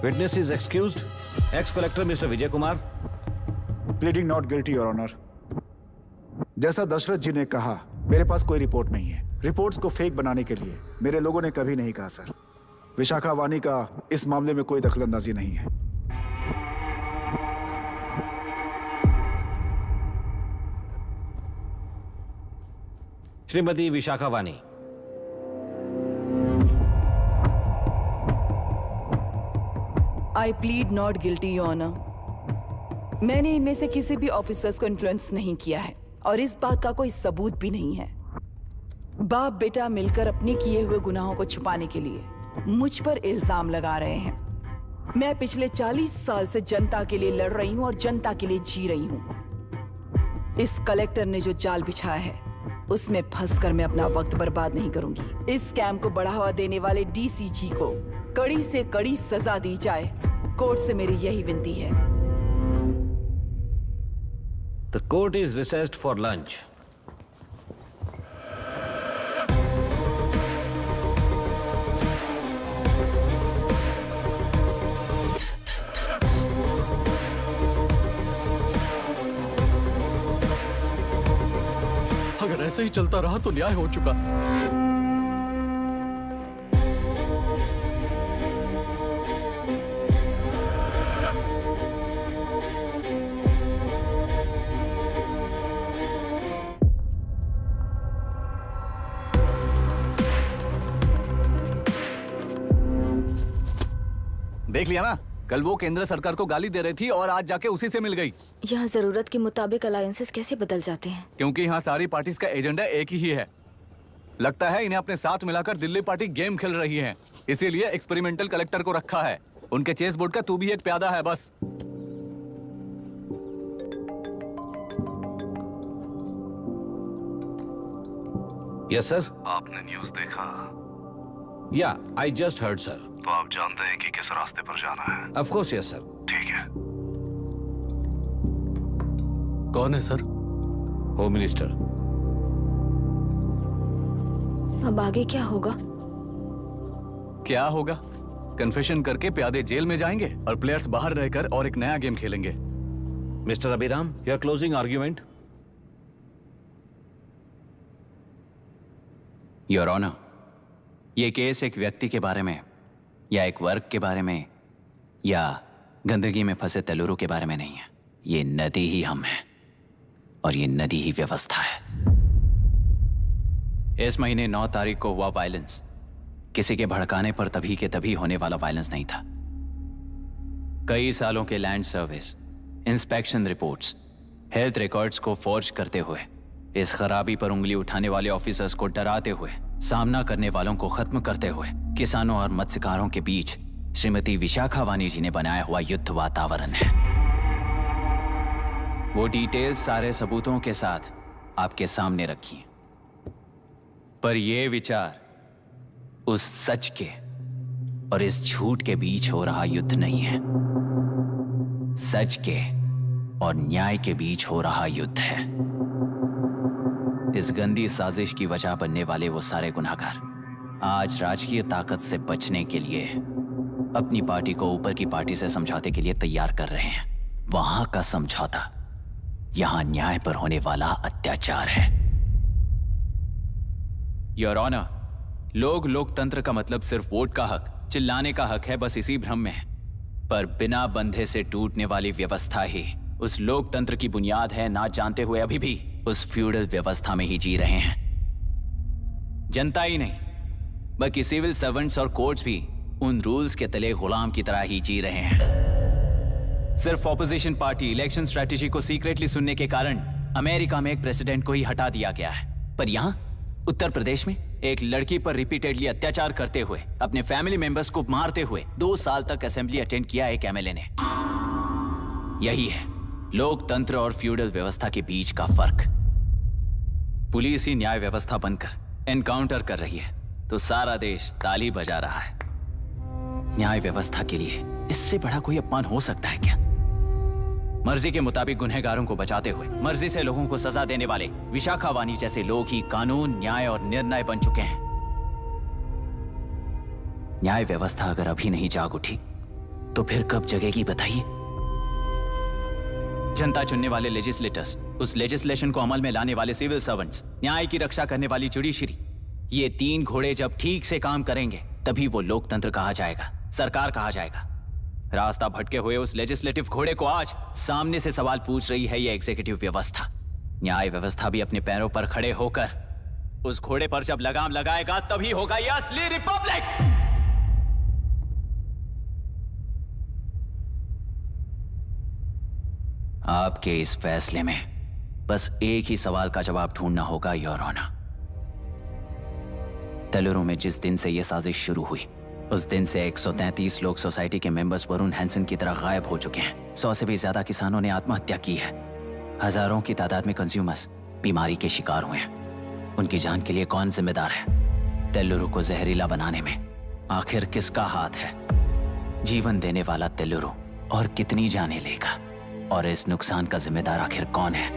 [SPEAKER 3] Witness is excused. Ex-collector Mr. Vijay Kumar.
[SPEAKER 10] Pleading not guilty, your honour. जैसा दशरथ जी ने कहा, मेरे पास कोई रिपोर्ट नहीं है। रिपोर्ट्स को फेक बनाने के लिए मेरे लोगों ने कभी नहीं कहा सर। विशाखा वानी का इस मामले में कोई दखलंदाजी नहीं है।
[SPEAKER 3] Shrimati Vishakha Vani.
[SPEAKER 11] I plead not guilty, your honour. मैंने इनमें से किसी भी ऑफिसर्स को इन्फ्लुएंस नहीं किया है और इस बात का कोई सबूत भी नहीं है। बाप बेटा मिलकर अपने किए हुए गुनाहों को छुपाने के लिए मुझ पर इल्जाम लगा रहे हैं। मैं पिछले 40 साल से जनता के लिए लड़ रही हूं और जनता के लिए जी रही हूं। इस कलेक्टर ने जो जाल बिछाया है उसमें फंसकर मैं अपना वक्त बर्बाद नहीं करूंगी। इस स्कैम को बढ़ावा देने वाले डीसीजी को कड़ी से कड़ी सजा दी जाए, कोर्ट से मेरी यही विनती है।
[SPEAKER 3] The court is recessed for lunch.
[SPEAKER 8] ऐसे ही चलता रहा तो न्याय हो चुका।
[SPEAKER 18] देख लिया ना, कल वो केंद्र सरकार को गाली दे रही थी और आज जाके उसी से मिल गई।
[SPEAKER 5] यहाँ जरूरत के मुताबिक अलायंसेस कैसे बदल जाते हैं?
[SPEAKER 18] क्योंकि यहाँ सारी पार्टीज का एजेंडा एक ही है। लगता है इन्हें अपने साथ मिलाकर दिल्ली पार्टी गेम खेल रही है, इसीलिए एक्सपेरिमेंटल कलेक्टर को रखा है। उनके चेस बोर्ड का तू भी एक प्यादा है बस।
[SPEAKER 3] Yes sir.
[SPEAKER 9] आपने न्यूज़ देखा?
[SPEAKER 3] या आई जस्ट हर्ड सर।
[SPEAKER 9] तो आप जानते हैं कि किस रास्ते पर जाना है?
[SPEAKER 3] Of course yes sir.
[SPEAKER 9] ठीक है।
[SPEAKER 8] कौन है सर?
[SPEAKER 3] Home minister.
[SPEAKER 5] अब आगे क्या होगा?
[SPEAKER 18] क्या होगा? कन्फेशन करके प्यादे जेल में जाएंगे और प्लेयर्स बाहर रहकर और एक नया गेम खेलेंगे।
[SPEAKER 3] Mister Abhiram, your closing argument.
[SPEAKER 1] Your honour, ये केस एक व्यक्ति के बारे में या एक वर्ग के बारे में या गंदगी में फंसे तेलुरु के बारे में नहीं है। ये नदी ही हम हैं और ये नदी ही व्यवस्था है। इस महीने 9 तारीख को हुआ वायलेंस किसी के भड़काने पर तभी के तभी होने वाला वायलेंस नहीं था। कई सालों के land service, inspection reports, health records को फॉर्ज करते हुए, इस खराबी पर उंगली उठाने वाले ऑफिसर्स को डराते हुए, सामना करने वालों को खत्म करते हुए किसानों और मत्स्यकारों के बीच श्रीमती विशाखा वानी जी ने बनाया हुआ युद्ध वातावरण है। वो डिटेल्स सारे सबूतों के साथ आपके सामने रखी हैं। पर यह विचार उस सच के और इस झूठ के बीच हो रहा युद्ध नहीं है, सच के और न्याय के बीच हो रहा युद्ध है। इस गंदी साजिश की वजह बनने वाले वो सारे गुनहगार आज राजकीय ताकत से बचने के लिए अपनी पार्टी को ऊपर की पार्टी से समझौते के लिए तैयार कर रहे हैं। वहां का समझौता यहां न्याय पर होने वाला अत्याचार है। योर ऑनर, लोग लोकतंत्र का मतलब सिर्फ वोट का हक, चिल्लाने का हक है, बस इसी भ्रम में है। पर बिना बंधे से टूटने वाली व्यवस्था ही उस लोकतंत्र की बुनियाद है, ना जानते हुए अभी भी उस फ्यूडल व्यवस्था में ही जी रहे हैं। जनता ही नहीं बल्कि सिविल सर्वेंट्स और कोर्ट्स भी उन रूल्स के तले गुलाम की तरह ही जी रहे हैं। सिर्फ ऑपोजिशन पार्टी इलेक्शन स्ट्रेटेजी को सीक्रेटली सुनने के कारण अमेरिका में एक प्रेसिडेंट को ही हटा दिया गया है, पर यहां उत्तर प्रदेश में एक लड़की पर रिपीटेडली अत्याचार करते हुए, अपने फैमिली मेंबर्स को मारते हुए 2 साल तक असेंबली अटेंड किया एक एमएलए ने। यही है लोकतंत्र और फ्यूडल व्यवस्था के बीच का फर्क। पुलिस ही न्याय व्यवस्था बनकर एनकाउंटर कर रही है तो सारा देश ताली बजा रहा है। न्याय व्यवस्था के लिए इससे बड़ा कोई अपमान हो सकता है क्या? मर्जी के मुताबिक गुनहगारों को बचाते हुए मर्जी से लोगों को सजा देने वाले विशाखा वानी जैसे लोग ही कानून, न्याय और निर्णय बन चुके हैं। न्याय व्यवस्था अगर अभी नहीं जाग उठी तो फिर कब जगेगी बताइए? जनता चुनने वाले लेजिस्लेटर्स, उस लेजिस्लेशन को अमल में लाने वाले सिविल सर्वेंट्स, न्याय की रक्षा करने वाली जुडिशरी, ये 3 घोड़े जब ठीक से काम करेंगे तभी वो लोकतंत्र कहा जाएगा, सरकार कहा जाएगा। रास्ता भटके हुए उस लेजिस्लेटिव घोड़े को आज सामने से सवाल पूछ रही है ये एग्जीक्यूटिव व्यवस्था। न्याय व्यवस्था भी अपने पैरों पर खड़े होकर उस घोड़े पर जब लगाम लगाएगा तभी होगा ये असली रिपब्लिक। आपके इस फैसले में बस एक ही सवाल का जवाब ढूंढना होगा योर ऑनर। तेलुरु में जिस दिन से यह साजिश शुरू हुई उस दिन से 133 लोग सोसाइटी के मेंबर्स वरुण हैंसन की तरह गायब हो चुके हैं। 100 से भी ज्यादा किसानों ने आत्महत्या की है। हजारों की तादाद में कंज्यूमर्स बीमारी के शिकार हुए हैं। उनकी जान के लिए कौन जिम्मेदार है? तेलुरु को जहरीला बनाने में आखिर किसका हाथ है? जीवन देने वाला तेलुरु और कितनी जाने लेगा? और इस नुकसान का जिम्मेदार आखिर कौन है?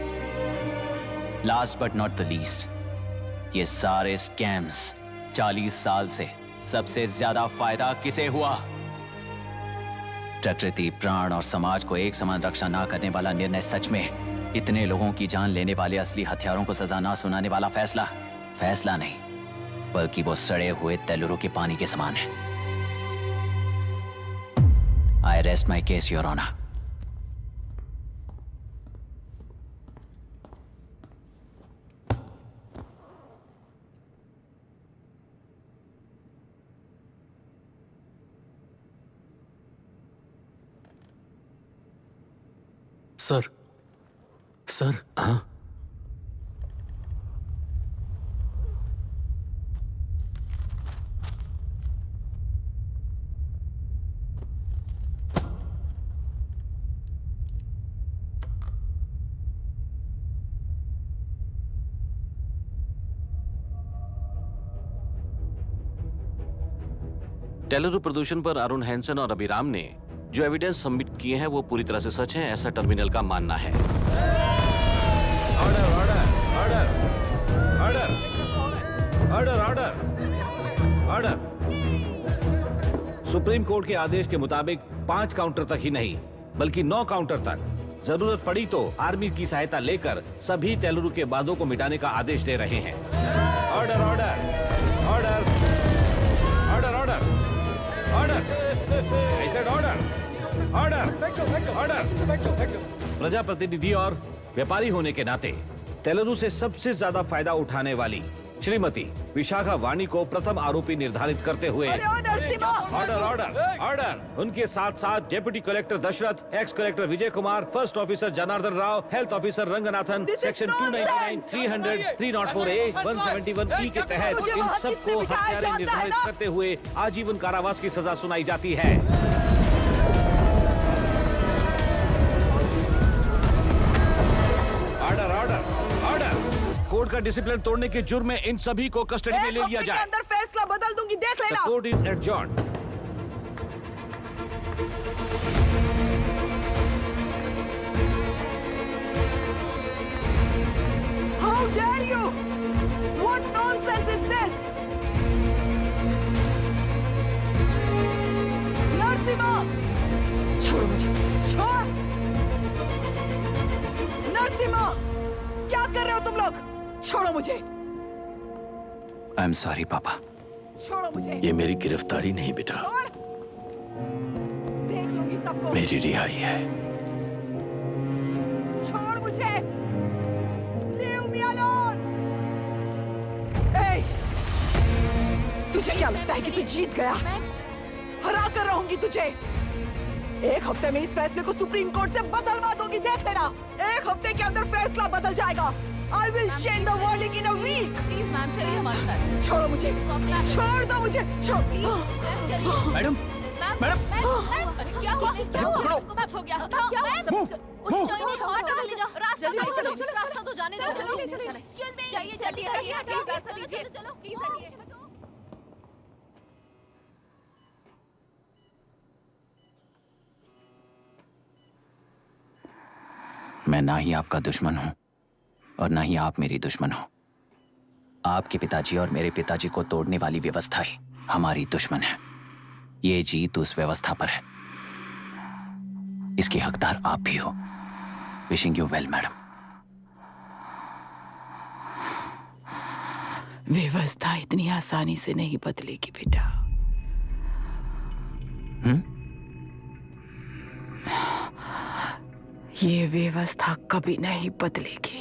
[SPEAKER 1] Last but not the least, ये सारे स्कैम्स 40 साल से सबसे ज्यादा फायदा किसे हुआ? प्रकृति, प्राण और समाज को एक समान रक्षा ना करने वाला निर्णय सच में इतने लोगों की जान लेने वाले असली हथियारों को सजा ना सुनाने वाला फैसला नहीं, बल्कि वो सड़े हुए तेलुरु के पानी के समान है। I rest my case your honour.
[SPEAKER 18] Sir
[SPEAKER 3] हाँ? टेलुरु प्रदूषण पर अरुण हैंसन और अभिराम ने जो एविडेंस सबमिट किए हैं वो पूरी तरह से सच हैं, ऐसा टर्मिनल का मानना है। Order order order order order order order. Supreme court के आदेश के मुताबिक 5 काउंटर तक ही नहीं बल्कि 9 काउंटर तक, जरूरत पड़ी तो आर्मी की सहायता लेकर सभी तेलुरु के बांधों को मिटाने का आदेश दे रहे हैं। Order order order order order order order order. प्रजाप्रतिनिधि और व्यापारी होने के नाते तेलुरु से सबसे ज्यादा फायदा उठाने वाली श्रीमती विशाखा वाणी को प्रथम आरोपी निर्धारित करते हुए ऑर्डर ऑर्डर ऑर्डर। उनके साथ साथ deputy collector Dashrath, ex collector Vijay Kumar, first officer Janardhan Rao, health officer Ranganathan, section 299, 300, 304A, 171E के तहत इन सबको हत्यारे निर्धारित करते हुए आजीवन कारावास की सजा सुनाई जाती है। Order order order. कोर्ट का डिसिप्लिन तोड़ने के जुर्म में इन सभी को कस्टडी में ले लिया जाए।
[SPEAKER 11] अंदर फैसला बदल दूंगी, देख लेना।
[SPEAKER 3] The court is adjourned.
[SPEAKER 11] How dare you? What nonsense is this? Narasimha, छोड़ो मुझे, छोड़। नरसिम्हा, क्या कर रहे हो तुम लोग? छोड़ो मुझे।
[SPEAKER 1] आई एम सॉरी पापा।
[SPEAKER 11] छोड़ो मुझे।
[SPEAKER 17] ये मेरी गिरफ्तारी नहीं बेटा,
[SPEAKER 11] देख लूंगी सबको।
[SPEAKER 17] मेरी रिहाई है।
[SPEAKER 11] छोड़ मुझे। Leave me alone. Hey, तुझे क्या लगता है कि तू जीत गया? हरा कर रहूंगी तुझे। एक हफ्ते में इस फैसले को सुप्रीम कोर्ट से बदलवा दूंगी, देख लेना। एक हफ्ते के अंदर फैसला बदल जाएगा। I will change the verdict in a week.
[SPEAKER 16] Please ma'am, चलिए हमारे साथ।
[SPEAKER 11] छोड़ो मुझे, छोड़ दो मुझे, छोड़।
[SPEAKER 18] मैडम, मैडम,
[SPEAKER 16] अरे क्या हुआ? क्या हुआ? कुछ हो गया? क्या हुआ? हॉस्पिटल ले जाओ। रास्ता चलो, रास्ता तो जाने दो। चलो, एक्सक्यूज मी, जाइए जल्दी करिए, प्लीज रास्ता दीजिए। चलो, प्लीज हटिए।
[SPEAKER 1] मैं ना ही आपका दुश्मन हूं और ना ही आप मेरी दुश्मन हो। आपके पिताजी और मेरे पिताजी को तोड़ने वाली व्यवस्था ही हमारी दुश्मन है। ये जीत उस व्यवस्था पर है, इसके हकदार आप भी हो। Wishing you well madam.
[SPEAKER 11] व्यवस्था इतनी आसानी से नहीं बदलेगी बेटा। ये व्यवस्था कभी नहीं बदलेगी।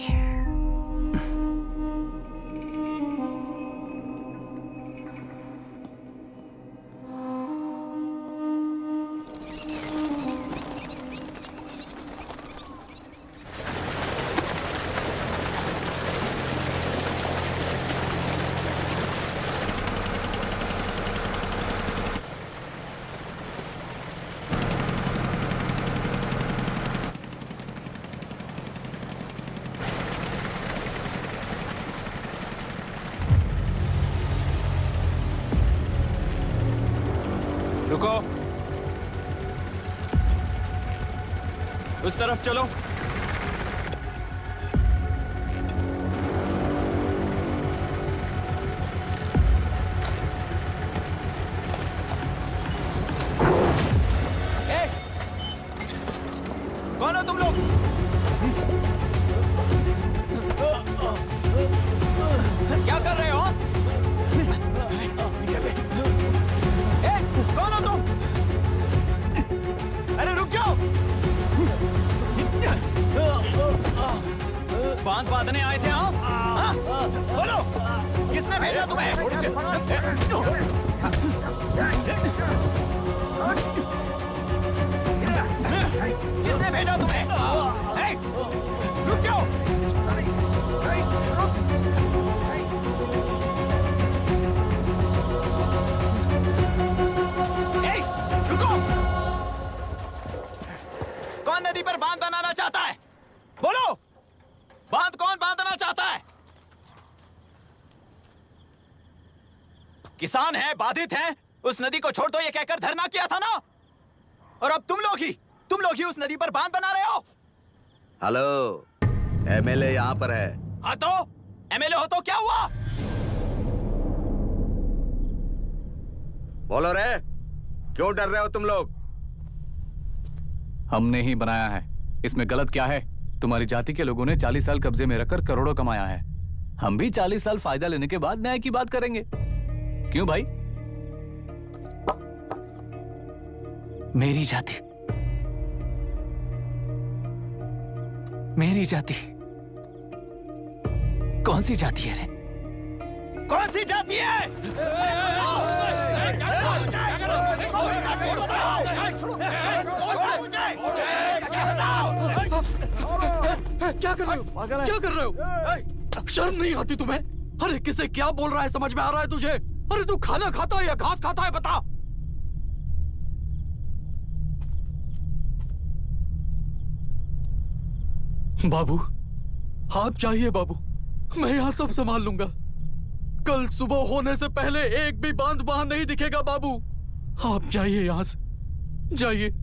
[SPEAKER 3] रुको, उस तरफ चलो।
[SPEAKER 19] कौन हो तुम लोग?
[SPEAKER 18] किसान हैं, बाधित हैं, उस नदी को छोड़ दो ये कहकर धरना किया था ना। और अब तुम लोग ही उस नदी पर बांध बना रहे हो।
[SPEAKER 14] हेलो, एमएलए यहाँ पर है।
[SPEAKER 18] हाँ तो एमएलए हो तो क्या हुआ?
[SPEAKER 14] बोलो रे, क्यों डर रहे हो तुम लोग?
[SPEAKER 18] हमने ही बनाया है, इसमें गलत क्या है? तुम्हारी जाति के लोगों ने 40 साल कब्जे में रखकर करोड़ों कमाया है। हम भी 40 साल फायदा लेने के बाद न्याय की बात करेंगे। क्यों भाई?
[SPEAKER 19] मेरी जाति, मेरी जाति कौन सी जाति है रे?
[SPEAKER 18] कौन सी जाति है?
[SPEAKER 8] क्या कर रहे हो? क्या कर रहे हो? शर्म नहीं आती तुम्हें? अरे किसे क्या बोल रहा है, समझ में आ रहा है तुझे? अरे तू खाना खाता है या घास खाता है, बता। बाबू, आप चाहिए बाबू, मैं यहाँ सब संभाल लूंगा। कल सुबह होने से पहले एक भी बांध वहां नहीं दिखेगा बाबू। आप जाइए यहाँ से, जाइए।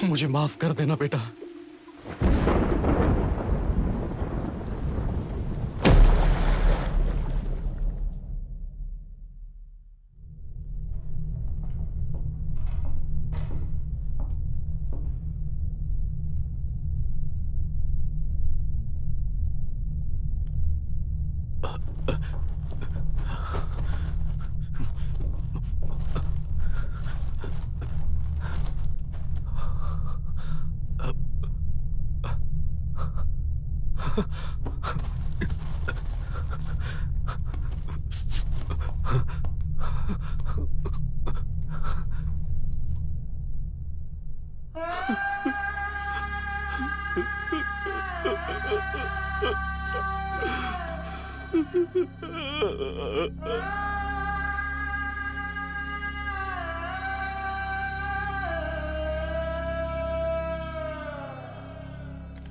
[SPEAKER 8] मुझे माफ कर देना बेटा।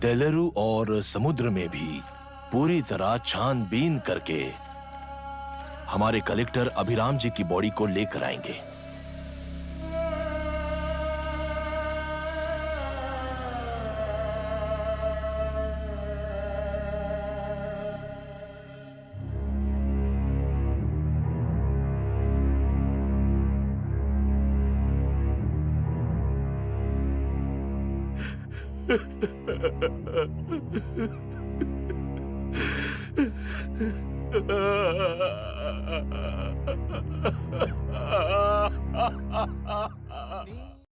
[SPEAKER 15] तेलुरु और समुद्र में भी पूरी तरह छानबीन करके हमारे कलेक्टर अभिराम जी की बॉडी को लेकर आएंगे।